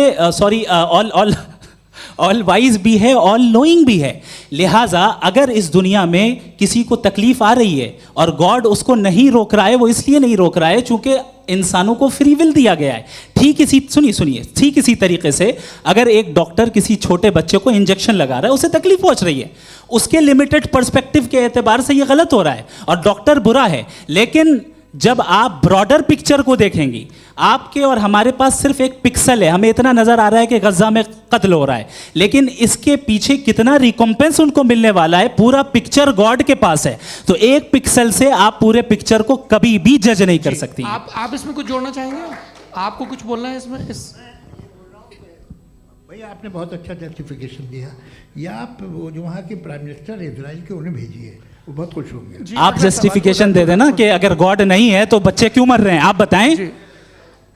ऑल वाइज भी है, ऑल नोइंग भी है। लिहाजा अगर इस दुनिया में किसी को तकलीफ आ रही है और गॉड उसको नहीं रोक रहा है, वो इसलिए नहीं रोक रहा है चूंकि इंसानों को फ्री विल दिया गया है। ठीक इसी तरीके से अगर एक डॉक्टर किसी छोटे बच्चे को इंजेक्शन लगा रहा है, उसे तकलीफ पहुंच रही है, उसके लिमिटेड पर्सपेक्टिव के एतबार से ये गलत हो रहा है और डॉक्टर बुरा है। लेकिन जब आप ब्रॉडर पिक्चर को देखेंगी, आपके और हमारे पास सिर्फ एक पिक्सल है, हमें इतना नजर आ रहा है कि गज़ा में कत्ल हो रहा है, लेकिन इसके पीछे कितना रिकॉम्पेंस उनको मिलने वाला है, पूरा पिक्चर गॉड के पास है। तो एक पिक्सल से आप पूरे पिक्चर को कभी भी जज नहीं कर सकती। आप इसमें कुछ जोड़ना चाहेंगे? आपको कुछ बोलना है इसमें? भैया आपने बहुत अच्छा जस्टिफिकेशन दिया, या आप वो जो वहाँ के प्राइम मिनिस्टर इजराइल के उन्हें भेजिए, वो बहुत खुश होंगे। आप जस्टिफिकेशन दे देना कि अगर गॉड नहीं है तो बच्चे क्यों मर रहे हैं, आप बताएं।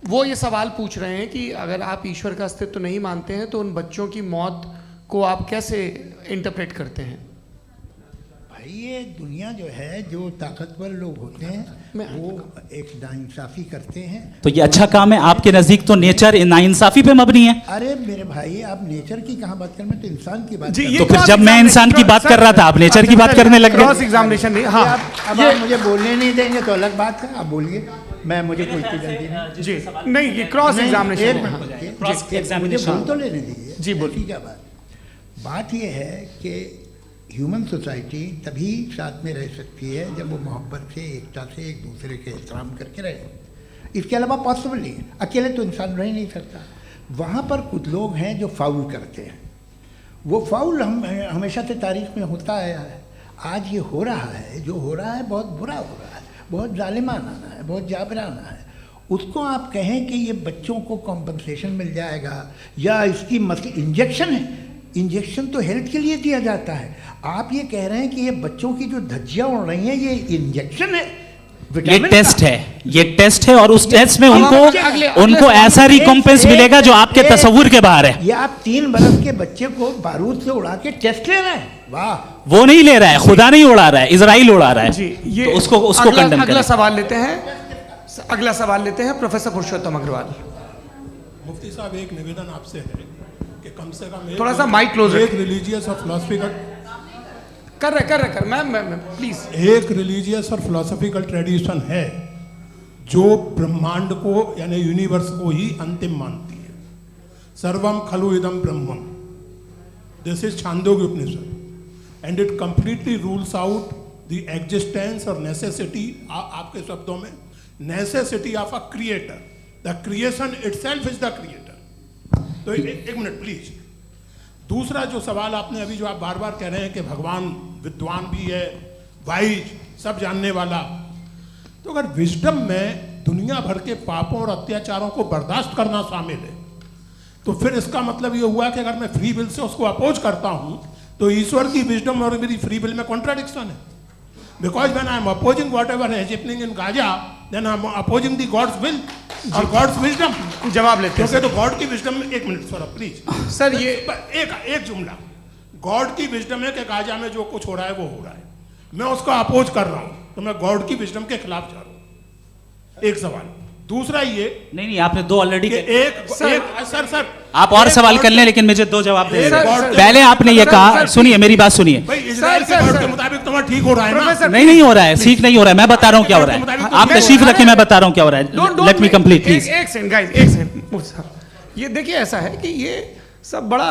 वो ये सवाल पूछ रहे हैं कि अगर आप ईश्वर का अस्तित्व नहीं मानते हैं तो उन बच्चों की मौत को आप कैसे इंटरप्रेट करते हैं? भाई ये दुनिया जो है, जो ताकतवर लोग होते हैं वो एक नाइंसाफ़ी करते हैं। तो ये अच्छा काम है आपके नज़दीक, तो नेचर नाइंसाफ़ी पे मबनी है। अरे मेरे भाई, आप नेचर की कहाँ बात कर रहे हैं, तो इंसान की बात। तो फिर जब मैं इंसान की बात कर रहा था, आप नेचर की बात करने लग गए। क्रॉस एग्जामिनेशन नहीं। हाँ, अब आप मुझे बोलने नहीं देंगे तो अलग बात है, आप बोलिए, मुझे कोई जल्दी नहीं। जी नहीं, ये क्रॉस एग्जामिनेशन मुझे बोल तो लेने दीजिए। जी बोलिए। क्या बात ये है कि ह्यूमन सोसाइटी तभी साथ में रह सकती है जब वो मोहब्बत से, एकता से, एक दूसरे के एहतराम करके रहे। इसके अलावा पॉसिबल नहीं है, अकेले तो इंसान रह ही नहीं सकता। वहाँ पर कुछ लोग हैं जो फाउल करते हैं, वो फाउल हमेशा से तारीख में होता आया है। आज ये हो रहा है, जो हो रहा है बहुत बुरा हो रहा है, बहुत जालिमाना है, बहुत जाबराना है। उसको आप कहें कि ये बच्चों को कॉम्पनसेशन मिल जाएगा या इसकी इंजेक्शन है, इंजेक्शन तो हेल्थ के लिए दिया जाता है। आप ये कह रहे हैं कि ये बच्चों की जो धज्जियाँ उड़ रही हैं ये इंजेक्शन है, ये विटामिन टेस्ट का। है, ये टेस्ट है और उस टेस्ट में उनको अगले उनको सवाल ऐसा रिकॉम्पेंस मिलेगा जो आपके तस्वुर के बाहर है। ये आप 3 बरस के बच्चे को बारूद से उड़ा के टेस्ट ले रहे हैं, वाह। वो नहीं ले रहा है, खुदा नहीं उड़ा रहा है, इजराइल उड़ा रहा है। जी, ये तो उसको कंडेम अगला करें। सवाल लेते हैं। अगला सवाल लेते हैं प्रोफेसर पुरुषोत्तम अग्रवाल। मुफ्ती साहब, एक निवेदन आपसे है कि कम से कम थोड़ा सा माइक क्लोज एक रिलीजियस और फिलोसफिकल कर मैं प्लीज। एक रिलीजियस और फिलोसफिकल ट्रेडिशन है जो ब्रह्मांड को यानी यूनिवर्स को ही अंतिम मानती है। सर्वम खलु इदम ब्रह्मम, this is Chhandogya Upanishad, and it completely rules out the existence और नेसेसिटी, आपके शब्दों में necessity of a creator. The creation itself is the creator. तो एक मिनट प्लीज। दूसरा जो सवाल आपने अभी, जो आप बार बार कह रहे हैं कि भगवान विद्वान भी है, वाइज, सब जानने वाला, तो अगर विजडम में दुनिया भर के पापों और अत्याचारों को बर्दाश्त करना शामिल है, तो फिर इसका मतलब ये हुआ कि अगर मैं फ्री विल से उसको अपोज करता हूं तो ईश्वर की विजडम और मेरी फ्री विल में कॉन्ट्राडिक्शन है। Because when I am opposing whatever is happening in Gaza, then I am opposing the God's will और गॉड्स विजडम। जवाब लेते हैं क्योंकि तो गॉड की विजडम में, एक मिनट सर प्लीज सर, ये एक जुमला, गॉड की विजडम है कि गाजा में जो कुछ हो रहा है वो हो रहा है, मैं उसको अपोज कर रहा हूं, तो मैं गॉड की विजडम के खिलाफ जा रहा हूं। एक सवाल। दूसरा ये नहीं, आपने 2 ऑलरेडी। सर आप और सवाल कर लें, लेकिन मुझे 2 जवाब दे सर, दें। सर, पहले आपने ये सर, कहा, सर, सुनिए मेरी बात सुनिए। भाई इजराइल के गॉड के मुताबिक तुम्हारा ठीक हो रहा है ना? प्रोफेसर, नहीं हो रहा है, ठीक नहीं हो रहा है, मैं बता रहा हूं क्या हो रहा है। आप तशरीफ रखें, मैं बता रहा हूं क्या हो रहा है। Late me complete please. एक सेकंड गाइस, एक सेकंड। ये देखिए, ऐसा है कि ये सब बड़ा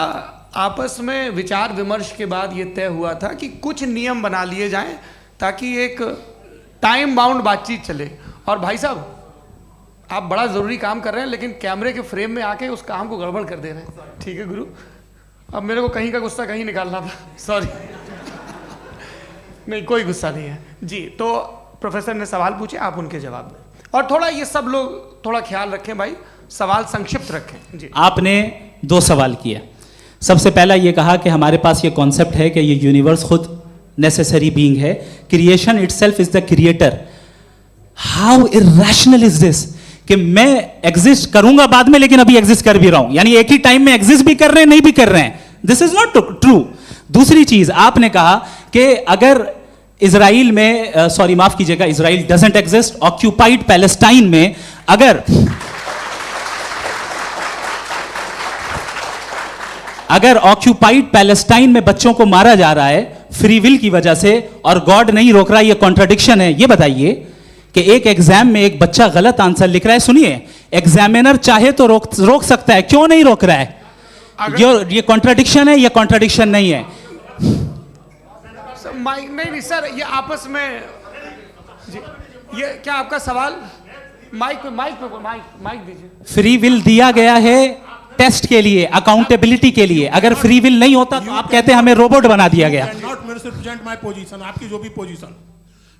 आपस में विचार विमर्श के बाद ये तय हुआ था कि कुछ नियम बना लिए जाएं ताकि एक टाइम बाउंड बातचीत चले। और भाई साहब, आप बड़ा ज़रूरी काम कर रहे हैं, लेकिन कैमरे के फ्रेम में आके उस काम को गड़बड़ कर दे रहे हैं। ठीक है गुरु, अब मेरे को कहीं का गुस्सा कहीं निकालना था, सॉरी। नहीं, कोई गुस्सा नहीं है जी। तो प्रोफेसर ने सवाल पूछे, आप उनके जवाब दें, और थोड़ा ये सब लोग थोड़ा ख्याल रखें भाई, सवाल संक्षिप्त रखें जी। आपने 2 सवाल किया। सबसे पहला ये कहा कि हमारे पास ये कॉन्सेप्ट है कि ये यूनिवर्स खुद नेसेसरी बीइंग है, creation itself is the creator. How irrational is this कि मैं एग्जिस्ट करूंगा बाद में, लेकिन अभी एग्जिस्ट कर भी रहा हूं, यानी एक ही टाइम में एग्जिस्ट भी कर रहे हैं, नहीं भी कर रहे हैं। This is not true. दूसरी चीज, आपने कहा कि अगर इजराइल में, सॉरी माफ कीजिएगा, Israel doesn't exist, occupied Palestine में अगर ऑक्यूपाइड पैलेस्टाइन में बच्चों को मारा जा रहा है फ्री विल की वजह से और गॉड नहीं रोक रहा, ये कॉन्ट्रडिक्शन है। ये बताइए कि एक एग्जाम में एक बच्चा गलत आंसर लिख रहा है, सुनिए, एग्जामिनर चाहे तो रोक सकता है, क्यों नहीं रोक रहा है? ये कॉन्ट्रडिक्शन है या कॉन्ट्रडिक्शन नहीं है? माइक नहीं सर, ये आपस में जी, ये क्या आपका सवाल? माइक दीजिए। फ्री विल दिया गया है टेस्ट के लिए, अकाउंटेबिलिटी के लिए। अगर फ्री विल नहीं होता तो आप कहते हैं हमें रोबोट बना दिया गया। नॉट मिसरिप्रेजेंट माय पोजीशन, आपकी जो भी पोजीशन,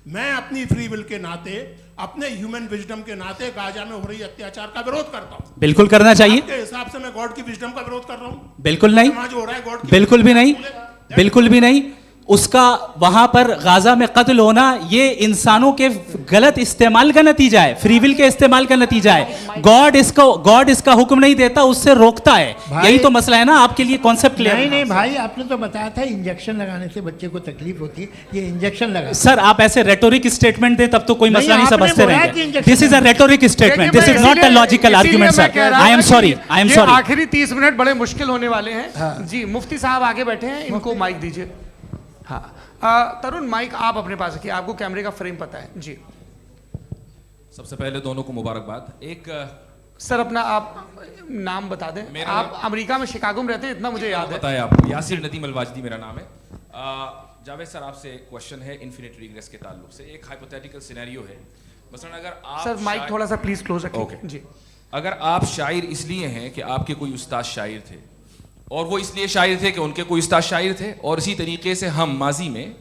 मैं अपनी फ्री विल के नाते, अपने ह्यूमन विजडम के नाते गाजा में हो रही अत्याचार का विरोध करता हूं। बिल्कुल करना चाहिए। आपके हिसाब से मैं गॉड की विजडम का विरोध कर रहा हूं? बिल्कुल नहीं, वहां जो हो रहा है गॉड की बिल्कुल भी नहीं, बिल्कुल भी नहीं। उसका वहां पर गाजा में कत्ल होना ये इंसानों के गलत इस्तेमाल का नतीजा है, फ्री विल के इस्तेमाल का नतीजा है। गॉड इसका हुक्म नहीं देता, उससे रोकता है। यही तो मसला है ना, आपके लिए कॉन्सेप्ट क्लियर? नहीं भाई, आपने तो बताया था इंजेक्शन लगाने से बच्चे को तकलीफ होती है, ये इंजेक्शन लगा। सर आप ऐसे रेटोरिक स्टेटमेंट दे तब तो कोई मसला नहीं, आपने समझते बोला रहेंगे। कि injection this is a rhetoric statement, this is not a logical argument sir. I am sorry, I am sorry. आखिरी 30 मिनट बड़े मुश्किल होने वाले हैं जी। मुफ्ती साहब आगे बैठे हैं, इनको माइक दीजिए। हाँ, तरुण माइक आप अपने पास रखिए, आपको कैमरे का फ्रेम पता है जी। सबसे पहले दोनों को मुबारकबाद। एक सर अपना आप नाम बता दें। आप अमेरिका में शिकागो में रहते हैं, इतना मुझे याद है। बताया आपको, यासिर नदीम अलवाजदी मेरा नाम है। जावेद सर, आपसे एक क्वेश्चन है इन्फिनिट रिग्रेस के ताल्लुक से। एक हाइपोथेटिकल सिनेरियो है, मसलन अगर आप सर माइक थोड़ा सा प्लीज क्लोज रखिए जी। अगर आप शायर इसलिए हैं कि आपके कोई उस्ताद शायर थे, और वो इसलिए शायर थे कि उनके कोई उस्ताद शायर थे, और इसी तरीके से हम माजी में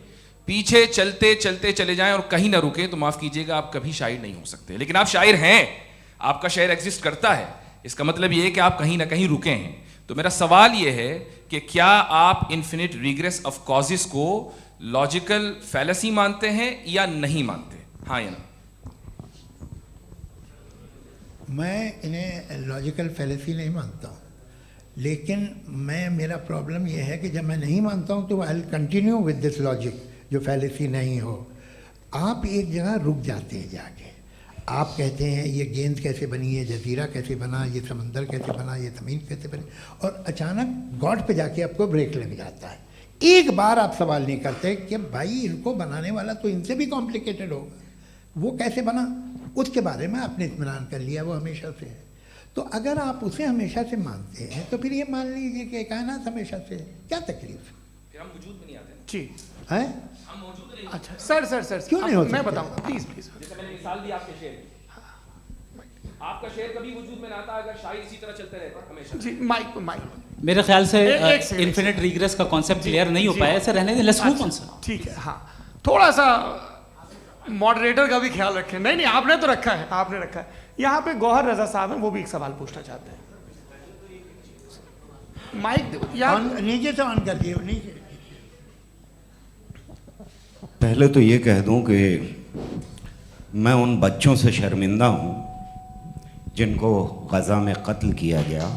पीछे चलते चलते चले जाएं और कहीं ना रुके, तो माफ कीजिएगा आप कभी शायर नहीं हो सकते। लेकिन आप शायर हैं, आपका शायर एग्जिस्ट करता है, इसका मतलब ये है कि आप कहीं ना कहीं रुके हैं। तो मेरा सवाल ये है कि क्या आप इन्फिनिट रिग्रेस ऑफ कॉजेस को लॉजिकल फैलेसी मानते हैं या नहीं मानते? हाँ या ना? मैं इन्हें लॉजिकल फैलेसी नहीं मानता हूँ, लेकिन मेरा प्रॉब्लम यह है कि जब मैं नहीं मानता हूँ तो I continue with this logic जो फैलेसी नहीं हो। आप एक जगह रुक जाते हैं जाके, आप कहते हैं ये गेंद कैसे बनी, ये जजीरा कैसे बना, ये समंदर कैसे बना, ये ज़मीन कैसे बनी, और अचानक गॉड पे जाके आपको ब्रेक लग जाता है। एक बार आप सवाल नहीं करते कि भाई इनको बनाने वाला तो इनसे भी कॉम्प्लिकेटेड होगा, वो कैसे बना, उसके बारे में आपने इत्मीनान कर लिया, वो हमेशा से है। तो अगर आप उसे हमेशा से मानते हैं तो फिर ये मान लीजिए कि कायनात हमेशा से है, क्या तकलीफ फिर हम वजूद में नहीं आते ना। जी है? हम मौजूद नहीं। अच्छा सर क्यों नहीं हो मैं सकते? बताऊंगा, प्लीज प्लीज। जैसे मैंने मिसाल दी आपके शेर की, आपका शेर कभी वजूद में ना आता अगर शायर इसी तरह चलते रहते हमेशा। जी माइक मेरे ख्याल से एक सेकंड, इन्फिनिट रिग्रेस का कॉन्सेप्ट क्लियर नहीं हो जी। पाया, ऐसे रहने दें, लेट्स मूव ऑन सर। ठीक है। हाँ, थोड़ा सा मॉडरेटर का भी ख्याल रखें। नहीं नहीं, आपने तो रखा है, आपने रखा है। यहाँ पे गौहर रजा साहब हैं, वो भी एक सवाल पूछना चाहते हैं। माइक यहाँ नीचे से ऑन कर दिए, नीचे। पहले तो ये कह दूं कि मैं उन बच्चों से शर्मिंदा हूं जिनको गज़ा में कत्ल किया गया,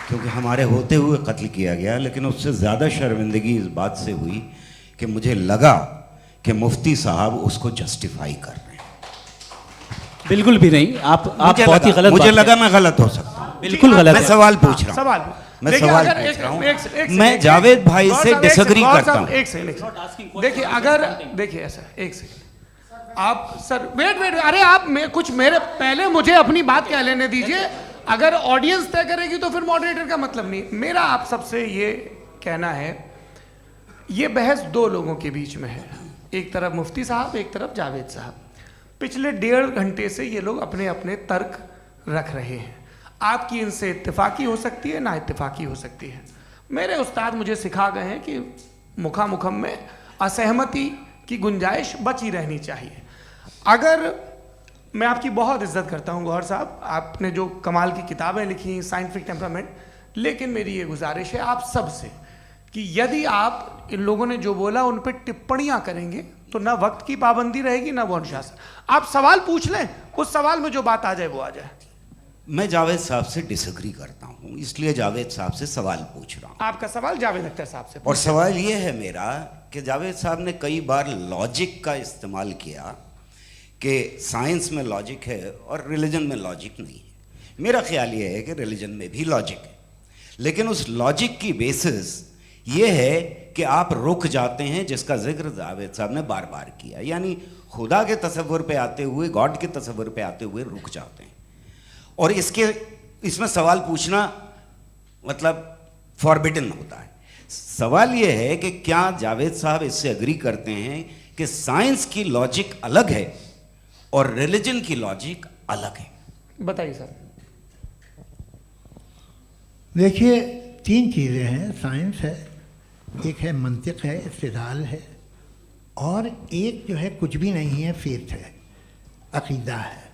क्योंकि हमारे होते हुए कत्ल किया गया। लेकिन उससे ज़्यादा शर्मिंदगी इस बात से हुई कि मुझे लगा कि मुफ्ती साहब उसको जस्टिफाई कर रहे हैं। बिल्कुल भी नहीं, आप मुझे बहुत ही लगा- गलत मुझे बात लगा कर- मैं गलत हो सकता हूं। बिल्कुल गलत मैं है। सवाल पूछ रहा हूं। सवाल मैं देखिए, सवाल अगर पूछ रहा हूं। एक सेकंड, मैं जावेद भाई गौर से साहब, एक डिसएग्री सेकंड, करता गौर हूं। साहब, एक सेकंड। देखिए अगर देखिए ऐसा, एक सेकंड आप सर वेट, अरे आप कुछ मेरे पहले मुझे अपनी बात कह लेने दीजिए। अगर ऑडियंस तय करेगी तो फिर मॉडरेटर का मतलब नहीं। मेरा आप सबसे ये कहना है, ये बहस दो लोगों के बीच में है, एक तरफ मुफ्ती साहब, एक तरफ जावेद साहब। पिछले 1.5 घंटे से ये लोग अपने अपने तर्क रख रहे हैं। आपकी इनसे इत्तेफाकी हो सकती है, ना इत्तेफाकी हो सकती है। मेरे उस्ताद मुझे सिखा गए हैं कि मुखामुखम में असहमति की गुंजाइश बची रहनी चाहिए। अगर मैं आपकी बहुत इज्जत करता हूं गौहर साहब, आपने जो कमाल की किताबें लिखी, साइंटिफिक टेम्परामेंट, लेकिन मेरी ये गुजारिश है आप सबसे कि यदि आप इन लोगों ने जो बोला उन पर टिप्पणियां करेंगे तो ना वक्त की पाबंदी रहेगी, ना वो अनुशासन। आप सवाल पूछ लें, उस सवाल में जो बात आ जाए वो आ जाए। मैं जावेद साहब से डिसएग्री करता हूं, इसलिए जावेद साहब से सवाल पूछ रहा हूं। आपका सवाल जावेद अख्तर साहब से। और सवाल ये है मेरा कि जावेद साहब ने कई बार लॉजिक का इस्तेमाल किया कि साइंस में लॉजिक है और रिलीजन में लॉजिक नहीं है। मेरा ख्याल ये है कि रिलीजन में भी लॉजिक है, लेकिन उस लॉजिक की बेसिस ये है कि आप रुक जाते हैं, जिसका जिक्र जावेद साहब ने बार बार किया, यानी खुदा के तसव्वुर पे आते हुए, गॉड के तसव्वुर पे आते हुए रुक जाते हैं। और इसमें सवाल पूछना मतलब फॉरबिडन होता है। सवाल ये है कि क्या जावेद साहब इससे एग्री करते हैं कि साइंस की लॉजिक अलग है और रिलीजन की लॉजिक अलग है? बताइए सर। देखिए, 3 चीज़ें हैं, साइंस है, एक है मंतिक है, इस्तिदलाल है, और एक जो है कुछ भी नहीं है, फेथ है, अकीदा है।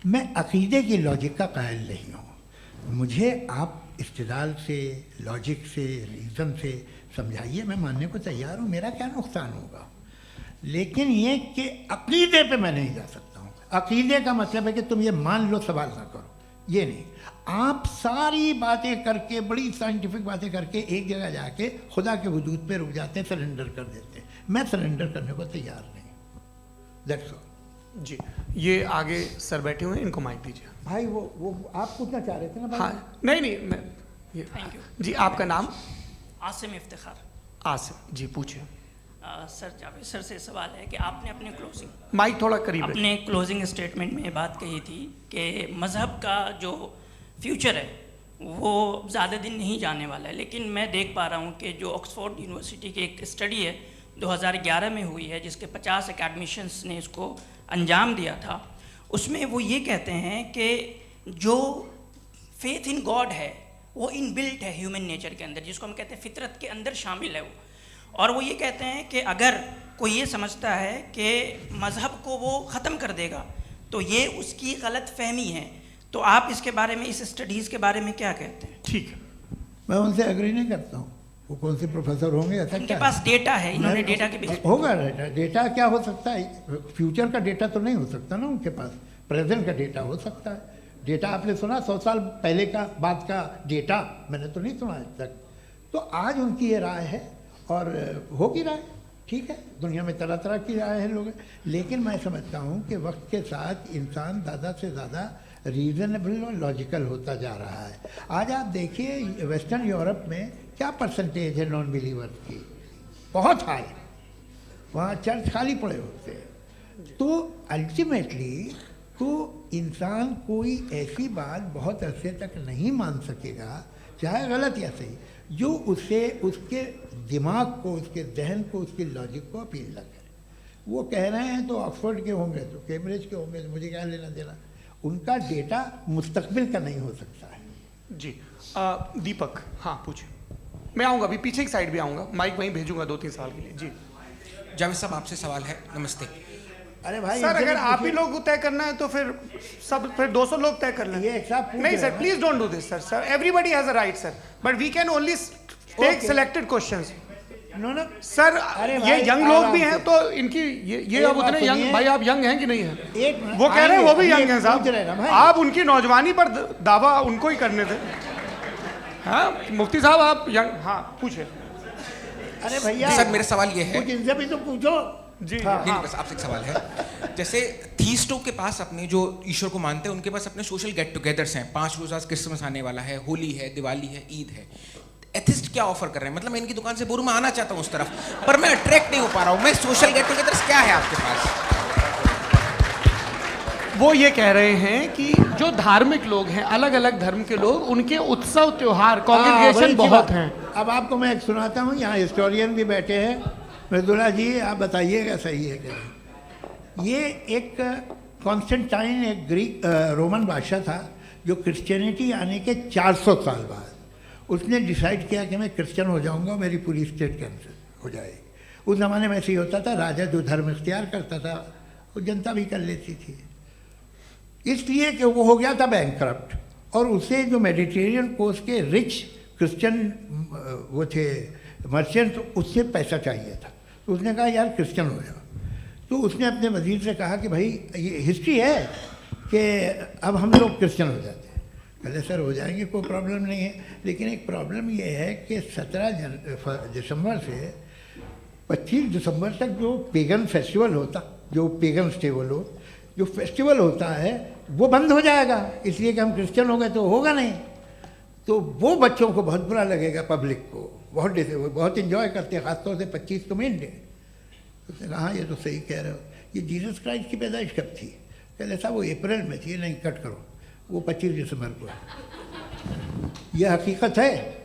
मैं अकीदे की लॉजिक का कायल नहीं हूँ। मुझे आप इस्तिदलाल से, लॉजिक से, रीज़न से समझाइए, मैं मानने को तैयार हूँ, मेरा क्या नुकसान होगा। लेकिन ये कि अकीदे पे मैं नहीं जा सकता हूँ। अकीदे का मतलब है कि तुम ये मान लो, सवाल ना करो, ये नहीं। आप सारी बातें करके, बड़ी साइंटिफिक बातें करके एक जगह जाके खुदा के वजूद पे रुक जाते हैं, सरेंडर कर देते हैं। मैं सरेंडर करने को तैयार नहीं। That's all. जी, ये आगे सर बैठे हुए हैं, इनको माइक दीजिए। भाई वो आप पूछना चाह रहे थे ना भाई? हाँ, नहीं मैं ये थैंक यू जी। आपका नाम? आसिम इफ्तिखार। आसिम जी, पूछिए। सर, जावेद सर से सवाल है कि आपने अपने माइक थोड़ा करीब रखिए। अपने क्लोजिंग स्टेटमेंट में बात कही थी कि मज़हब का जो फ्यूचर है वो ज़्यादा दिन नहीं जाने वाला है, लेकिन मैं देख पा रहा हूँ कि जो ऑक्सफोर्ड यूनिवर्सिटी की एक स्टडी है 2011 में हुई है, जिसके 50 एकेडमिशियंस ने इसको अंजाम दिया था, उसमें वो ये कहते हैं कि जो फेथ इन गॉड है वो इनबिल्ट है ह्यूमन नेचर के अंदर, जिसको हम कहते हैं फितरत के अंदर शामिल है वो। और वो ये कहते हैं कि अगर कोई ये समझता है कि मज़हब को वो ख़त्म कर देगा तो ये उसकी गलत फहमी है। तो आप इसके बारे में, इस स्टडीज़ के बारे में क्या कहते हैं? ठीक है, मैं उनसे एग्री नहीं करता हूँ। वो कौन से प्रोफेसर होंगे, ऐसा उनके क्या पास डेटा है, इन्होंने डेटा के बेस होगा। डेटा क्या हो सकता है? फ्यूचर का डेटा तो नहीं हो सकता ना उनके पास। प्रेजेंट का डेटा हो सकता है। डेटा आपने सुना 100 साल पहले का बाद का डेटा, मैंने तो नहीं सुना आज तक। तो आज उनकी ये राय है और होगी राय, ठीक है। दुनिया में तरह तरह की राय है लोग, लेकिन मैं समझता हूँ कि वक्त के साथ इंसान ज़्यादा से ज़्यादा रीज़नेबल और लॉजिकल होता जा रहा है। आज आप देखिए वेस्टर्न यूरोप में क्या परसेंटेज है नॉन बिलीवर्स की, बहुत हाई। वहाँ चर्च खाली पड़े होते हैं। तो अल्टीमेटली तो इंसान कोई ऐसी बात बहुत अरसे तक नहीं मान सकेगा, चाहे गलत या सही, जो उससे उसके दिमाग को, उसके जहन को, उसके लॉजिक को अपील न करे। वो कह रहे हैं तो ऑक्सफोर्ड के होंगे तो कैम्ब्रिज के होंगे, तो मुझे क्या लेना देना। उनका डेटा मुस्तकबिल का नहीं हो सकता है। जी दीपक, हाँ पूछिए। मैं आऊँगा, अभी पीछे की साइड भी आऊँगा, माइक वहीं भेजूंगा 2-3 साल के लिए। जी जावेद साहब, आपसे सवाल है। नमस्ते। अरे भाई सर, अगर आप ही लोग तय करना है तो फिर 200 लोग तय कर लें। ये एक साथ नहीं sir, please don't do this sir. Everybody has a right sir, but we can only take selected questions. No sir, ये यंग लोग भी हैं तो इनकी ये अब उतने बात यंग, सुनिए। भाई आप यंग हैं कि नहीं हैं? एक मिनट, वो कह रहे हैं वो भी आइए, यंग हैं पूछ रहे हैं ना साहब, भाई। आप उनकी नौजवानी पर दावा उनको ही करने थे। हाँ मुफ्ती साहब आप यंग, हाँ पूछे। अरे भैया सर, मेरा सवाल ये है। कुछ इनसे भी तो पूछो। जी नहीं, बस आपसे एक सवाल है। जैसे थीस्टों के पास अपने जो ईश्वर को मानते हैं, उनके पास अपने सोशल गेट टुगेदर्स हैं। 5 रोज़ आज क्रिसमस आने वाला है, होली है, दिवाली है, ईद है। एथिस्ट क्या ऑफर कर रहे हैं? मतलब मैं इनकी दुकान से मैं आना चाहता हूँ उस तरफ, पर मैं अट्रैक्ट नहीं हो पा रहा हूँ। मैं सोशल गेट टुगेदर्स क्या है आपके पास? वो ये कह रहे हैं कि जो धार्मिक लोग हैं, अलग अलग धर्म के लोग, उनके उत्सव त्योहार, कॉन्ग्रेगेशन बहुत हैं। अब आपको मैं एक सुनाता हूँ, यहाँ हिस्टोरियन भी बैठे हैं। मृदुला जी आप बताइएगा सही है कि नहीं। ये एक कॉन्स्टेंटाइन, एक ग्रीक रोमन बादशाह था, जो क्रिश्चियनिटी आने के 400 साल बाद उसने डिसाइड किया कि मैं क्रिश्चियन हो जाऊंगा, मेरी पूरी स्टेट कैंसिल हो जाएगी। उस ज़माने में ऐसे ही होता था, राजा जो धर्म इख्तियार करता था वो जनता भी कर लेती थी। इसलिए कि वो हो गया था बैंकक्रप्ट, और उसे जो मेडिटेरियन कोस्ट के रिच क्रिश्चियन वो थे मर्चेंट, उससे पैसा चाहिए था। तो उसने कहा यार क्रिश्चियन हो जाओ। तो उसने अपने वजीर से कहा कि भाई ये हिस्ट्री है कि अब हम लोग क्रिश्चियन हो जाते हैं। कहते सर हो जाएंगे, कोई प्रॉब्लम नहीं है, लेकिन एक प्रॉब्लम ये है कि 17 दिसंबर से 25 दिसंबर तक जो पेगन फेस्टिवल होता, जो पेगन थे वो लोग, जो फेस्टिवल होता है वो बंद हो जाएगा, इसलिए कि हम क्रिश्चियन हो गए तो होगा नहीं। तो वो बच्चों को बहुत बुरा लगेगा, पब्लिक को बहुत इन्जॉय करते हैं, ख़ासतौर से 25 को मेन डे। उसने कहा ये तो सही कह रहे हो, ये जीसस क्राइस्ट की पैदाइश कब थी? कहते साहब वो अप्रैल में थी। नहीं, कट करो, वो 25 दिसंबर को है। ये हकीकत है।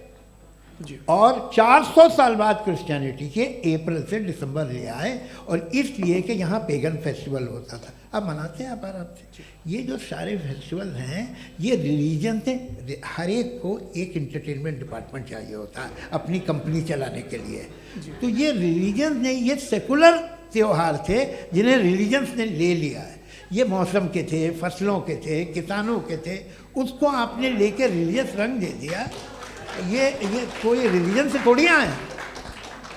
और 400 साल बाद क्रिश्चियनिटी के अप्रैल से दिसंबर ले आए, और इसलिए कि यहाँ पेगन फेस्टिवल होता था। अब मनाते हैं आप आराम से। ये जो सारे फेस्टिवल हैं ये रिलीजन से, हर एक को एक इंटरटेनमेंट डिपार्टमेंट चाहिए होता है अपनी कंपनी चलाने के लिए। तो ये रिलीजन ने, ये सेकुलर त्यौहार थे जिन्हें रिलीजन्स ने ले लिया है। ये मौसम के थे, फसलों के थे, किसानों के थे, उसको आपने लेके रिलीजियस रंग दे दिया। ये कोई रिलीजन से थोड़ी आए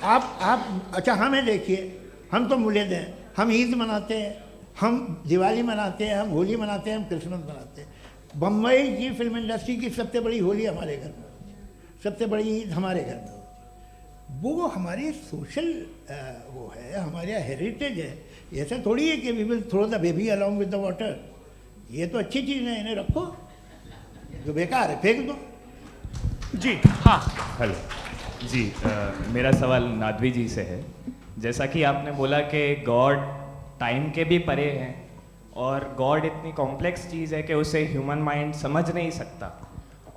आप। अच्छा हमें देखिए, हम तो मुल्द हैं, हम ईद मनाते हैं, हम दिवाली मनाते हैं, हम होली मनाते हैं, हम क्रिसमस मनाते हैं। बम्बई की फिल्म इंडस्ट्री की सबसे बड़ी होली हमारे घर में होती है, सबसे बड़ी ईद हमारे घर में होती है। वो हमारी सोशल वो है, हमारा हेरिटेज है। ऐसा थोड़ी है कि we will throw the baby along with the water. ये तो अच्छी चीज़ है, इन्हें रखो, जो बेकार है फेंक दो। जी हाँ, हेलो जी, मेरा सवाल नादवी जी से है। जैसा कि आपने बोला कि गॉड टाइम के भी परे हैं, और गॉड इतनी कॉम्प्लेक्स चीज़ है कि उसे ह्यूमन माइंड समझ नहीं सकता,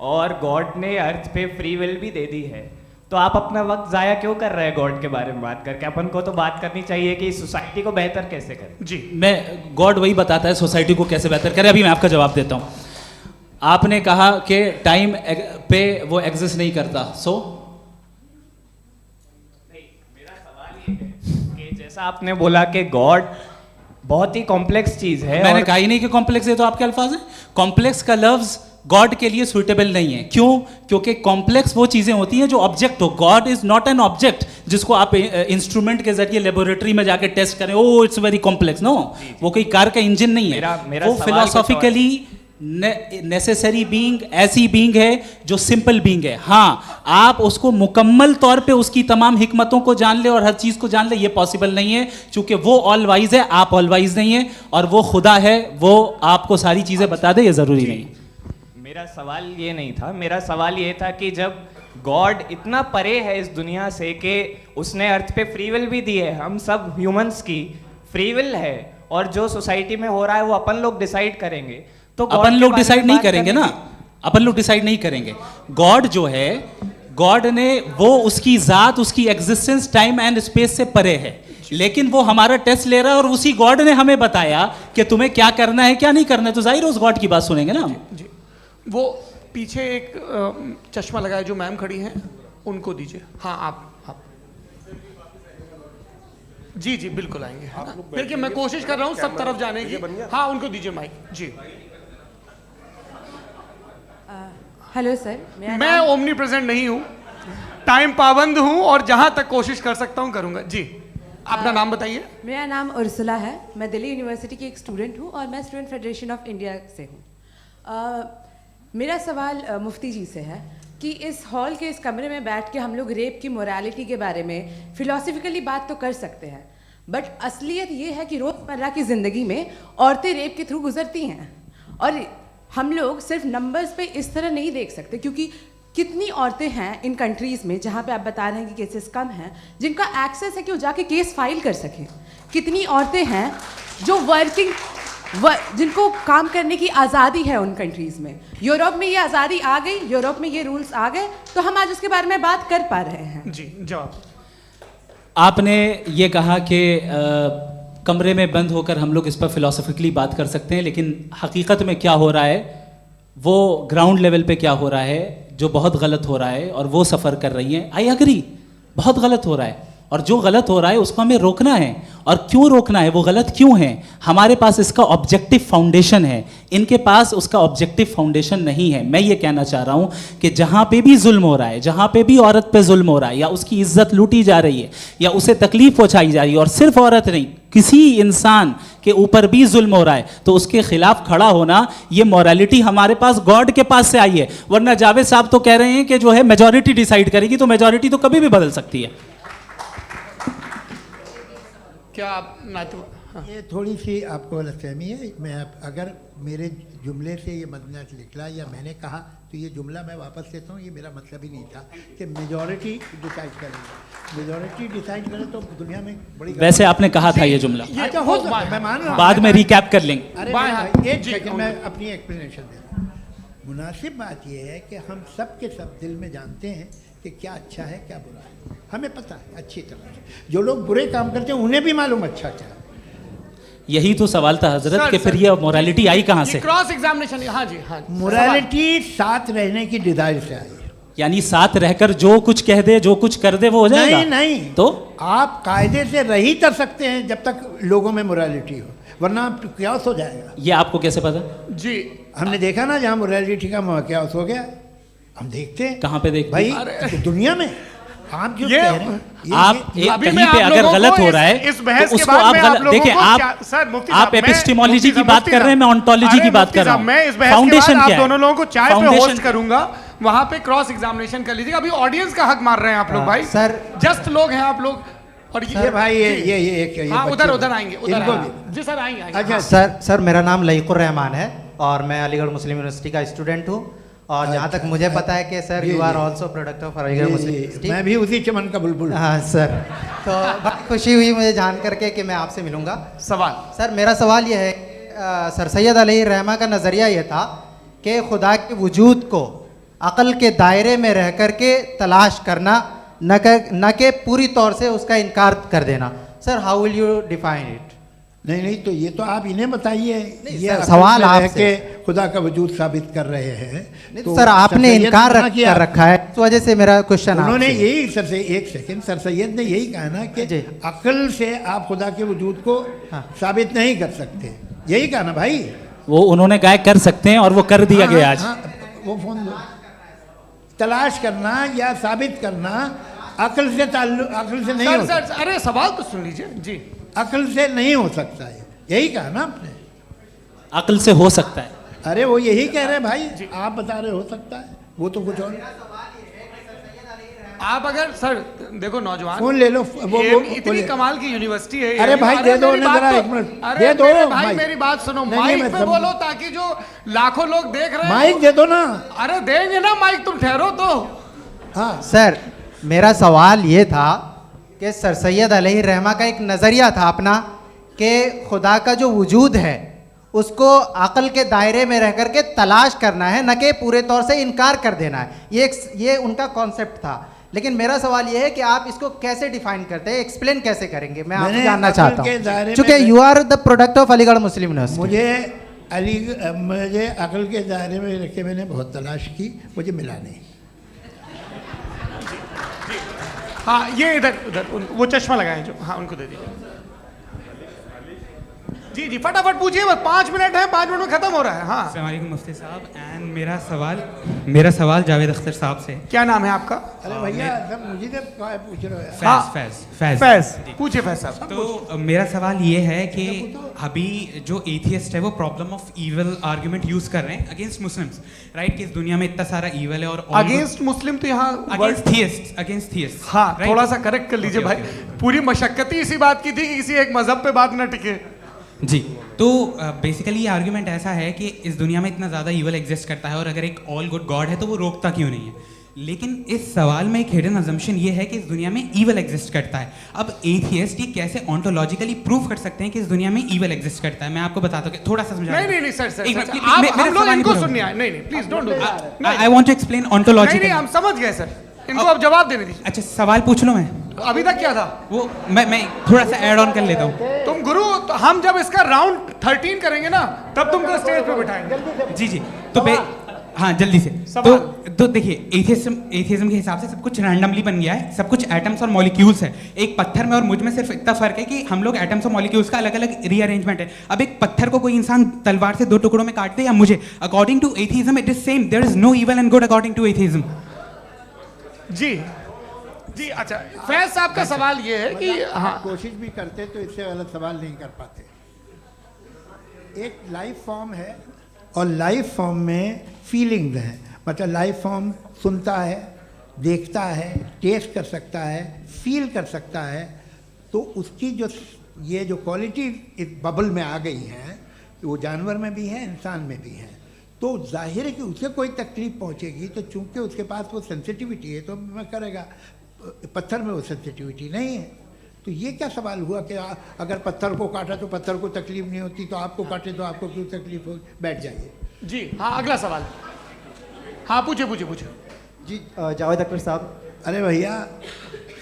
और गॉड ने अर्थ पे फ्री विल भी दे दी है। तो आप अपना वक्त ज़ाया क्यों कर रहे हैं गॉड के बारे में बात करके? अपन को तो बात करनी चाहिए कि सोसाइटी को बेहतर कैसे करें। जी मैं गॉड वही बताता है सोसाइटी को कैसे बेहतर करें। अभी मैं आपका जवाब देता हूँ। आपने कहा कि टाइम पे वो एग्जिस्ट नहीं करता, मेरा सवाल ये है कि जैसा आपने बोला कि गॉड बहुत ही कॉम्प्लेक्स चीज है। मैंने कहा ही नहीं कि कॉम्प्लेक्स है, तो आपके अल्फाज हैं। कॉम्प्लेक्स का लफ्ज गॉड के लिए सुइटेबल नहीं है। क्यों? क्योंकि कॉम्प्लेक्स वो चीजें होती हैं जो ऑब्जेक्ट हो। God is not an object. जिसको आप इंस्ट्रूमेंट के जरिए लेबोरेटरी में जाके टेस्ट करें, oh it's very complex. No, वो कोई कार का इंजन नहीं है। मेरा वो सवाल फिलोसॉफिकली नेसेसरी बीइंग ऐसी बीइंग है जो सिंपल बीइंग है। हाँ, आप उसको मुकम्मल तौर पे उसकी तमाम हिकमतों को जान ले और हर चीज़ को जान ले, ये पॉसिबल नहीं है, क्योंकि वो ऑल वाइज है, आप ऑल वाइज नहीं है, और वो खुदा है, वो आपको सारी चीज़ें बता दे, ये ज़रूरी नहीं। मेरा सवाल ये नहीं था, मेरा सवाल ये था कि जब गॉड इतना परे है इस दुनिया से कि उसने अर्थ पे फ्री विल भी दी है, हम सब ह्यूमंस की फ्री विल है, और जो सोसाइटी में हो रहा है वो अपन लोग डिसाइड करेंगे, तो अपन लोग डिसाइड नहीं करेंगे ना, अपन लोग डिसाइड नहीं करेंगे। गॉड जो है, गॉड ने वो उसकी जात, उसकी एग्जिस्टेंस टाइम एंड स्पेस से परे है, लेकिन वो हमारा टेस्ट ले रहा है और उसी गॉड ने हमें बताया कि तुम्हें क्या करना है क्या नहीं करना है, तो जाहिर है उस गॉड की बात सुनेंगे ना हम। जी, वो पीछे एक चश्मा लगाए जो मैम खड़ी हैं, उनको दीजिए। हाँ, आप जी जी बिल्कुल आएंगे। देखिए मैं कोशिश कर रहा हूँ सब तरफ जाने की। हाँ, उनको दीजिए माइक। जी, हेलो सर, मैं ओमनी प्रेजेंट नहीं हूँ, टाइम पाबंद हूँ और जहाँ तक कोशिश कर सकता हूँ करूँगा। जी, अपना नाम बताइए। मेरा नाम उर्सुला है, मैं दिल्ली यूनिवर्सिटी की एक स्टूडेंट हूँ और मैं स्टूडेंट फेडरेशन ऑफ इंडिया से हूँ। मेरा सवाल मुफ्ती जी से है कि इस हॉल के इस कमरे में बैठ के हम लोग रेप की मोरालिटी के बारे में फिलोसफिकली बात तो कर सकते हैं, बट असलियत ये है कि रोज़मर्रा की ज़िंदगी में औरतें रेप के थ्रू गुजरती हैं, और हम लोग सिर्फ नंबर्स पे इस तरह नहीं देख सकते, क्योंकि कितनी औरतें हैं इन कंट्रीज़ में जहाँ पे आप बता रहे हैं कि केसेस कम हैं, जिनका एक्सेस है कि वो जाके केस फाइल कर सकें। कितनी औरतें हैं जो जिनको काम करने की आज़ादी है उन कंट्रीज़ में। यूरोप में ये आज़ादी आ गई, यूरोप में ये रूल्स आ गए, तो हम आज उसके बारे में बात कर पा रहे हैं। जी, जवाब। आपने ये कहा कि कमरे में बंद होकर हम लोग इस पर फिलोसफिकली बात कर सकते हैं, लेकिन हकीकत में क्या हो रहा है, वो ग्राउंड लेवल पे क्या हो रहा है जो बहुत गलत हो रहा है, और वो सफ़र कर रही हैं। आई एग्री, बहुत गलत हो रहा है, और जो गलत हो रहा है उसको हमें रोकना है। और क्यों रोकना है, वो गलत क्यों है, हमारे पास इसका ऑब्जेक्टिव फाउंडेशन है, इनके पास उसका ऑब्जेक्टिव फाउंडेशन नहीं है। मैं ये कहना चाह रहा हूँ कि जहाँ पे भी जुल्म हो रहा है, जहाँ पे भी औरत पे जुल्म हो रहा है, या उसकी इज्जत लूटी जा रही है, या उसे तकलीफ पहुँचाई जा रही है, और सिर्फ औरत नहीं, किसी इंसान के ऊपर भी जुल्म हो रहा है, तो उसके खिलाफ खड़ा होना, ये मॉरलिटी हमारे पास गॉड के पास से आई है। वरना जावेद साहब तो कह रहे हैं कि जो है मेजॉरिटी डिसाइड करेगी, तो मेजॉरिटी तो कभी भी बदल सकती है। क्या आप नातू? हाँ। ये थोड़ी सी आपको गलतफहमी है। मैं अगर मेरे जुमले से ये मदना निकला या मैंने कहा, तो ये जुमला मैं वापस लेता हूँ, ये मेरा मतलब ही नहीं था कि मेजॉरिटी डिसाइड करेगी। मेजॉरिटी डिसाइड करे तो दुनिया में बड़ी, वैसे आपने कहा था ये जुमला। अच्छा, हो सकता है, मैं मान रहा हूँ, बाद में रिकैप कर लेंगे। अरे एक सेकंड, मैं अपनी एक्सप्लेनेशन देता हूँ। मुनासिब बात यह है कि हम सब के सब दिल में जानते हैं कि क्या अच्छा है क्या बुरा है, हमें पता है अच्छी तरह से। जो लोग बुरे काम करते हैं उन्हें भी मालूम अच्छा क्या है। यही तो सवाल था हजरत कि फिर ये मोरालिटी आई कहाँ से? Cross examination. हाँ जी, हाँ। मोरालिटी साथ रहने की डिजायर से आई है, यानी साथ रहकर जो कुछ कह दे, जो कुछ कर दे, वो हो जाएगा? नहीं नहीं, तो आप कायदे से रह ही कर सकते हैं जब तक लोगों में मोरालिटी हो, वरना क्यास हो जाएगा। ये आपको कैसे पता? जी, हमने देखा ना, जहाँ मोरालिटी का क्यास हो गया, हम देखते हैं। कहाँ पे देखते भाई? दुनिया में। आप जो कह रहे हैं, आप कहीं पे अगर गलत हो रहा है, इस बहस तो के उसको बाद आप मैं गलत देखिए। आप एपिस्टेमोलॉजी की बात कर रहे हैं, मैं ओंटोलॉजी की बात कर रहा हूँ। मैं इस बहस के बाद आप दोनों लोगों को चाय पे होस्ट करूंगा, वहां पे क्रॉस एग्जामिनेशन कर लीजिएगा। अभी ऑडियंस का हक मार रहे हैं आप लोग भाई, सर जस्ट लोग हैं आप लोग। और ये भाई ये हाँ, उधर आएंगे, इनको जी सर आएंगे। अच्छा सर मेरा नाम लईकुर रहमान है और मैं अलीगढ़ मुस्लिम यूनिवर्सिटी का स्टूडेंट हूँ, और जहाँ तक मुझे पता है कि sir you are also product of Aligarh Muslim University. मैं भी उसी चमन का बुलबुल। हाँ सर, तो बहुत खुशी हुई मुझे जान करके कि मैं आपसे मिलूंगा। सवाल सर, मेरा सवाल यह है, सर सैयद अलैहिर्रहमा का नज़रिया यह था कि खुदा के वजूद को अक़ल के दायरे में रह कर के तलाश करना, न कि पूरी तौर से उसका इनकार कर देना। Sir how will you define it? नहीं, तो ये तो आप इन्हें बताइए। ये सवाल आपसे, खुदा का वजूद साबित कर रहे हैं, तो सर आपने इनकार कर रखा है, इस वजह से मेरा क्वेश्चन। उन्होंने यही सर से, एक सेकंड, सर सैयद ने यही कहा ना कि अक्ल से आप खुदा के वजूद को साबित नहीं कर सकते, यही कहा ना भाई। वो उन्होंने कहा कर सकते हैं और वो कर दिया गया आज। वो फोन तलाश करना या साबित करना अकल से ताल्लुक, अकल से नहीं सर हो सर अरे सवाल तो सुन लीजिए जी। अकल से नहीं हो सकता है, यही कहा ना आपने। अकल से हो सकता है। अरे वो यही कह रहे हैं भाई, आप बता रहे हो सकता है, वो तो कुछ और। आप अगर सर देखो नौजवान फोन ले लो, वो इतनी बोले। कमाल की यूनिवर्सिटी है। अरे भाई दे दो मेरी ना बात जरा तो- 1 मिनट, अरे दे दो मेरे भाई माइक। मेरी बात सुनो, नहीं, माइक मैं पे समझ- बोलो ताकि जो लाखों लोग देख रहे हैं माइक दे दो ना। अरे देंगे ना माइक, तुम ठहरो तो। हाँ सर, मेरा सवाल ये था कि सर सैयद अलैहि रहमा का एक नज़रिया था अपना कि खुदा का जो वजूद है उसको अक़ल के दायरे में रह कर के तलाश करना है, न कि पूरे तौर से इनकार कर देना है। ये उनका कॉन्सेप्ट था। लेकिन मेरा सवाल ये है कि आप इसको कैसे डिफाइन करते हैं, एक्सप्लेन कैसे करेंगे, मैं आपसे जानना चाहता हूँ, क्योंकि you are the product of Aligarh Muslim University. मुझे अकल के दायरे में रख के मैंने बहुत तलाश की, मुझे मिला नहीं। हाँ ये इधर उधर वो चश्मा लगाए जो, हाँ उनको दे दीजिए। जी जी फटाफट पूछिए, बस 5 मिनट है, 5 मिनट में खत्म हो रहा है। हाँ अस्सलाम वालेकुम मुफ्ती साहब। एंड मेरा सवाल जावेद अख्तर साहब से। क्या नाम है आपका? अरे भैया सब मुझे जब पूछ रहे हो। फैज पूछिए फैज साहब। तो मेरा सवाल ये है कि अभी जो एथियस्ट है वो problem of evil argument use कर रहे हैं अगेंस्ट मुस्लिम्स, राइट? कि इस दुनिया में इतना सारा इविल है और अगेंस्ट मुस्लिम तो यहाँ अगेंस्ट थियस्ट। हाँ थोड़ा सा करेक्ट कर लीजिए भाई, पूरी मशक्कत ही इसी बात की थी कि किसी एक मजहब पे बात ना टिके। जी, तो बेसिकली ये आर्गुमेंट ऐसा है कि इस दुनिया में इतना ज़्यादा ईवल एग्जिस्ट करता है और अगर एक ऑल गुड गॉड है तो वो रोकता क्यों नहीं है? लेकिन इस सवाल में एक हिडन अजम्पशन ये है कि इस दुनिया में ईवल एग्जिस्ट करता है। अब एथियस्ट ये कैसे ऑन्टोलॉजिकली प्रूव कर सकते हैं कि इस दुनिया में ईवल एग्जिस्ट करता है? मैं आपको बताता हूँ, थोड़ा सा समझा। नहीं सर हम लोग इनको सुनिए। नहीं please don't do that. I want to explain ontologically. नहीं हम समझ गए सर, इनको अब जवाब देने दीजिए। अच्छा सवाल पूछ लो मैं। अभी तक क्या था वो मैं थोड़ा सा ऐड ऑन कर लेता हूँ। तुम गुरु, तो हम जब इसका राउंड 13 करेंगे ना तब तुमको स्टेज पे बिठाएंगे। जी तो हाँ जल्दी से। तो देखिए एथियज्म के हिसाब से सब कुछ रैंडमली बन गया है, सब कुछ एटम्स और मॉलिक्यूल्स है। एक पत्थर में और मुझ में सिर्फ इतना फर्क है कि हम लोग एटम्स और मॉलिक्यूल्स का अलग अलग रीअरेंजमेंट है। अब एक पत्थर को कोई इंसान तलवार से 2 टुकड़ों में काट दे या मुझे, according to atheism it is same. There is no evil and good according to atheism. जी अच्छा फैज साहब का सवाल ये है कि हाँ कोशिश भी करते तो इससे गलत सवाल नहीं कर पाते। एक लाइफ फॉर्म है और लाइफ फॉर्म में फीलिंग्स हैं, मतलब लाइफ फॉर्म सुनता है, देखता है, टेस्ट कर सकता है, फील कर सकता है, तो उसकी जो ये जो क्वालिटी इस बबल में आ गई हैं वो जानवर में भी है, इंसान में भी है। तो जाहिर है कि उसे कोई तकलीफ पहुंचेगी, तो चूंकि उसके पास वो सेंसिटिविटी है तो मैं करेगा। पत्थर में वो सेंसिटिविटी नहीं है। तो ये क्या सवाल हुआ कि अगर पत्थर को काटा तो पत्थर को तकलीफ नहीं होती, तो आपको काटे तो आपको क्यों तकलीफ हो? बैठ जाइए। जी हाँ अगला सवाल। हाँ पूछिए जी जावेद अख्तर साहब। अरे भैया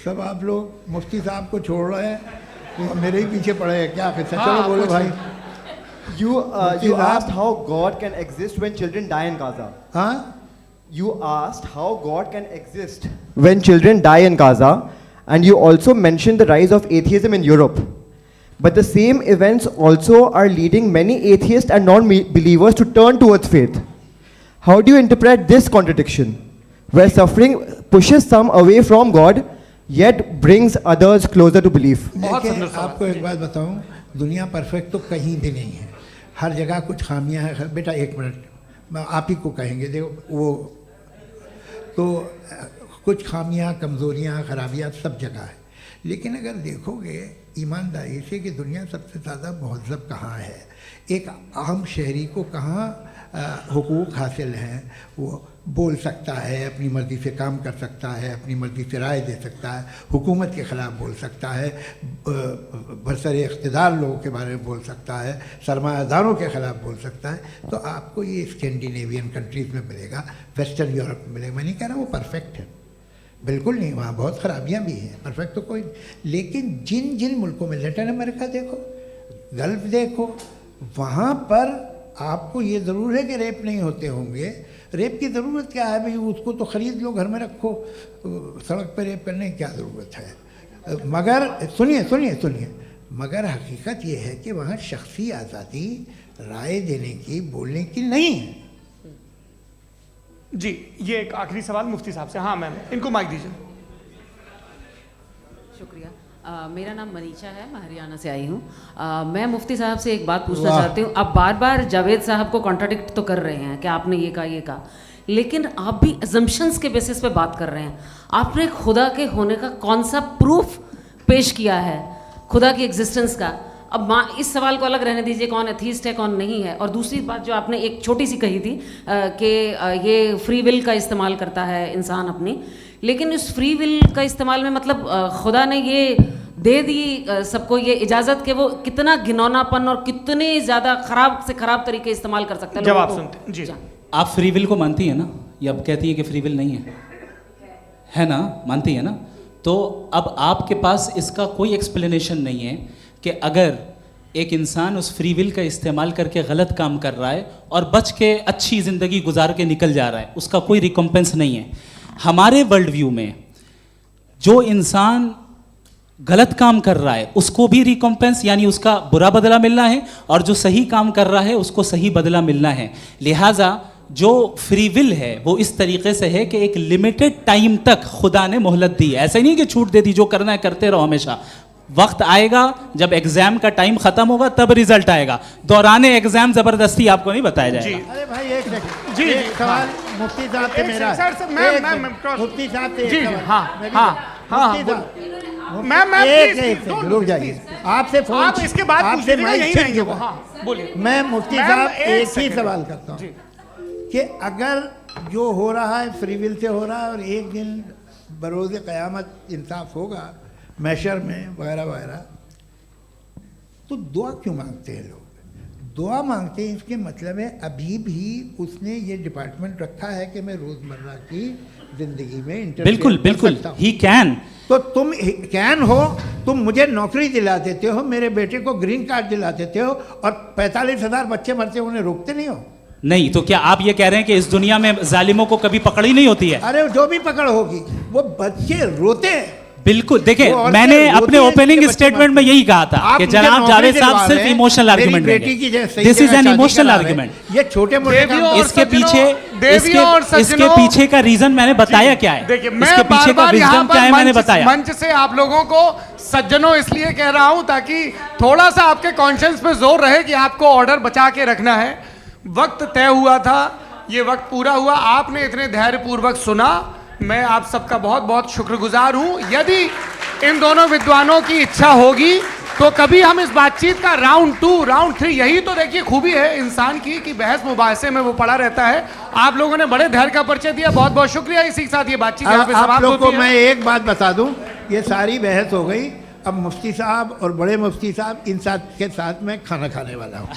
सब आप लोग मुफ्ती साहब को छोड़ रहे हैं, तो मेरे ही पीछे पड़े हैं क्या? फिर चलो बोलो भाई। You asked how God can exist when children die in Gaza. हाँ? You asked how God can exist when children die in Gaza, and you also mentioned the rise of atheism in Europe. But the same events also are leading many atheists and non-believers to turn towards faith. How do you interpret this contradiction, where suffering pushes some away from God, yet brings others closer to belief? देखिए आपको एक बात बताऊं, दुनिया परफेक्ट तो कहीं भी नहीं है, हर जगह कुछ खामियां हैं। बेटा 1 मिनट आप ही को कहेंगे, देखो वो तो कुछ खामियां, कमज़ोरियां, खराबियां सब जगह है। लेकिन अगर देखोगे ईमानदारी से कि दुनिया सबसे ज़्यादा महज़ब कहाँ है, एक आम शहरी को कहाँ हुकूक हासिल हैं, वो बोल सकता है, अपनी मर्ज़ी से काम कर सकता है, अपनी मर्ज़ी से राय दे सकता है, हुकूमत के ख़िलाफ़ बोल सकता है, बरसर इक़्तिदार लोगों के बारे में बोल सकता है, सरमायादारों के ख़िलाफ़ बोल सकता है। तो आपको ये स्कैंडिनेवियन कंट्रीज़ में मिलेगा, वेस्टर्न यूरोप में मिलेगा। मैं नहीं कह रहा वो परफेक्ट है, बिल्कुल नहीं, वहाँ बहुत ख़राबियाँ भी हैं, परफेक्ट तो कोई। लेकिन जिन जिन मुल्कों में, लैटिन अमेरिका देखो, गल्फ़ देखो, वहाँ पर आपको ये ज़रूर है कि रेप नहीं होते होंगे। रेप की ज़रूरत क्या है भाई? उसको तो ख़रीद लो, घर में रखो, सड़क पर रेप करने की क्या ज़रूरत है? मगर सुनिए, मगर हकीकत ये है कि वहाँ शख्सी आज़ादी राय देने की, बोलने की नहीं है। जी ये एक आखिरी सवाल मुफ्ती साहब से। हाँ मैम, इनको माइक दीजिए। शुक्रिया। मेरा नाम मनीषा है, मैं हरियाणा से आई हूँ। मैं मुफ्ती साहब से एक बात पूछना चाहती हूँ। आप बार बार जावेद साहब को कॉन्ट्राडिक्ट तो कर रहे हैं कि आपने ये कहा, लेकिन आप भी अजम्पशंस के बेसिस पे बात कर रहे हैं। आपने खुदा के होने का कौन सा प्रूफ पेश किया है, खुदा की एग्जिस्टेंस का? अब इस सवाल को अलग रहने दीजिए, कौन एथीस्ट है कौन नहीं है। और दूसरी बात जो आपने एक छोटी सी कही थी कि ये फ्री विल का इस्तेमाल करता है इंसान अपनी, लेकिन इस फ्री विल का इस्तेमाल में मतलब खुदा ने ये दे दी सबको ये इजाज़त कि वो कितना घिनौनापन और कितने ज़्यादा ख़राब से ख़राब तरीके इस्तेमाल कर सकते हैं। जवाब सुनते जी। आप फ्री विल को मानती है ना, या अब कहती है कि फ्री विल नहीं है ना, मानती है ना? तो अब आपके पास इसका कोई एक्सप्लेनेशन नहीं है कि अगर एक इंसान उस फ्री विल का इस्तेमाल करके गलत काम कर रहा है और बच के अच्छी ज़िंदगी गुजार के निकल जा रहा है, उसका कोई रिकम्पेंस नहीं है। हमारे वर्ल्ड व्यू में जो इंसान गलत काम कर रहा है उसको भी रिकम्पेंस यानी उसका बुरा बदला मिलना है, और जो सही काम कर रहा है उसको सही बदला मिलना है। लिहाजा जो फ्री विल है वो इस तरीके से है कि एक लिमिटेड टाइम तक खुदा ने मोहलत दी है। ऐसा नहीं कि छूट दे दी, जो करना है करते रहो हमेशा। वक्त आएगा जब एग्जाम का टाइम खत्म होगा तब रिजल्ट आएगा, दौराने एग्जाम जबरदस्ती आपको नहीं बताया जाएगा। अरे भाई एक सेकंड, जी एक सवाल मुफ्ती साहब से मेरा है। मुफ्ती साहब से जी एक जी, सवाल। हाँ मैं भी- हाँ हाँ, मुफ्ती साहब, मैम एक प्लीज, सेकंड रुक जाइए। आपसे फोन, आप इसके बाद आपसे पूछिएगा, माइक यहीं छीन रहेंगे के वो। बाद। हाँ बोलिए। मैं मुफ्ती मैम, साहब एक एक ही सेकंड। सवाल करता हूँ कि अगर जो हो रहा है फ्री विल से हो रहा है और एक दिन बरोज़ क़यामत इंसाफ होगा मैशर में वगैरह वगैरह, तो दुआ क्यों मांगते हैं लोग? दुआ मांगते हैं इसके मतलब है अभी भी उसने ये डिपार्टमेंट रखा है कि मैं रोज़मर्रा की ज़िंदगी में इंटरफेयर बिल्कुल कर बिल्कुल, सकता हूं। He can. तो तुम कैन हो, तुम मुझे नौकरी दिला देते हो, मेरे बेटे को ग्रीन कार्ड दिला देते हो, और 45,000 बच्चे मरते हो, उन्हें रोकते नहीं हो। नहीं तो क्या आप ये कह रहे हैं कि इस दुनिया में जालिमों को कभी पकड़ ही नहीं होती है? अरे जो भी पकड़ होगी वो बच्चे रोते हैं। बिल्कुल, देखिए वो मैंने औरतें अपने रोती हैं, ओपनिंग जिनके बच्चे स्टेटमेंट में यही कहा था आप कि मुझे जनाब नौकरी जावेद दिलवा साहब सिर्फ रहे हैं, इमोशनल मेरी आर्गुमेंट बेटी की जगह सही दिस इज जगह एन शादी इमोशनल करा रहे हैं। आर्गुमेंट। ये छोटे मोटे काम इसके पीछे इसके पीछे का रीजन मैंने बताया क्या है, देखिए इसके मैं पीछे बार का बार यहाँ विजडम क्या है पर मैंने बताया। मंच से आप लोगों को सज्जनों इसलिए कह रहा हूं ताकि थोड़ा सा आपके कॉन्शियंस पे जोर रहे कि आपको ऑर्डर बचा के रखना है। वक्त तय हुआ था, ये वक्त पूरा हुआ, आपने इतने धैर्यपूर्वक सुना, मैं आप सबका बहुत बहुत शुक्रगुजार हूं। यदि इन दोनों विद्वानों की इच्छा होगी तो कभी हम इस बातचीत का राउंड 2 राउंड 3, यही तो देखिए खूबी है इंसान की कि बहस मुबाहसे में वो पड़ा रहता है। आप लोगों ने बड़े धैर्य का परिचय दिया, बहुत बहुत शुक्रिया। इसी के साथ ये बातचीत यहाँ पे आप समाप्त लोग को होती है। मैं एक बात बता दूं, ये सारी बहस हो गई, अब मुफ्ती साहब और बड़े मुफ्ती साहब इन साथ के साथ मैं खाना खाने वाला हूँ।